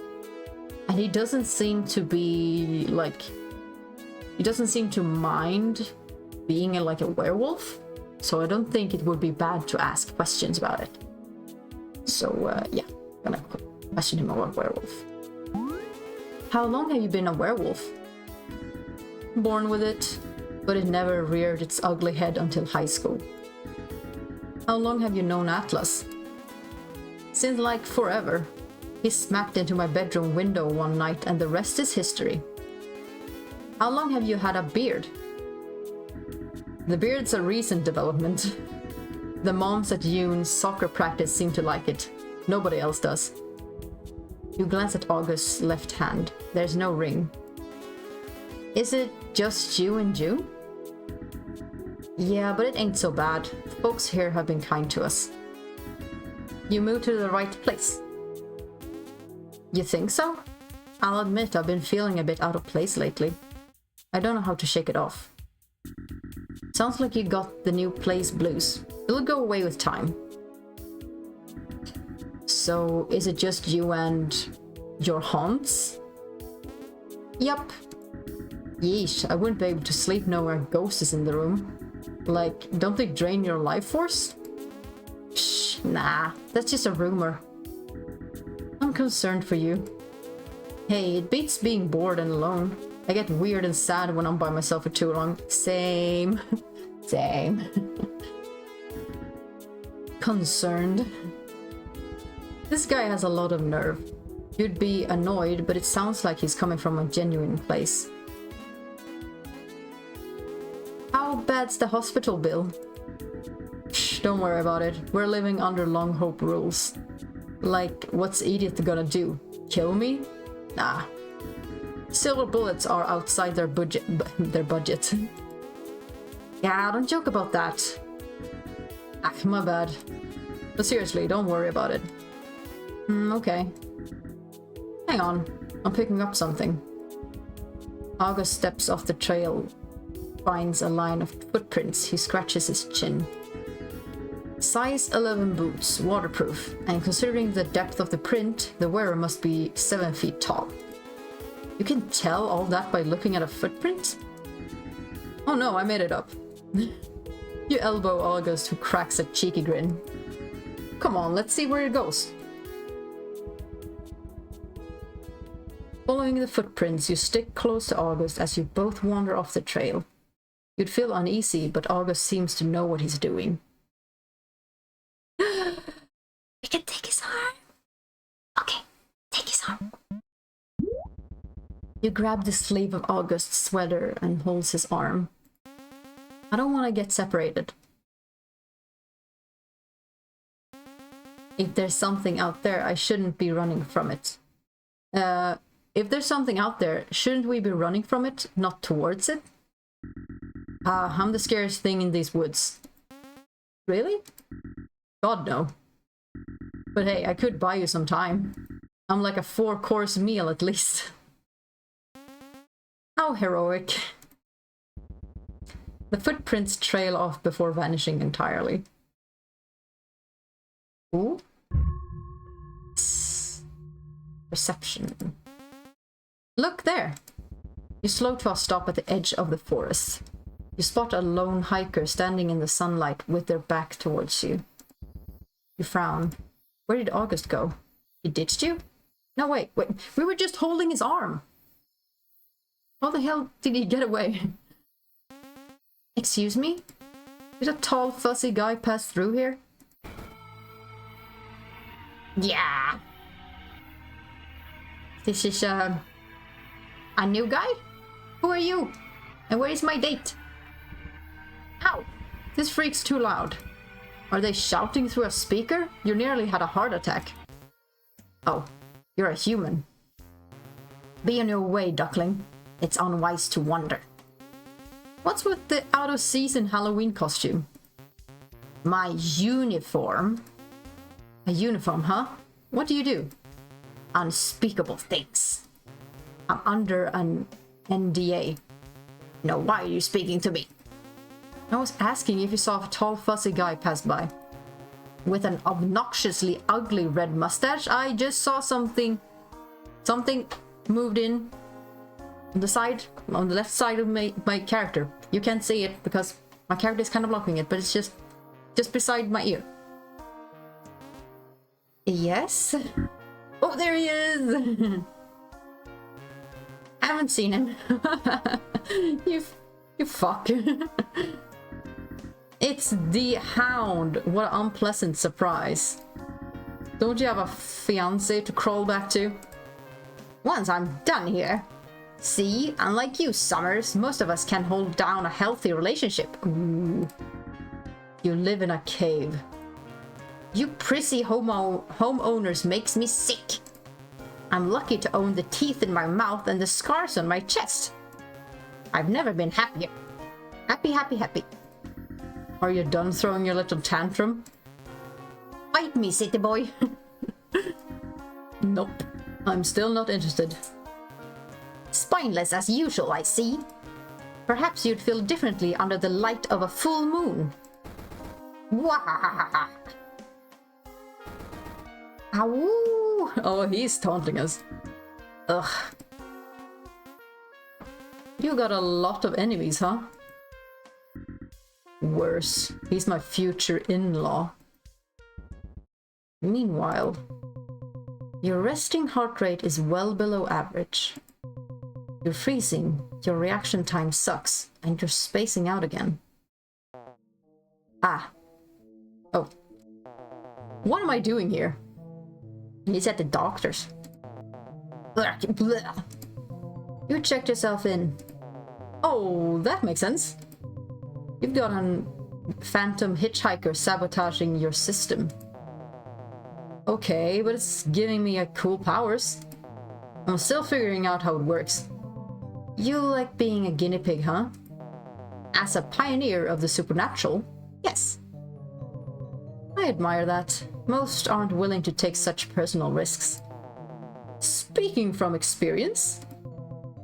And he doesn't seem to be, like... He doesn't seem to mind being like a werewolf. So I don't think it would be bad to ask questions about it. So, yeah. I'm gonna question him about werewolf. How long have you been a werewolf? Born with it, but it never reared its ugly head until high school. How long have you known Atlas? Since like forever. He smacked into my bedroom window one night and the rest is history. How long have you had a beard? The beard's a recent development. The moms at Yoon's soccer practice seem to like it. Nobody else does. You glance at August's left hand. There's no ring. Is it just you and June? Yeah, but it ain't so bad. Folks here have been kind to us. You moved to the right place. You think so? I'll admit I've been feeling a bit out of place lately. I don't know how to shake it off. Sounds like you got the new place blues. It'll go away with time. So, is it just you and your haunts? Yup. Yeesh, I wouldn't be able to sleep knowing a ghost is in the room. Like, don't they drain your life force? Shh, nah, that's just a rumor. I'm concerned for you. Hey, it beats being bored and alone. I get weird and sad when I'm by myself for too long. Same. Same. Concerned. This guy has a lot of nerve. You'd be annoyed, but it sounds like he's coming from a genuine place. How bad's the hospital bill? Shh, don't worry about it. We're living under Long Hope rules. Like, what's Edith gonna do? Kill me? Nah. Silver bullets are outside their budget. Yeah, don't joke about that. Ah, my bad. But seriously, don't worry about it. Okay. Hang on, I'm picking up something. August steps off the trail, finds a line of footprints. He scratches his chin. Size 11 boots, waterproof, and considering the depth of the print, the wearer must be 7 feet tall. You can tell all that by looking at a footprint? Oh no, I made it up. You elbow August, who cracks a cheeky grin. Come on, let's see where it goes. Following the footprints, you stick close to August as you both wander off the trail. You'd feel uneasy, but August seems to know what he's doing. We can take his arm. Okay, take his arm. You grab the sleeve of August's sweater and holds his arm. I don't want to get separated. If there's something out there, I shouldn't be running from it. If there's something out there, shouldn't we be running from it, not towards it? I'm the scariest thing in these woods. Really? God, no. But hey, I could buy you some time. I'm like a 4-course meal at least. How heroic. The footprints trail off before vanishing entirely. Ooh. Perception. Look there! You slow to a stop at the edge of the forest. You spot a lone hiker standing in the sunlight with their back towards you. You frown. Where did August go? He ditched you? No, wait, we were just holding his arm. How the hell did he get away? Excuse me? Did a tall, fuzzy guy pass through here? Yeah. This is, a new guy? Who are you? And where is my date? Ow! This freak's too loud. Are they shouting through a speaker? You nearly had a heart attack. Oh, you're a human. Be on your way, duckling. It's unwise to wander. What's with the out-of-season Halloween costume? My uniform? A uniform, huh? What do you do? Unspeakable things. I'm under an NDA. No, why are you speaking to me? I was asking if you saw a tall, fuzzy guy pass by. With an obnoxiously ugly red mustache, I just saw something moved in on the left side of my character. You can't see it because my character is kind of blocking it, but it's just beside my ear. Yes? Oh, there he is! I haven't seen him. You fuck. It's the Hound. What an unpleasant surprise. Don't you have a fiance to crawl back to? Once I'm done here. See, unlike you, Summers, most of us can hold down a healthy relationship. Ooh. You live in a cave. You prissy homeowners makes me sick. I'm lucky to own the teeth in my mouth and the scars on my chest. I've never been happier. Happy, happy, happy. Are you done throwing your little tantrum? Bite me, city boy. Nope. I'm still not interested. Spineless as usual, I see. Perhaps you'd feel differently under the light of a full moon. Wahahaha. Ow! Oh, he's taunting us. Ugh. You got a lot of enemies, huh? Worse. He's my future in-law. Meanwhile, your resting heart rate is well below average. You're freezing, your reaction time sucks, and you're spacing out again. Ah. Oh. What am I doing here? He's at the doctor's. You checked yourself in. Oh, that makes sense. You've got a phantom hitchhiker sabotaging your system. Okay, but it's giving me a cool powers. I'm still figuring out how it works. You like being a guinea pig, huh? As a pioneer of the supernatural, yes. I admire that. Most aren't willing to take such personal risks. Speaking from experience,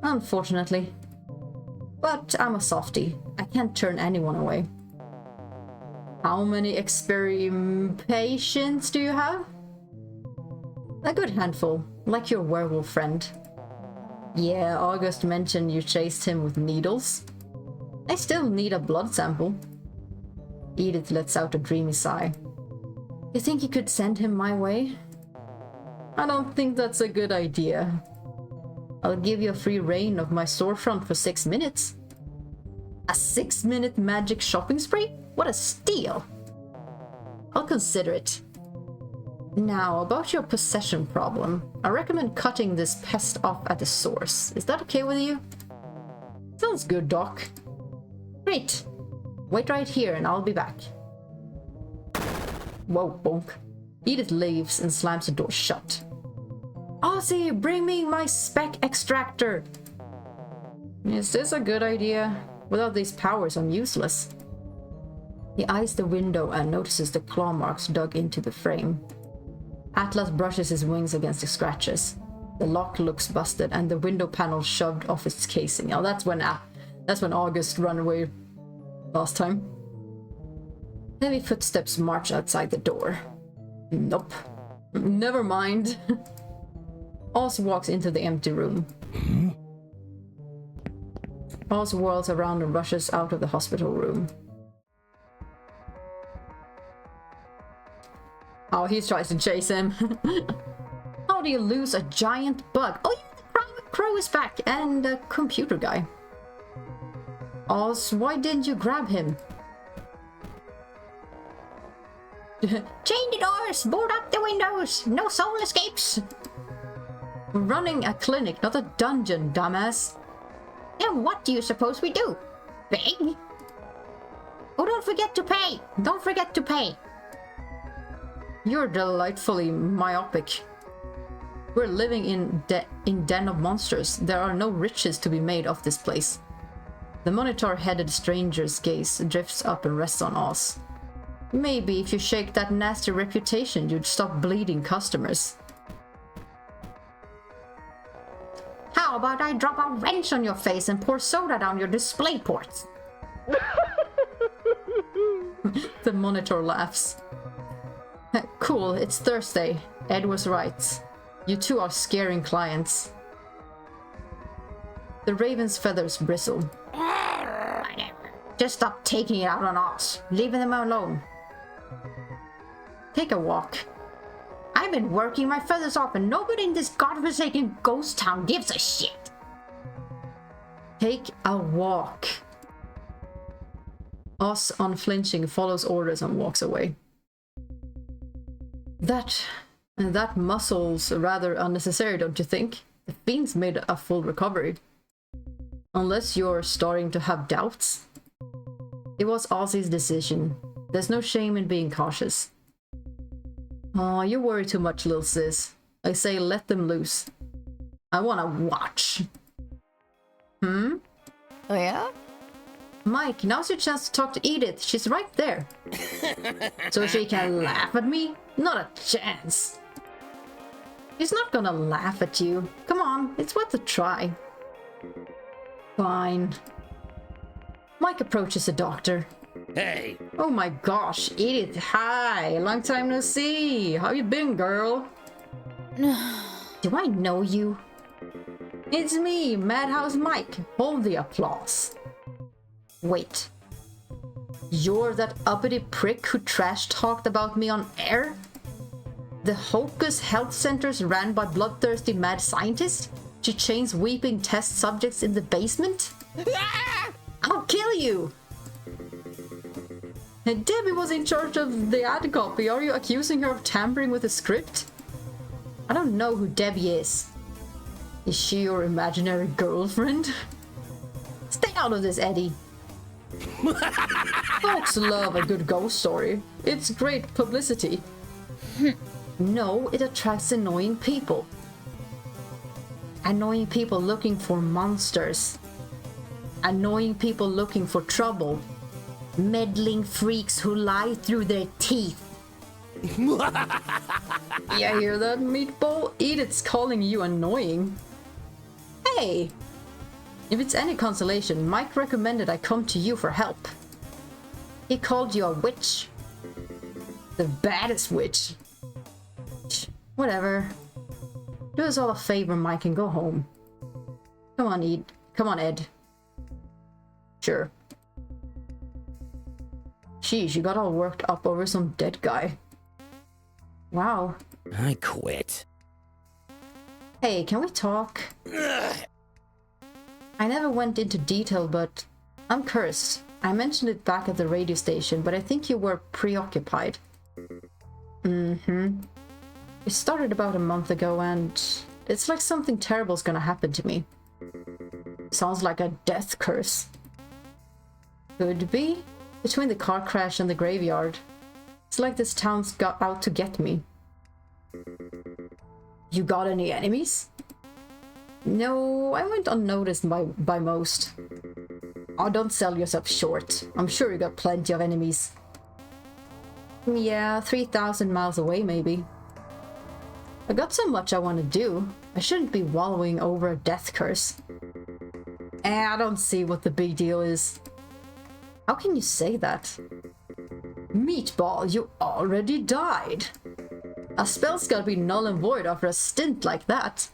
unfortunately. But I'm a softie. I can't turn anyone away. How many patients do you have? A good handful, like your werewolf friend. Yeah, August mentioned you chased him with needles. I still need a blood sample. Edith lets out a dreamy sigh. You think you could send him my way? I don't think that's a good idea. I'll give you a free reign of my storefront for 6 minutes. A 6-minute magic shopping spree? What a steal! I'll consider it. Now, about your possession problem, I recommend cutting this pest off at the source. Is that okay with you? Sounds good, Doc. Great. Wait right here and I'll be back. Whoa, bonk. Edith leaves and slams the door shut. Ozzy, bring me my spec extractor! Is this a good idea? Without these powers, I'm useless. He eyes the window and notices the claw marks dug into the frame. Atlas brushes his wings against the scratches. The lock looks busted and the window panel shoved off its casing. Oh, that's when August ran away last time. Heavy footsteps march outside the door. Nope. Never mind. Oz walks into the empty room. Oz whirls around and rushes out of the hospital room. Oh, he tries to chase him. How do you lose a giant bug? Oh yeah, the crow is back, and a computer guy. Oz, why didn't you grab him? Chain the doors! Board up the windows! No soul escapes! We're running a clinic, not a dungeon, dumbass. And what do you suppose we do? Beg? Oh, don't forget to pay! Don't forget to pay! You're delightfully myopic. We're living in Den of Monsters. There are no riches to be made off this place. The monitor-headed stranger's gaze drifts up and rests on Oz. Maybe if you shake that nasty reputation, you'd stop bleeding customers. How about I drop a wrench on your face and pour soda down your display ports? The monitor laughs. Cool, it's Thursday. Ed was right. You two are scaring clients. The raven's feathers bristle. Just stop taking it out on us. Leaving them alone. Take a walk. I've been working my feathers off and nobody in this godforsaken ghost town gives a shit. Take a walk. Oz, unflinching, follows orders and walks away. That And that muscle's rather unnecessary, don't you think? The fiend's made a full recovery. Unless you're starting to have doubts. It was Ozzy's decision. There's no shame in being cautious. Aw, you worry too much, little sis. I say let them loose. I wanna watch. Hmm?
Oh yeah?
Mike, now's your chance to talk to Edith. She's right there. So she can laugh at me? Not a chance. She's not gonna laugh at you. Come on, it's worth a try. Fine. Mike approaches the doctor.
Hey!
Oh my gosh, Edith, hi! Long time no see! How you been, girl? Do I know you? It's me, Madhouse Mike. Hold the applause. Wait. You're that uppity prick who trash-talked about me on air? The Hocus Health Centers ran by bloodthirsty mad scientists? She chains weeping test subjects in the basement? I'll kill you! Debbie was in charge of the ad copy. Are you accusing her of tampering with the script? I don't know who Debbie is. Is she your imaginary girlfriend? Stay out of this, Eddie. Folks love a good ghost story. It's great publicity. No, it attracts annoying people. Annoying people looking for monsters. Annoying people looking for trouble. Meddling freaks who lie through their teeth. You hear that, Meatball? Edith's calling you annoying. Hey! If it's any consolation, Mike recommended I come to you for help. He called you a witch. The baddest witch. Whatever. Do us all a favor, Mike, and go home. Come on, Ed. Come on, Ed. Sure. Sheesh, you got all worked up over some dead guy. Wow.
I quit.
Hey, can we talk? I never went into detail, but I'm cursed. I mentioned it back at the radio station, but I think you were preoccupied. Mm-hmm. It started about a month ago, and it's like something terrible's gonna happen to me. Sounds like a death curse. Could be. Between the car crash and the graveyard. It's like this town's got out to get me. You got any enemies? No, I went unnoticed by most. Oh, don't sell yourself short. I'm sure you got plenty of enemies. Yeah, 3,000 miles away maybe. I got so much I want to do. I shouldn't be wallowing over a death curse. I don't see what the big deal is. How can you say that? Meatball, you already died. A spell's gotta be null and void after a stint like that.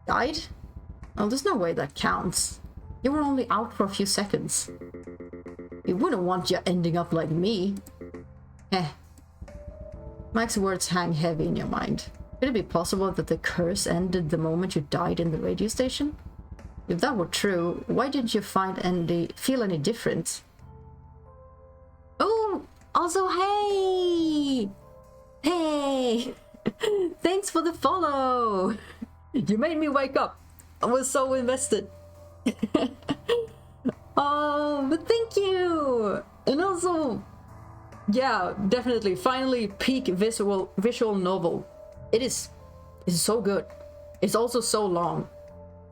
Died? Oh, there's no way that counts. You were only out for a few seconds. We wouldn't want you ending up like me. Mike's words hang heavy in your mind. Could it be possible that the curse ended the moment you died in the radio station? If that were true, why didn't you feel any different? Oh, also hey! Hey! Thanks for the follow! You made me wake up. I was so invested. Oh, but thank you! And also, yeah, definitely, finally peak visual novel. It's so good. It's also so long.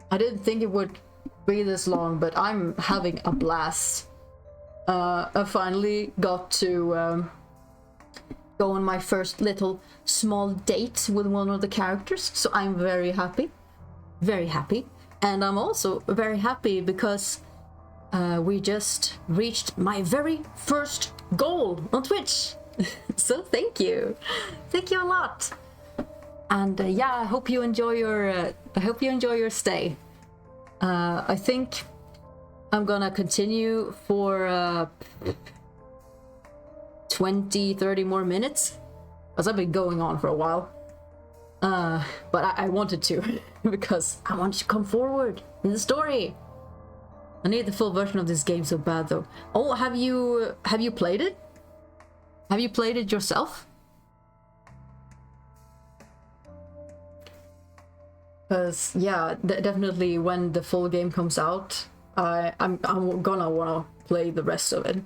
I didn't think it would be this long, but I'm having a blast. I finally got to go on my first little small date with one of the characters, so I'm very happy. Very happy. And I'm also very happy because we just reached my very first goal on Twitch. So thank you. Thank you a lot. And yeah, I hope you enjoy your stay. I think I'm gonna continue for 20-30 more minutes, because I've been going on for a while. But I wanted to because I wanted to come forward in the story. I need the full version of this game so bad though. Oh, have you played it? Have you played it yourself? Because yeah, definitely when the full game comes out, I'm gonna wanna play the rest of it.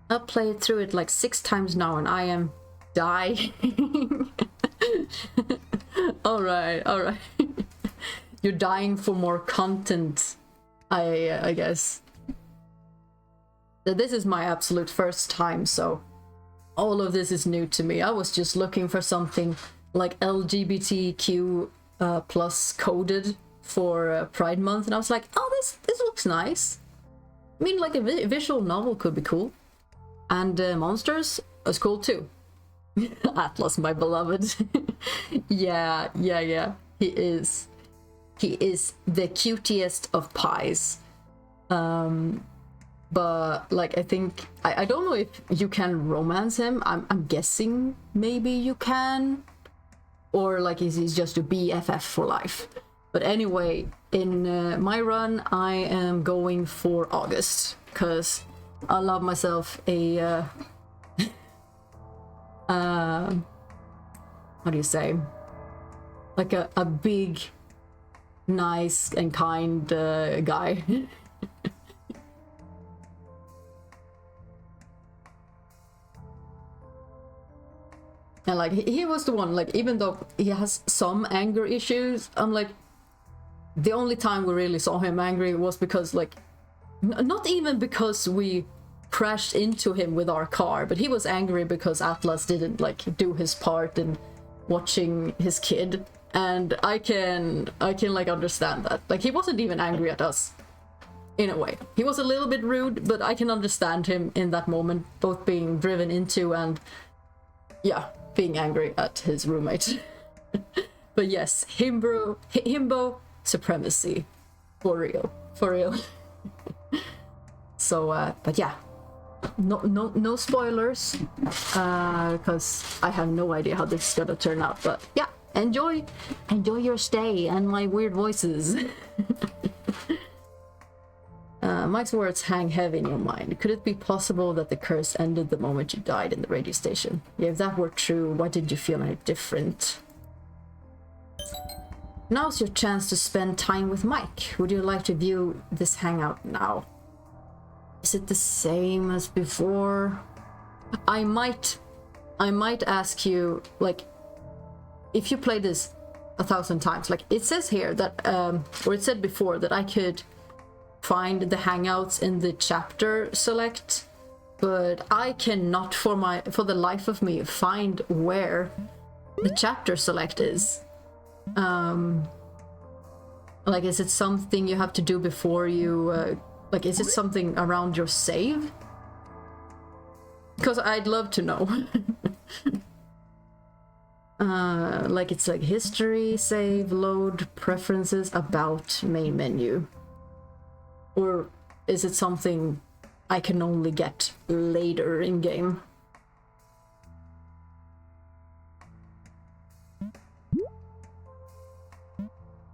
I've played through it like 6 times now, and I am dying. All right. You're dying for more content, I guess. This is my absolute first time, so all of this is new to me. I was just looking for something like LGBTQ plus coded for Pride Month, and I was like, oh, this looks nice. I mean, like a visual novel could be cool. And monsters is cool too. Atlas, my beloved. yeah. He is the cutest of pies. But like, I think I don't know if you can romance him. I'm guessing maybe you can, or like he's just a BFF for life. But anyway, in my run, I am going for August because I love myself a how do you say, like a big, nice and kind guy. And like he was the one, like, even though he has some anger issues, I'm like, the only time we really saw him angry was because, like, not even because we crashed into him with our car, but he was angry because Atlas didn't like do his part in watching his kid, and I can like understand that. Like, he wasn't even angry at us in a way. He was a little bit rude, but I can understand him in that moment, both being driven into and yeah, being angry at his roommate. But yes, himbo supremacy, for real. So but yeah, no spoilers, because I have no idea how this is gonna turn out. But yeah, enjoy your stay and my weird voices. Mike's words hang heavy in your mind. Could it be possible that the curse ended the moment you died in the radio station? Yeah, if that were true, why did you feel any different? Now's your chance to spend time with Mike. Would you like to view this hangout now? Is it the same as before? I might ask you, like, if you play this 1,000 times, like it says here that, or it said before that I could find the hangouts in the chapter select, but I cannot for the life of me find where the chapter select is. Like, is it something you have to do before you like, is it something around your save? Because I'd love to know. Like, it's like history, save, load, preferences, about, main menu. Or is it something I can only get later in game?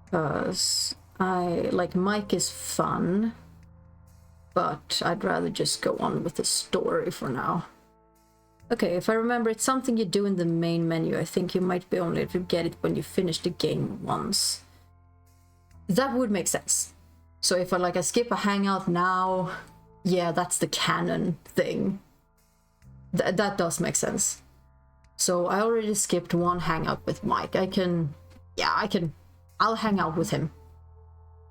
Because like, Mike is fun, but I'd rather just go on with the story for now. Okay, if I remember, it's something you do in the main menu. I think you might be only able to get it when you finish the game once. That would make sense. So if I skip a hangout now, yeah, that's the canon thing. That does make sense. So I already skipped one hangout with Mike. I'll hang out with him.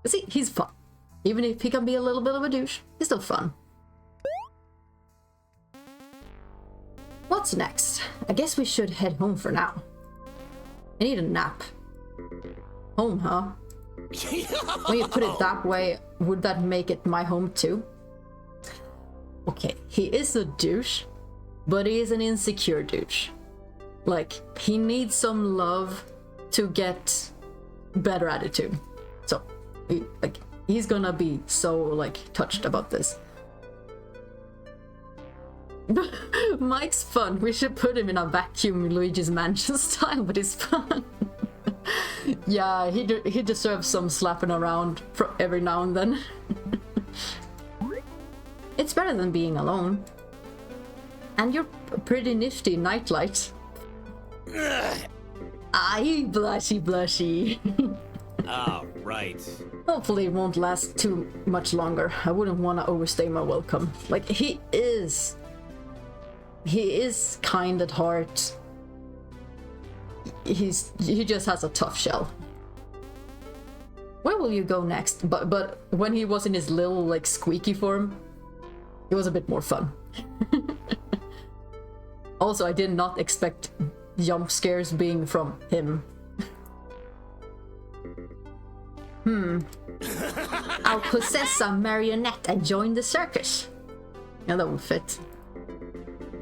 But see, he's fun. Even if he can be a little bit of a douche, he's still fun. What's next? I guess we should head home for now. I need a nap. Home, huh? When you put it that way, would that make it my home too? Okay, he is a douche, but he is an insecure douche. Like, he needs some love to get better attitude. So, he's gonna be so, like, touched about this. Mike's fun. We should put him in a vacuum Luigi's Mansion style, but he's fun. Yeah, he deserves some slapping around every now and then. It's better than being alone. And you're a pretty nifty nightlight. Aye, blushy, blushy.
Oh, right.
Hopefully it won't last too much longer. I wouldn't want to overstay my welcome. Like, he is kind at heart. He just has a tough shell. Where will you go next? But when he was in his little, like, squeaky form, it was a bit more fun. Also, I did not expect jump scares being from him. I'll possess a marionette and join the circus. Yeah, that would fit.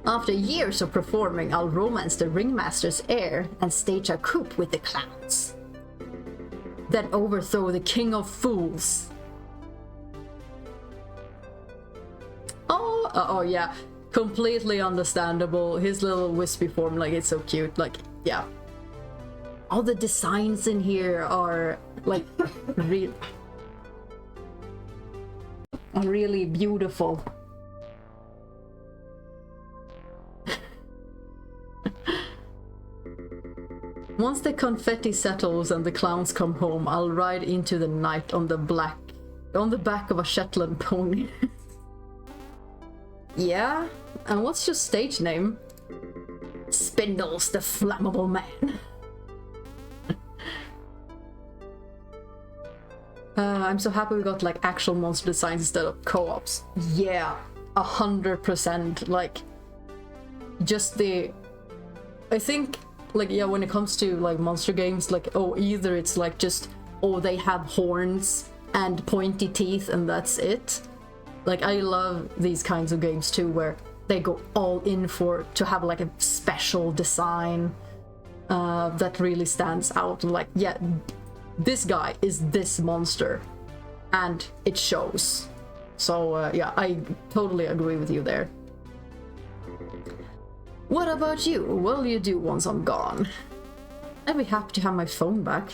After years of performing, I'll romance the ringmaster's heir and stage a coup with the clowns. Then overthrow the king of fools. Oh yeah, completely understandable. His little wispy form, like, it's so cute. Like, yeah. All the designs in here are like really beautiful. Once the confetti settles and the clowns come home, I'll ride into the night on the back of a Shetland pony. Yeah? And what's your stage name? Spindles the Flammable Man. I'm so happy we got, like, actual monster designs instead of co-ops. Yeah, 100%. Like, just the... I think, like, yeah, when it comes to, like, monster games, like, oh, either it's, like, just, oh, they have horns and pointy teeth and that's it. Like, I love these kinds of games, too, where they go all in to have, like, a special design that really stands out. Like, yeah, this guy is this monster, and it shows. So, yeah, I totally agree with you there. What about you? What will you do once I'm gone? I'd be happy to have my phone back.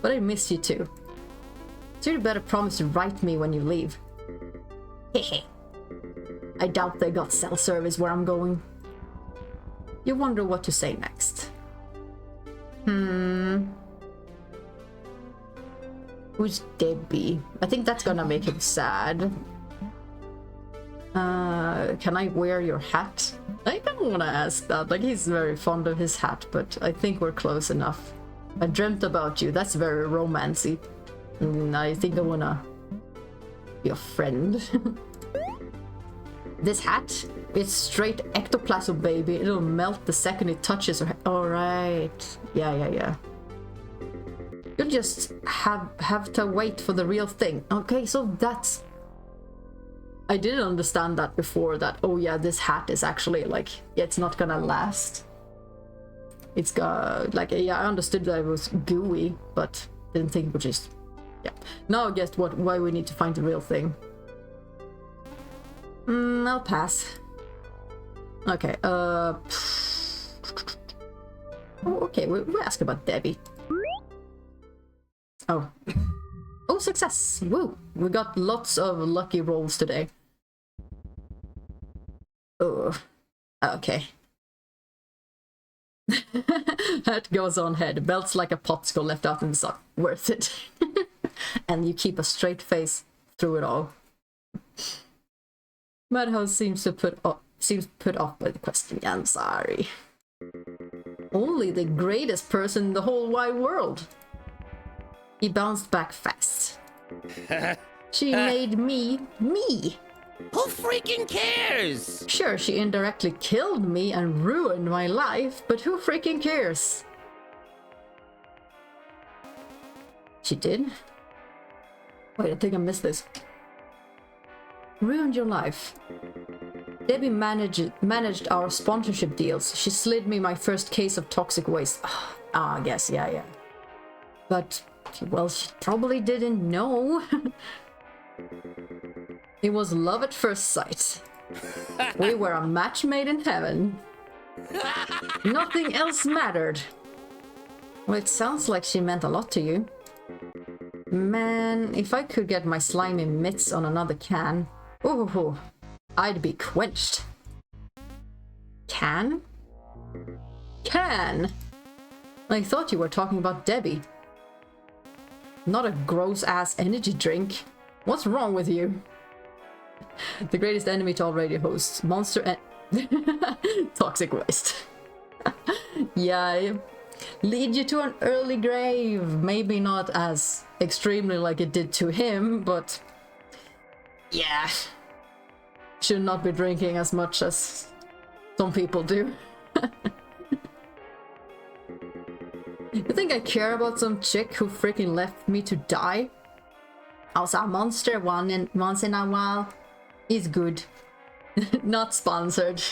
But I miss you too. So you better promise to write me when you leave. Hehe. I doubt they got cell service where I'm going. You wonder what to say next. Who's Debbie? I think that's gonna make him sad. Can I wear your hat? I don't want to ask that. Like, he's very fond of his hat, but I think we're close enough. I dreamt about you. That's very romancy. I think I wanna be a friend. This hat? It's straight ectoplasm, baby. It'll melt the second it touches her. Alright. Yeah. You'll just have to wait for the real thing. Okay, so that's... I didn't understand that before, that, oh yeah, this hat is actually, like, yeah, it's not gonna last. It's got, like, yeah, I understood that it was gooey, but didn't think it would just... Yeah. Now I guess why we need to find the real thing. I'll pass. Okay, Oh, okay, we ask about Debbie. Oh, success! Woo! We got lots of lucky rolls today. Oh, okay. That goes on head. Belts like a popsicle left out in the sun. Worth it. And you keep a straight face through it all. Madhouse seems put off by the question. Yeah, I'm sorry. Only the greatest person in the whole wide world. He bounced back fast. She made me.
Who freaking cares?
Sure, she indirectly killed me and ruined my life, but who freaking cares? She did? Wait, I think I missed this. Ruined your life. Debbie managed our sponsorship deals. She slid me my first case of toxic waste. I guess, yeah. But, well, she probably didn't know. It was love at first sight. We were a match made in heaven. Nothing else mattered. Well, it sounds like she meant a lot to you. Man, if I could get my slimy mitts on another can, ooh, I'd be quenched. Can? can. I thought you were talking about Debbie. Not a gross-ass energy drink. What's wrong with you? The greatest enemy to all radio hosts. Monster and... Toxic waste. Yeah, lead you to an early grave. Maybe not as extremely like it did to him, but... yeah. Should not be drinking as much as some people do. You think I care about some chick who freaking left me to die? Also, a monster once in a while is good. Not sponsored,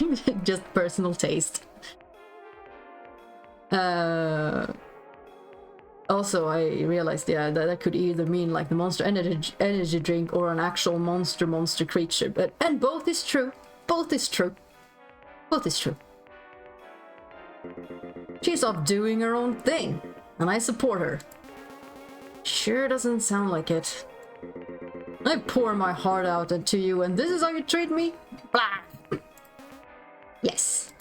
just personal taste. Also, I realized, yeah, that could either mean like the monster energy drink or an actual monster creature. And both is true. Both is true. Both is true. She's off doing her own thing, and I support her. Sure doesn't sound like it. I pour my heart out to you, and this is how you treat me? Blah. Yes.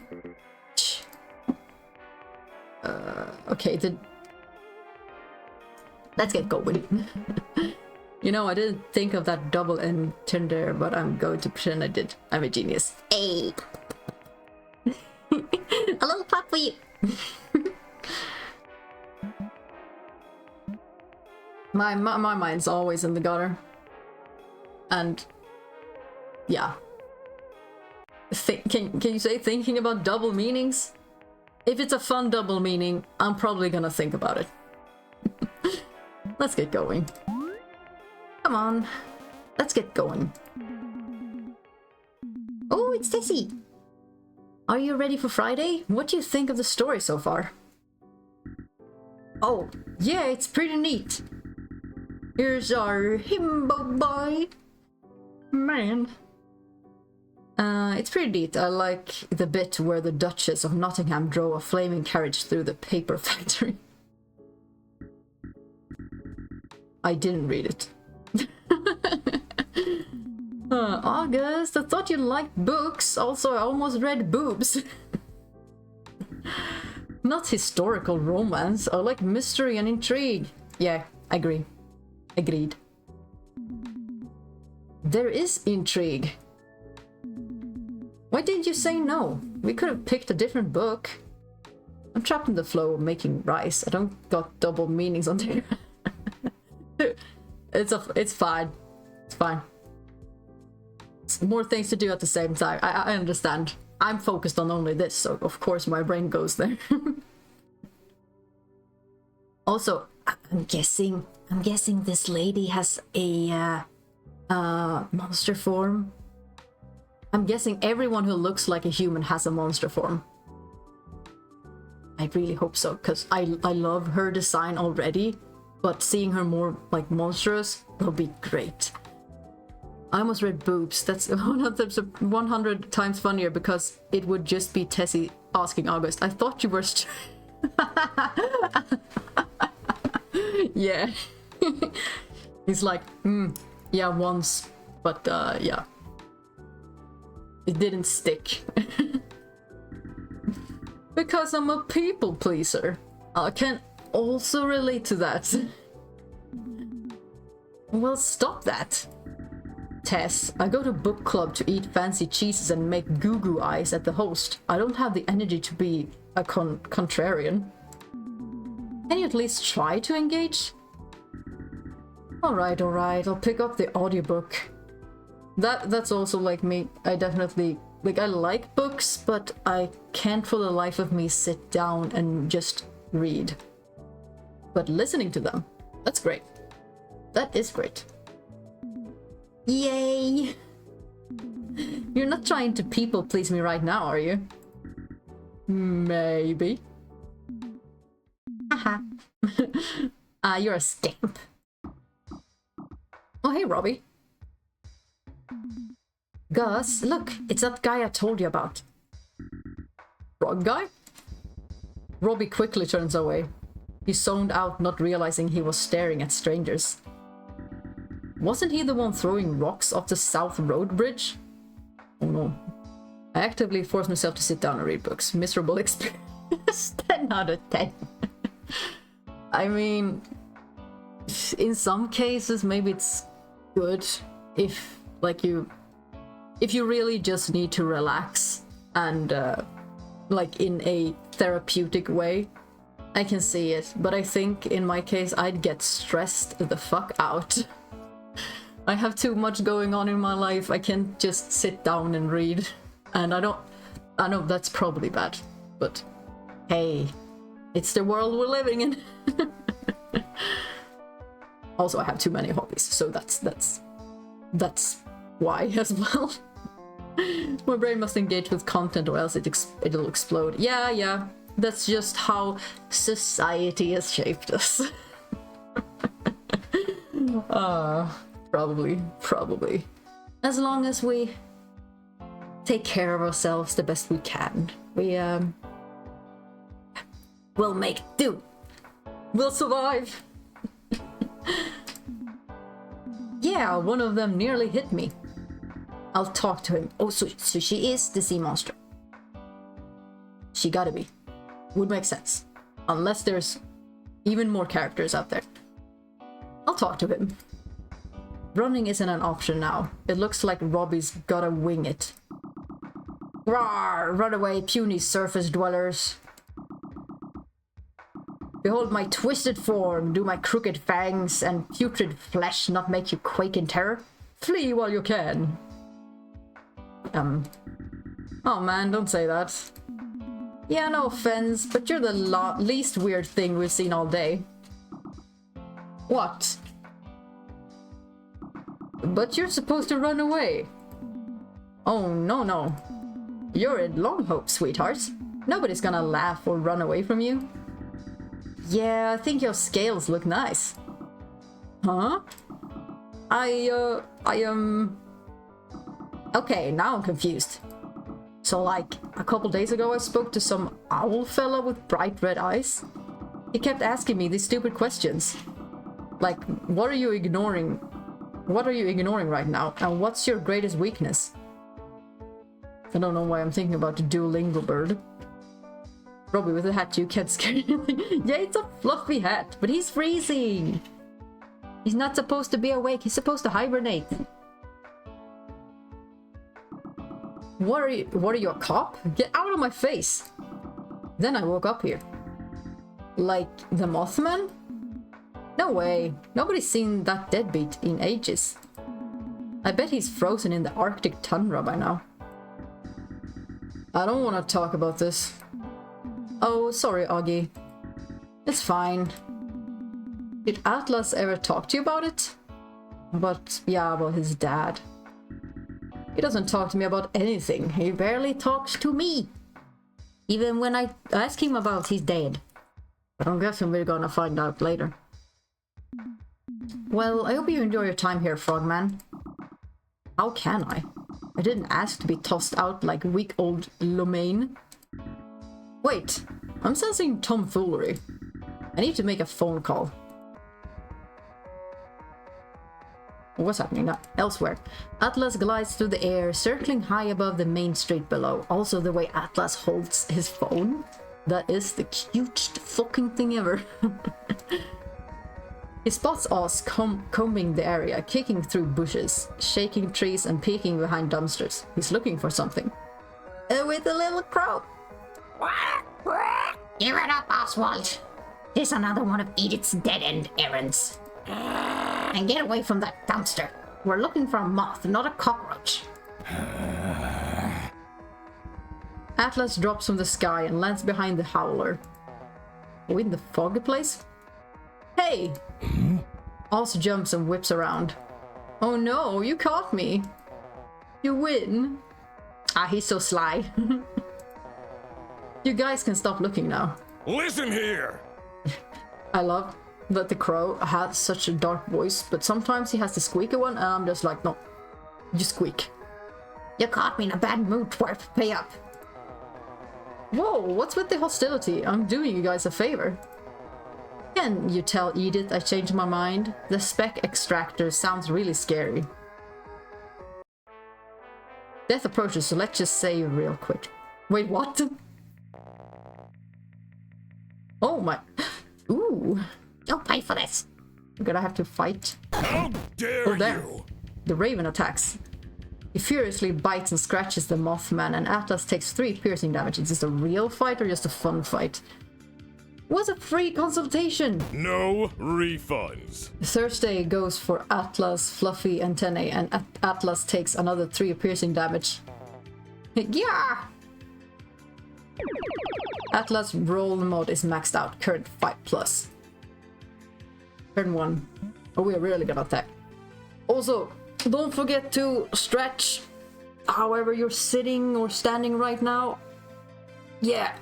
Okay, let's get going. You know, I didn't think of that double N Tinder, but I'm going to pretend I did. I'm a genius. Hey! A little clap for you! My mind's always in the gutter. And... yeah. Can you say thinking about double meanings? If it's a fun double meaning, I'm probably gonna think about it. Let's get going. Come on. Let's get going. Oh, it's Tessie! Are you ready for Friday? What do you think of the story so far? Oh, yeah, it's pretty neat. Here's our himbo boy. Man. It's pretty neat. I like the bit where the Duchess of Nottingham drove a flaming carriage through the paper factory. I didn't read it. August, I thought you liked books. Also, I almost read boobs. Not historical romance. I like mystery and intrigue. Yeah, agree. Agreed. There is intrigue. Why didn't you say no? We could have picked a different book. I'm trapped in the flow of making rice. I don't got double meanings on there. It's fine. It's fine. It's more things to do at the same time. I understand. I'm focused on only this, so of course my brain goes there. Also, I'm guessing this lady has a monster form. I'm guessing everyone who looks like a human has a monster form. I really hope so, because I love her design already, but seeing her more like monstrous will be great. I almost read boobs. That's 100 times funnier because it would just be Tessie asking August. I thought you were yeah. He's like, yeah, once, but yeah. It didn't stick. Because I'm a people pleaser. I can also relate to that. Well, stop that. Tess, I go to book club to eat fancy cheeses and make goo-goo eyes at the host. I don't have the energy to be a contrarian. Can you at least try to engage? Alright, I'll pick up the audiobook. That's also like me. I definitely, like, I like books, but I can't for the life of me sit down and just read. But listening to them, that's great. That is great. Yay! You're not trying to people please me right now, are you? Maybe. Haha. You're a stamp. Oh, hey, Robbie. Gus, look, it's that guy I told you about. Frog guy? Robbie quickly turns away. He zoned out, not realizing he was staring at strangers. Wasn't he the one throwing rocks off the South Road Bridge? Oh no. I actively force myself to sit down and read books. Miserable experience. It's 10 out of 10. I mean, in some cases, maybe it's good if, like, if you really just need to relax and, like, in a therapeutic way, I can see it. But I think in my case, I'd get stressed the fuck out. I have too much going on in my life. I can't just sit down and read. And I know that's probably bad, but hey, it's the world we're living in. Also, I have too many hobbies, so that's why as well. My brain must engage with content or else it'll explode. Yeah, that's just how society has shaped us. Probably. As long as we take care of ourselves the best we can, we'll make do. We'll survive. Yeah, one of them nearly hit me. I'll talk to him. Oh, so she is the sea monster. She gotta be. Would make sense. Unless there's even more characters out there. I'll talk to him. Running isn't an option now. It looks like Robbie's gotta wing it. Rawr! Run away, puny surface dwellers. Behold my twisted form, do my crooked fangs and putrid flesh not make you quake in terror? Flee while you can. Oh man, don't say that. Yeah, no offense, but you're the least weird thing we've seen all day. What? But you're supposed to run away. Oh, no. You're in long hope, sweetheart. Nobody's gonna laugh or run away from you. Yeah, I think your scales look nice. Huh? Okay, now I'm confused. So, like, a couple days ago I spoke to some owl fella with bright red eyes. He kept asking me these stupid questions. Like, what are you ignoring? What are you ignoring right now? And what's your greatest weakness? I don't know why I'm thinking about the Duolingo bird. Robbie with a hat, you can't scare anything. Yeah, it's a fluffy hat, but he's freezing. He's not supposed to be awake, he's supposed to hibernate. What are you, a cop? Get out of my face! Then I woke up here. Like the Mothman? No way, nobody's seen that deadbeat in ages. I bet he's frozen in the Arctic tundra by now. I don't want to talk about this. Oh, sorry, Augie. It's fine. Did Atlas ever talk to you about it? But, yeah, about his dad. He doesn't talk to me about anything. He barely talks to me. Even when I ask him about his dad. But I'm guessing we're gonna find out later. Well, I hope you enjoy your time here, Frogman. How can I? I didn't ask to be tossed out like weak-old Lomaine. Wait, I'm sensing tomfoolery. I need to make a phone call. What's happening now? Elsewhere. Atlas glides through the air, circling high above the main street below. Also, the way Atlas holds his phone. That is the cutest fucking thing ever. He spots us combing the area, kicking through bushes, shaking trees and peeking behind dumpsters. He's looking for something. With a little crow.
Give it up, Oswald. Here's another one of Edith's dead-end errands. And get away from that dumpster. We're looking for a moth, not a cockroach.
Atlas drops from the sky and lands behind the howler. Oh, in the foggy place? Hey! Oz jumps and whips around. Oh no, you caught me! You win! Ah, he's so sly. You guys can stop looking now.
Listen here!
I love that the crow has such a dark voice, but sometimes he has the squeaky one and I'm just like, no, you squeak.
You caught me in a bad mood, twerp. Pay up.
Whoa, what's with the hostility? I'm doing you guys a favor. Can you tell Edith I changed my mind? The spec extractor sounds really scary. Death approaches, so let's just save real quick. Wait, what? Ooh.
You'll pay for this.
I'm gonna have to fight.
How dare
Oh, there.
you!
The Raven attacks. He furiously bites and scratches the Mothman, and Atlas takes 3 piercing damage. Is this a real fight or just a fun fight? Was a free consultation!
No refunds.
Thursday goes for Atlas, Fluffy, and Tene, and Atlas takes another 3 piercing damage. Yeah! Atlas roll mode is maxed out, current 5+. Turn 1. Oh, we're really gonna attack. Also, don't forget to stretch however you're sitting or standing right now. Yeah.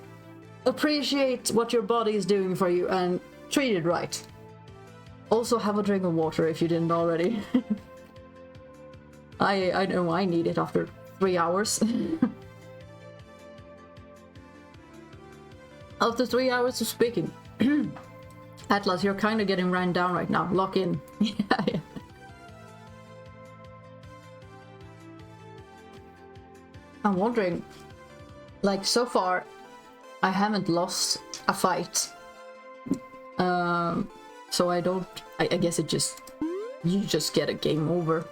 Appreciate what your body is doing for you and treat it right. Also have a drink of water if you didn't already. I know I need it after 3 hours. After 3 hours of speaking. Atlas, you're kind of getting ran down right now. Lock in. Yeah. I'm wondering, like, so far, I haven't lost a fight. So I don't... I guess it just... You just get a game over.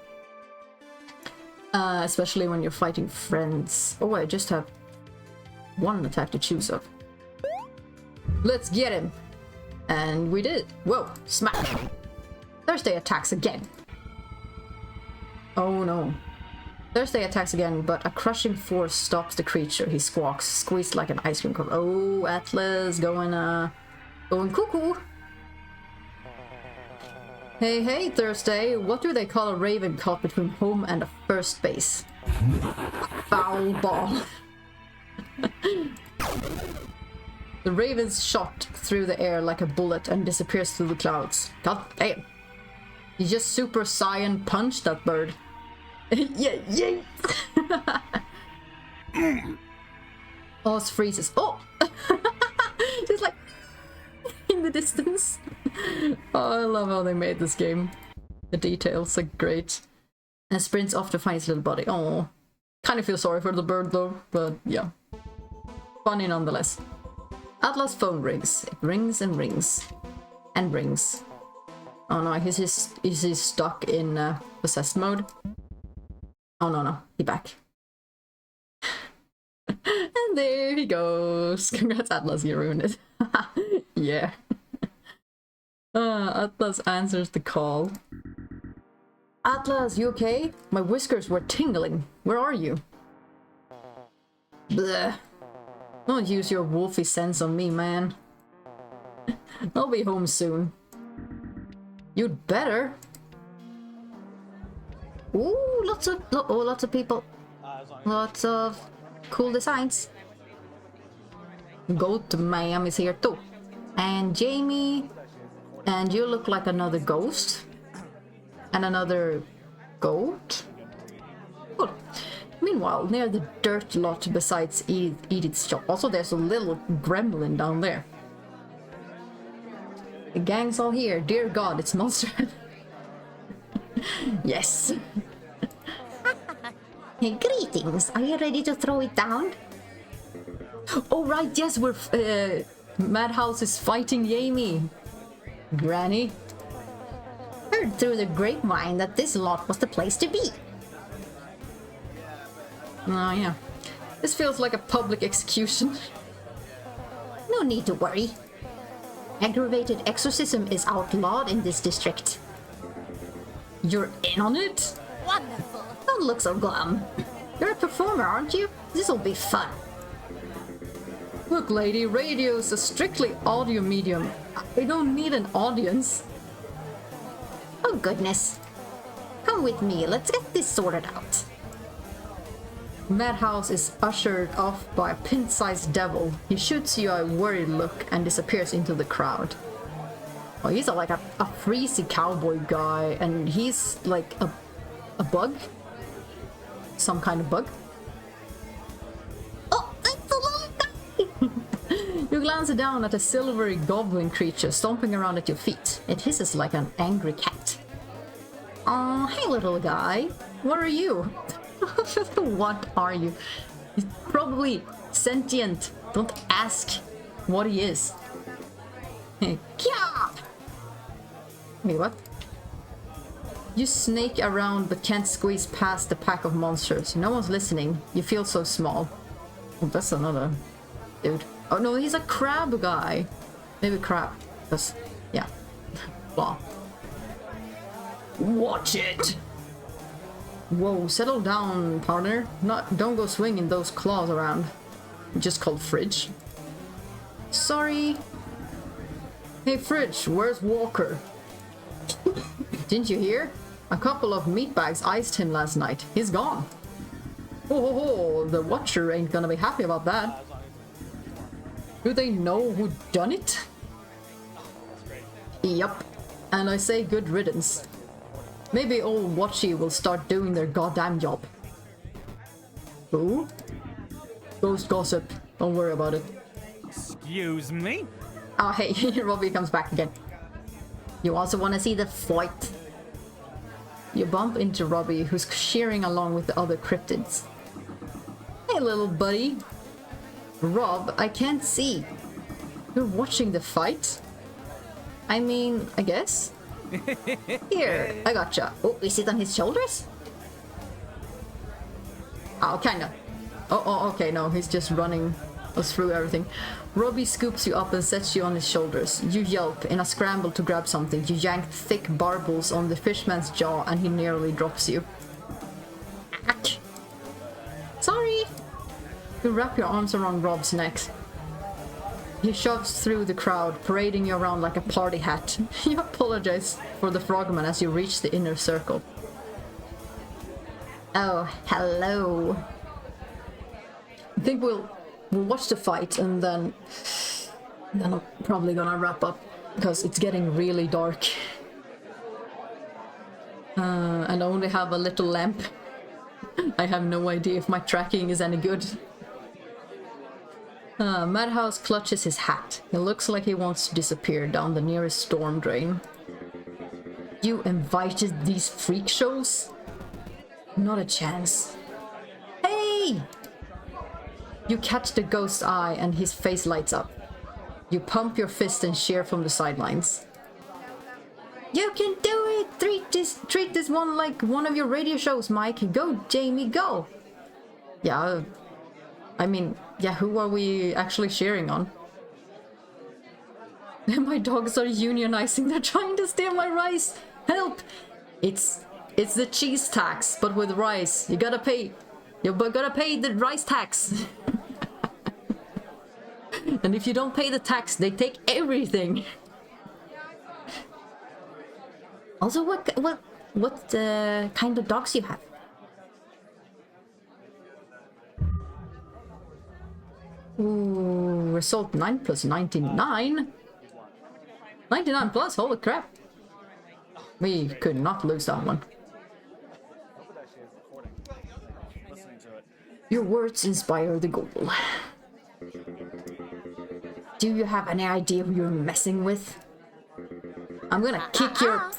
Especially when you're fighting friends. Oh, I just have one attack to choose of. Let's get him! And we did. Whoa, smack! Thursday attacks again. Oh no. Thursday attacks again, but a crushing force stops the creature. He squawks, squeezed like an ice cream cone. Oh, Atlas going cuckoo. Hey, Thursday. What do they call a raven caught between home and a first base? Foul ball. The raven's shot through the air like a bullet and disappears through the clouds. God damn. You just Super Saiyan punched that bird. Yeah. Oz freezes. Oh! Just like in the distance. Oh, I love how they made this game. The details are great. And sprints off to find his little body. Oh, kind of feel sorry for the bird though, but yeah. Funny nonetheless. Atlas' phone rings. It rings and rings. And rings. Oh no, is he stuck in possessed mode? Oh no, he back. And there he goes. Congrats, Atlas, you ruined it. Yeah. Atlas answers the call. Atlas, you okay? My whiskers were tingling. Where are you? Bleh. Don't use your wolfy sense on me, man. I'll be home soon. You'd better. Ooh, lots of people. Lots of cool designs. Goat Ma'am is here too. And Jamie. And you look like another ghost. And another goat. Cool. Meanwhile, near the dirt lot besides Edith's shop, also there's a little gremlin down there. The gang's all here. Dear God, it's Monster. Yes.
Hey, greetings. Are you ready to throw it down?
Oh right, yes, we're Madhouse is fighting Jamie. Granny.
Heard through the grapevine that this lot was the place to be.
Oh yeah. This feels like a public execution.
No need to worry. Aggravated exorcism is outlawed in this district.
You're in on it?
Wonderful.
Don't look so glum. You're a performer, aren't you? This'll be fun.
Look, lady, radio is a strictly audio medium. I don't need an audience.
Oh goodness. Come with me, let's get this sorted out.
Madhouse is ushered off by a pin-sized devil. He shoots you a worried look and disappears into the crowd. Oh, he's like a freezy cowboy guy, and he's like a bug? Some kind of bug?
Oh, that's a little guy!
You glance down at a silvery goblin creature stomping around at your feet. It hisses like an angry cat.
Aw, hey little guy.
What are you? What are you? He's probably sentient. Don't ask what he is. Kya! Wait, what? You snake around but can't squeeze past the pack of monsters. No one's listening. You feel so small. Oh, that's another dude. Oh no, he's a crab guy. Maybe crab. Because, yeah. Blah. Watch it! Whoa, settle down, partner. Don't go swinging those claws around. Just called Fridge. Sorry. Hey Fridge, where's Walker? Didn't you hear? A couple of meatbags iced him last night. He's gone. Oh, the Watcher ain't gonna be happy about that. Do they know who done it? Yup. And I say good riddance. Maybe old Watchy will start doing their goddamn job. Who? Ghost gossip. Don't worry about it.
Excuse me?
Oh hey, Robbie comes back again. You also want to see the fight? You bump into Robbie, who's cheering along with the other cryptids. Hey little buddy. Rob, I can't see. You're watching the fight? I mean, I guess? Here, I gotcha. Oh, is it on his shoulders? Oh, kinda. Oh, okay, no, he's just running us through everything. Robbie scoops you up and sets you on his shoulders. You yelp in a scramble to grab something. You yank thick barbels on the fishman's jaw and he nearly drops you. Ack. Sorry! You wrap your arms around Rob's neck. He shoves through the crowd, parading you around like a party hat. You apologize for the frogman as you reach the inner circle. Oh, hello. I think we'll watch the fight and then I'm probably gonna wrap up because it's getting really dark. And I only have a little lamp. I have no idea if my tracking is any good. Madhouse clutches his hat. He looks like he wants to disappear down the nearest storm drain. You invited these freak shows? Not a chance. Hey! You catch the ghost's eye and his face lights up. You pump your fist and cheer from the sidelines. You can do it! Treat this one like one of your radio shows, Mike. Go, Jamie, go! Yeah, I mean, yeah, who are we actually cheering on? My dogs are unionizing. They're trying to steal my rice. Help! It's the cheese tax, but with rice. You gotta pay the rice tax. And if you don't pay the tax, they take everything. Also, what kind of dogs you have? Ooh, result 9 plus 99. 99 plus, holy crap. We could not lose that one. Your words inspire the goal. Do you have any idea who you're messing with? I'm gonna kick your...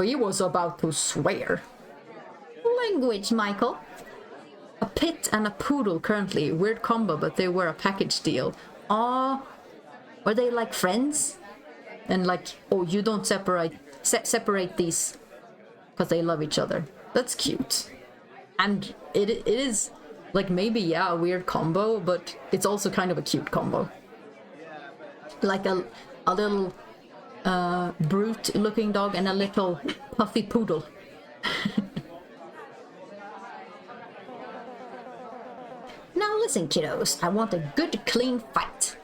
He was about to swear. Language, Michael. A pit and a poodle currently. Weird combo, but they were a package deal. Aw. Were they like friends? And like, oh, you don't separate these because they love each other. That's cute. And it is like maybe, yeah, a weird combo, but it's also kind of a cute combo. Like a little brute looking dog and a little puffy poodle. Now listen, kiddos, I want a good, clean fight.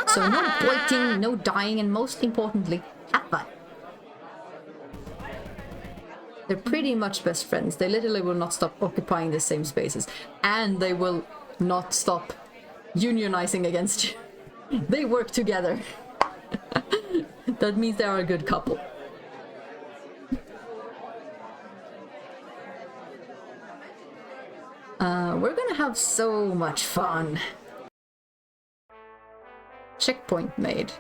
So no biting, no dying, and most importantly, have fun. They're pretty much best friends. They literally will not stop occupying the same spaces. And they will not stop unionizing against you. They work together. That means they are a good couple. We're gonna have so much fun. Checkpoint made.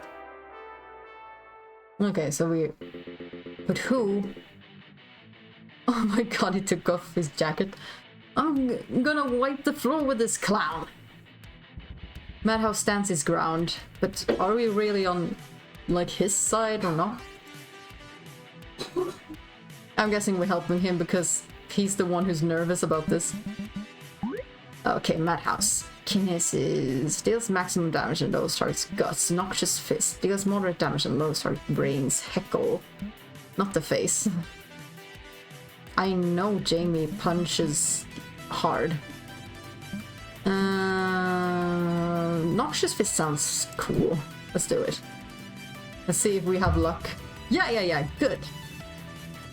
Okay, so we... But who? Oh my god, he took off his jacket. I'm gonna wipe the floor with this clown. Madhouse stands his ground, but are we really on, like, his side or not? I'm guessing we're helping him because he's the one who's nervous about this. Okay, Madhouse. Kinesis deals maximum damage on those targets' guts. Noxious Fist deals moderate damage on those targets' brains. Heckle. Not the face. I know Jamie punches hard. Noxious Fist sounds cool. Let's do it. Let's see if we have luck. Yeah, good.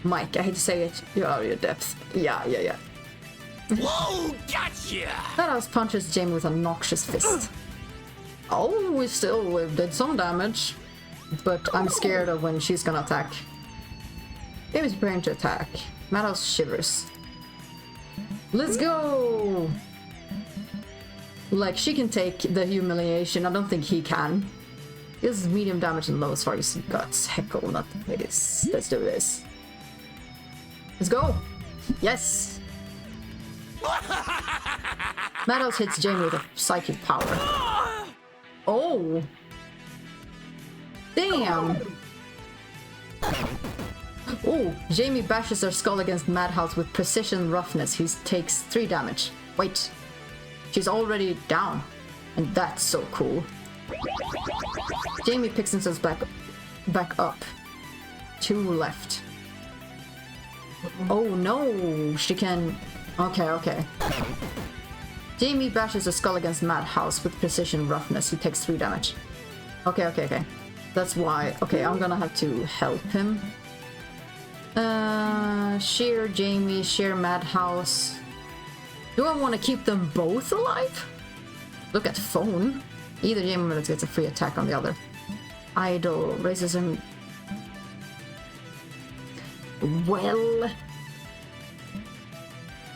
Mike, I hate to say it, you're out of your depth. Yeah.
Whoa, gotcha!
Madhouse punches Jamie with a Noxious Fist. Oh, we did some damage. But I'm scared of when she's gonna attack. Jamie's preparing to attack. Madhouse shivers. Let's go! Like, she can take the humiliation. I don't think he can. This is medium damage and low as far as guts. Heckle, not the face. Let's do this. Let's go! Yes! Madhouse hits Jamie with a psychic power. Oh! Damn! Oh, Jamie bashes her skull against Madhouse with precision roughness. He takes 3 damage. Wait. She's already down. And that's so cool. Jamie picks himself back up. 2 left. Oh no, she can... Okay. Jamie bashes a skull against Madhouse with precision roughness. He takes 3 damage. Okay. That's why... Okay, I'm gonna have to help him. Shear Jamie, shear Madhouse. Do I want to keep them both alive? Look at phone. Either Jamie gets a free attack on the other. Idol raises him... Well...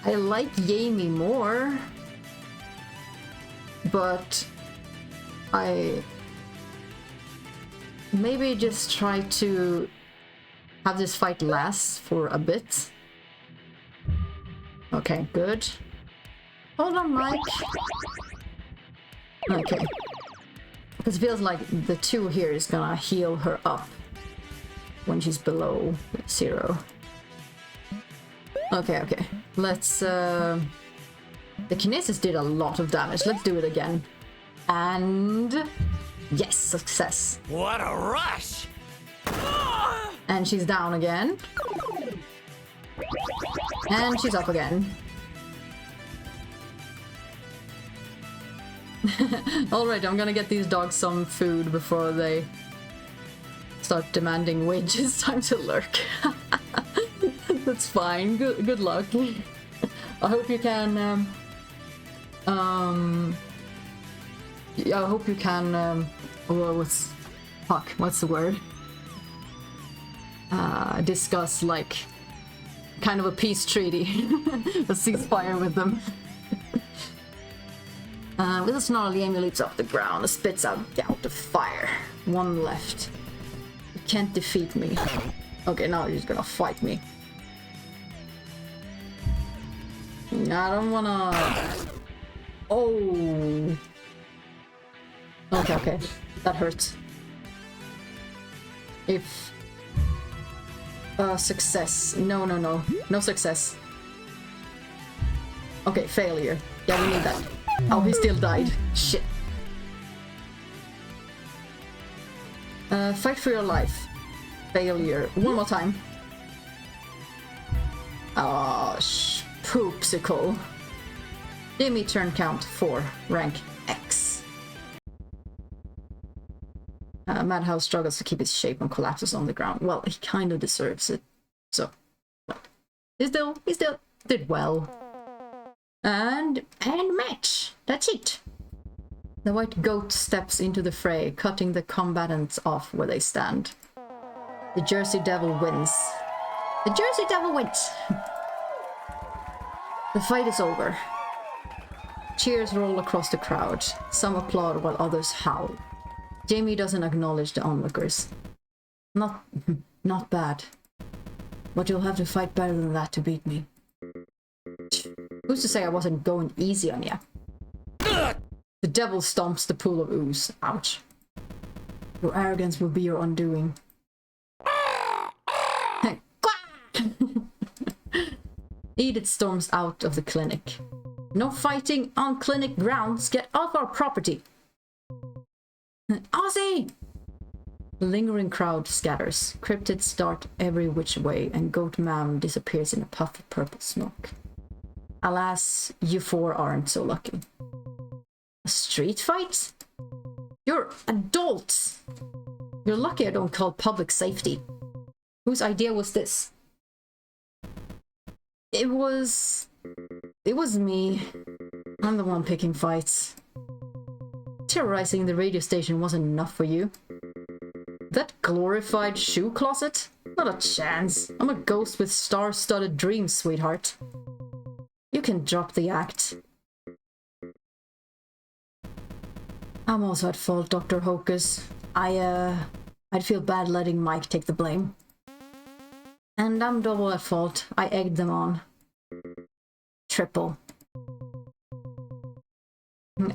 I like Jamie more. But... I... Maybe just try to have this fight last for a bit. Okay, good. Hold on, Mike. Okay. Because it feels like the 2 here is gonna heal her up when she's below 0. Okay. Let's, The Kinesis did a lot of damage. Let's do it again. And... Yes, success.
What a rush!
And she's down again. And she's up again. Alright, I'm gonna get these dogs some food before they start demanding wages. Time to lurk. That's fine. Good luck. I hope you can I hope you can what's the word? Discuss like kind of a peace treaty. A ceasefire with them. With a snarl, Jamie leaps off the ground and spits out gout of fire. 1 left. You can't defeat me. Okay, now he's gonna fight me. I don't wanna... Oh. Okay. That hurts. If... success. No. No success. Okay, failure. Yeah, we need that. Oh, he still died. Shit. Fight for your life. Failure. 1 more time. Oh, poopsicle. Jamie turn count 4. Rank X. Madhouse struggles to keep his shape and collapses on the ground. Well, he kind of deserves it. So, he still did well. And match. That's it. The white goat steps into the fray, cutting the combatants off where they stand. The Jersey Devil wins. The Jersey Devil wins. The fight is over. Cheers roll across the crowd. Some applaud while others howl. Jamie doesn't acknowledge the onlookers. Not bad. But you'll have to fight better than that to beat me. Who's to say I wasn't going easy on ya? The devil stomps the pool of ooze. Ouch. Your arrogance will be your undoing. Edith storms out of the clinic. No fighting on clinic grounds. Get off our property. Ozzy! The lingering crowd scatters. Cryptids start every which way, and Goat Mam disappears in a puff of purple smoke. Alas, you four aren't so lucky. A street fight? You're adults! You're lucky I don't call public safety. Whose idea was this? It was me. I'm the one picking fights. Terrorizing the radio station wasn't enough for you. That glorified shoe closet? Not a chance. I'm a ghost with star-studded dreams, sweetheart. You can drop the act. I'm also at fault, Dr. Hocus. I'd feel bad letting Mike take the blame. And I'm double at fault. I egged them on. Triple.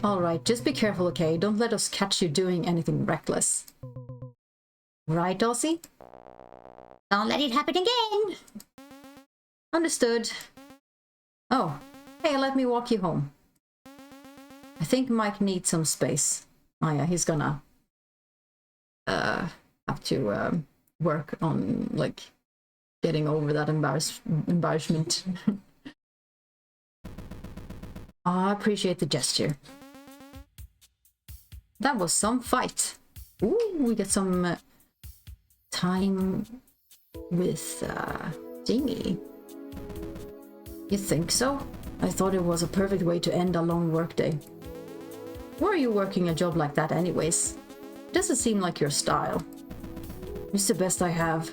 Alright, just be careful, okay? Don't let us catch you doing anything reckless. Right, Dossie?
Don't let it happen again!
Understood. Oh, hey, let me walk you home. I think Mike needs some space. Oh yeah, he's gonna have to work on, like, getting over that embarrassment. I appreciate the gesture. That was some fight. Ooh, we get some time with Jamie. You think so? I thought it was a perfect way to end a long workday. Why are you working a job like that anyways? It doesn't seem like your style. It's the best I have.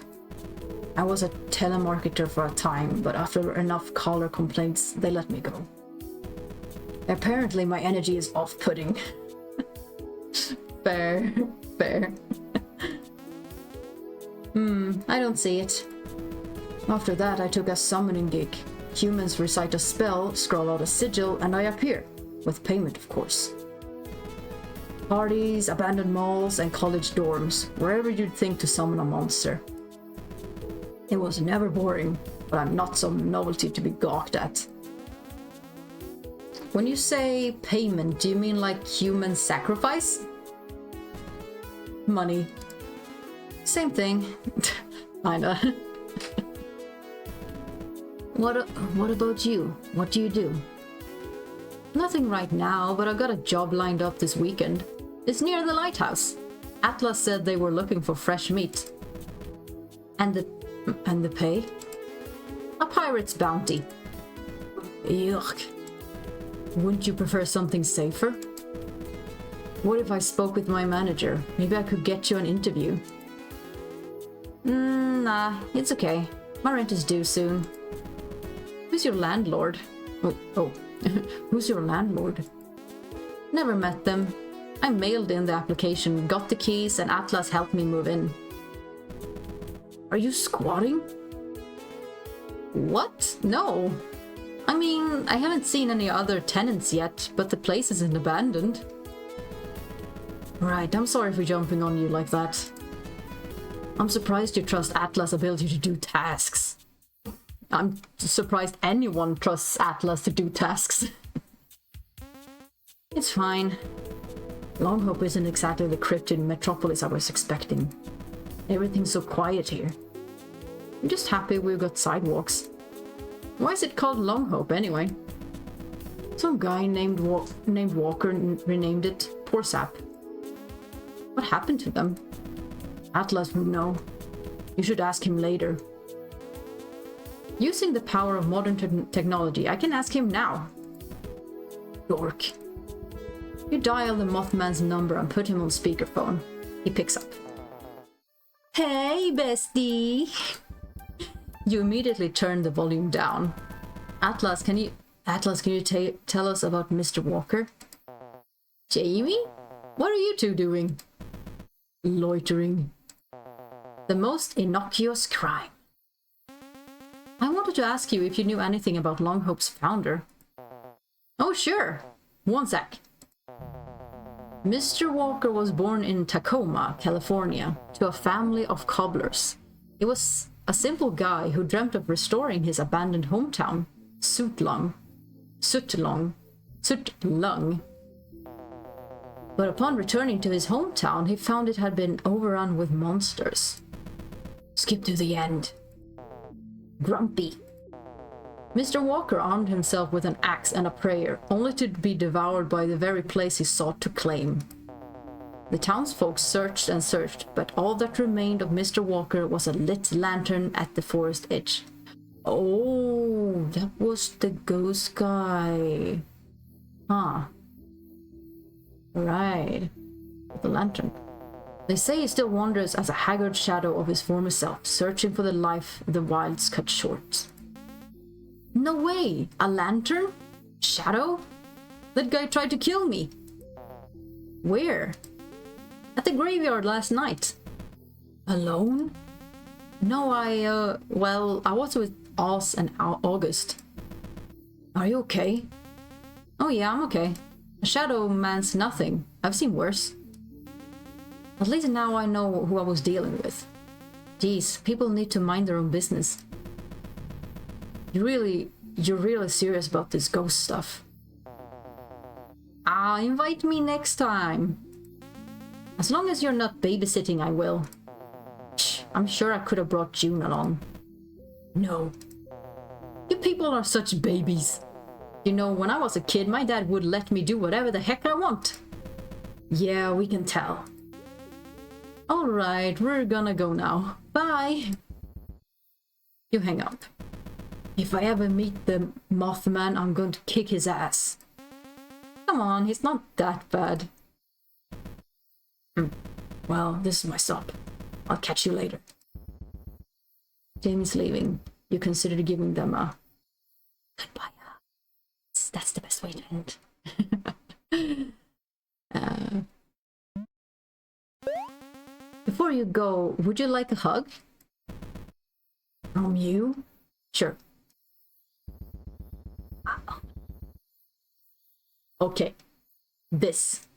I was a telemarketer for a time, but after enough caller complaints, they let me go. Apparently my energy is off-putting. Fair. I don't see it. After that, I took a summoning gig. Humans recite a spell, scroll out a sigil, and I appear. With payment, of course. Parties, abandoned malls, and college dorms. Wherever you'd think to summon a monster. It was never boring, but I'm not some novelty to be gawked at. When you say payment, do you mean like human sacrifice? Money. Same thing. Kinda. What about you? What do you do? Nothing right now, but I've got a job lined up this weekend. It's near the lighthouse. Atlas said they were looking for fresh meat. And the pay? A pirate's bounty. Yuck. Wouldn't you prefer something safer? What if I spoke with my manager? Maybe I could get you an interview. Nah, it's okay. My rent is due soon. Who's your landlord? Oh. Who's your landlord? Never met them. I mailed in the application, got the keys, and Atlas helped me move in. Are you squatting? What? No. I mean, I haven't seen any other tenants yet, but the place isn't abandoned. Right, I'm sorry for jumping on you like that. I'm surprised you trust Atlas' ability to do tasks. I'm surprised anyone trusts Atlas to do tasks. It's fine. Longhope isn't exactly the cryptid metropolis I was expecting. Everything's so quiet here. I'm just happy we've got sidewalks. Why is it called Longhope anyway? Some guy named Walker renamed it. Poor sap. What happened to them? Atlas would know. You should ask him later. Using the power of modern technology, I can ask him now. Dork. You dial the Mothman's number and put him on speakerphone. He picks up. Hey, bestie! You immediately turn the volume down. Atlas, can you tell us about Mr. Walker? Jamie? What are you two doing? Loitering. The most innocuous crime. I wanted to ask you if you knew anything about Longhope's founder. Oh, sure. One sec. Mr. Walker was born in Tacoma, California, to a family of cobblers. He was a simple guy who dreamt of restoring his abandoned hometown, Sutlung. But upon returning to his hometown, he found it had been overrun with monsters. Skip to the end. Grumpy. Mr. Walker armed himself with an axe and a prayer, only to be devoured by the very place he sought to claim. The townsfolk searched and searched, but all that remained of Mr. Walker was a lit lantern at the forest edge. Oh, that was the ghost guy. Huh. Right. The lantern. They say he still wanders as a haggard shadow of his former self, searching for the life the wilds cut short. No way! A lantern? Shadow? That guy tried to kill me. Where? At the graveyard last night. Alone? No, I was with Oz and August. Are you okay? Oh yeah, I'm okay. A shadow man's nothing. I've seen worse. At least now I know who I was dealing with. Jeez, people need to mind their own business. You're really serious about this ghost stuff. Invite me next time. As long as you're not babysitting, I will. I'm sure I could have brought June along. No. You people are such babies. You know, when I was a kid, my dad would let me do whatever the heck I want. Yeah, we can tell. Alright, we're gonna go now. Bye. You hang up. If I ever meet the Mothman, I'm going to kick his ass. Come on, he's not that bad. Well, this is my stop. I'll catch you later. Jamie's leaving. You consider giving them a goodbye. That's the best way to end. Before you go, would you like a hug? From you? Sure. Okay. This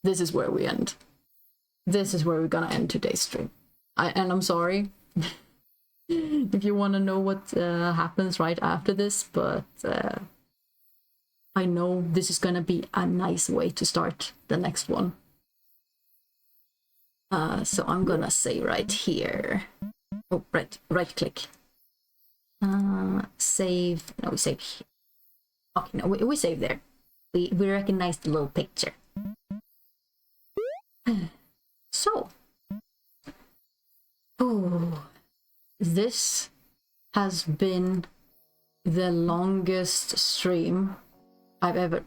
is where we end. This is where we're gonna end today's stream. And I'm sorry if you want to know what happens right after this, but I know this is gonna be a nice way to start the next one. So I'm gonna say right here. Oh, right click. Save. No, we save here. Okay, no, we save there. We recognize the little picture. So, this has been the longest stream I've ever...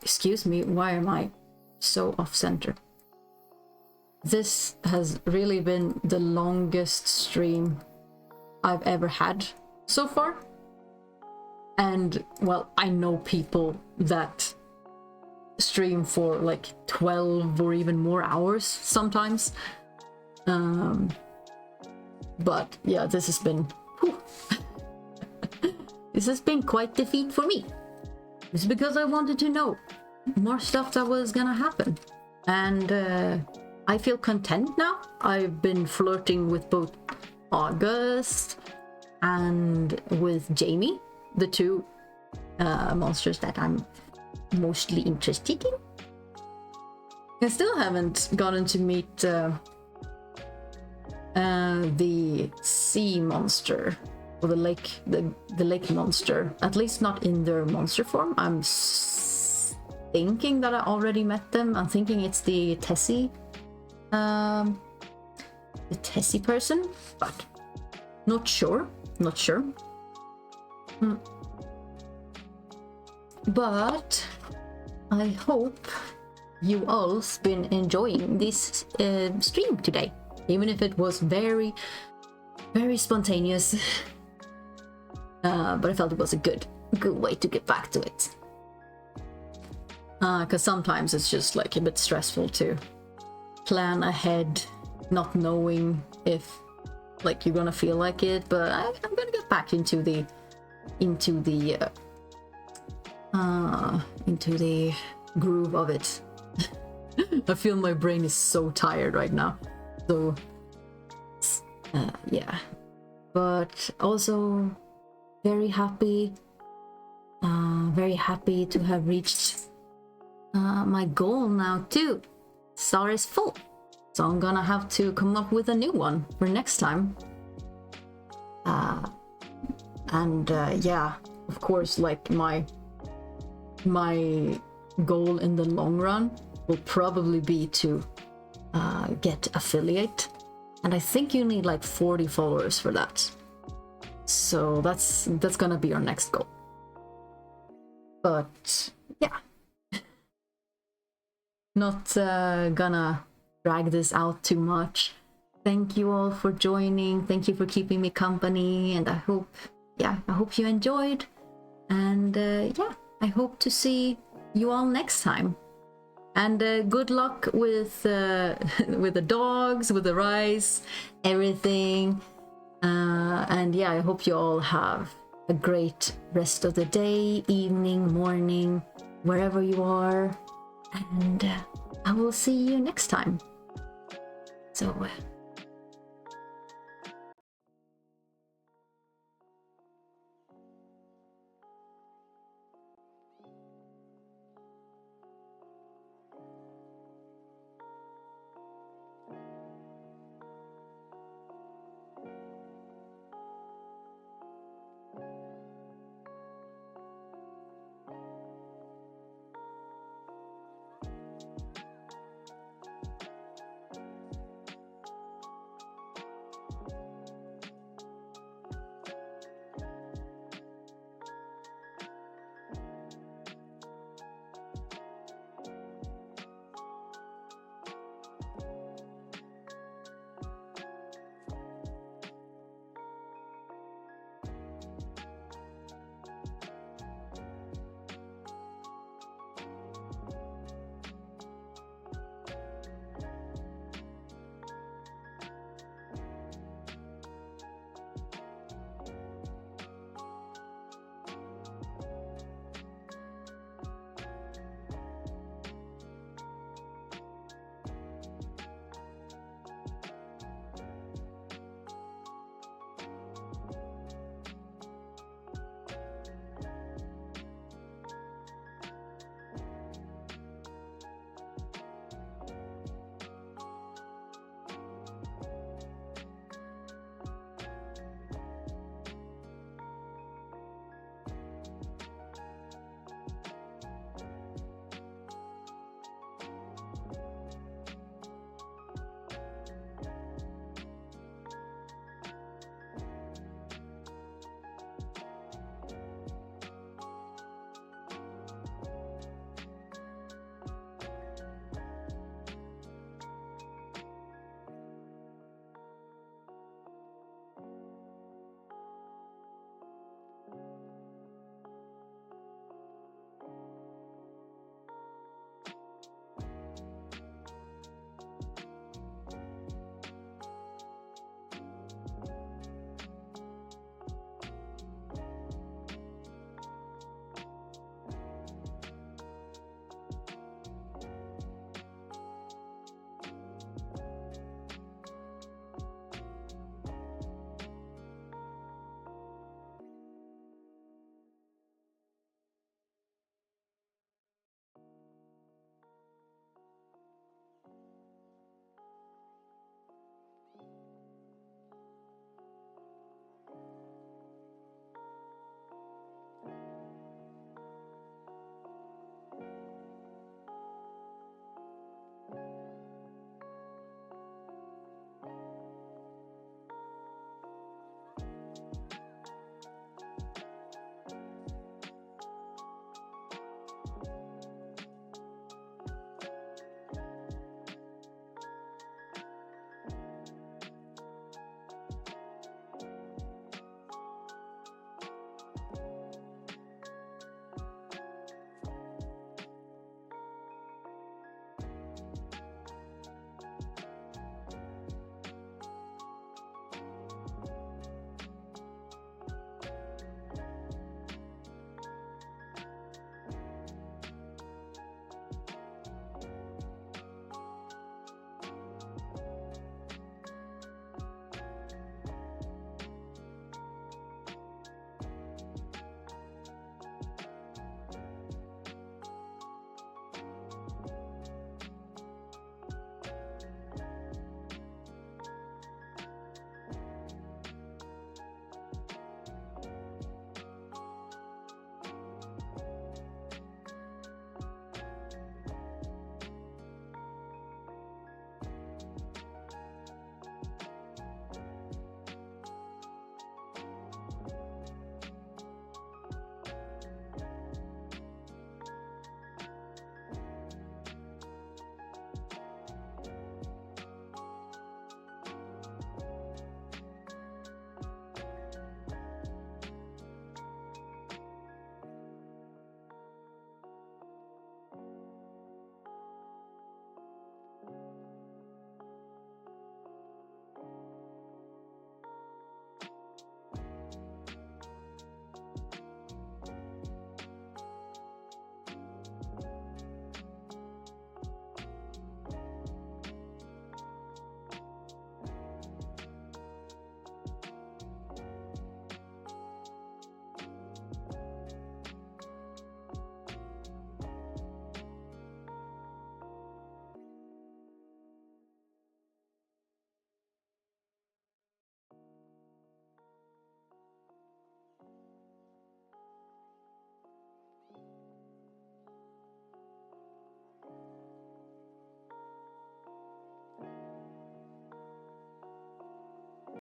excuse me, why am I so off-center? This has really been the longest stream I've ever had so far. And, well, I know people that stream for like 12 or even more hours sometimes. But yeah, this has been this has been quite the feat for me. It's because I wanted to know more stuff that was gonna happen, and I feel content now. I've been flirting with both August and with Jamie, the two monsters that I'm mostly interested in. I still haven't gotten to meet the sea monster or the lake monster, at least not in their monster form. I'm thinking that I already met them. I'm thinking it's the Tessie person, but not sure. But I hope you all's been enjoying this stream today, even if it was very, very spontaneous. But I felt it was a good way to get back to it. Because sometimes it's just like a bit stressful to plan ahead, not knowing if like you're gonna feel like it. But I'm gonna get back into the groove of it. I feel my brain is so tired right now. So, yeah. But also very happy to have reached my goal now too. Star is full. So I'm gonna have to come up with a new one for next time. Yeah, of course, like my goal in the long run will probably be to get affiliate, and I think you need like 40 followers for that. So that's gonna be our next goal. But yeah, not gonna drag this out too much. Thank you all for joining. Thank you for keeping me company, and I hope you enjoyed. And yeah, I hope to see you all next time. And good luck with the dogs, with the rice, everything. And yeah, I hope you all have a great rest of the day, evening, morning, wherever you are. And I will see you next time. So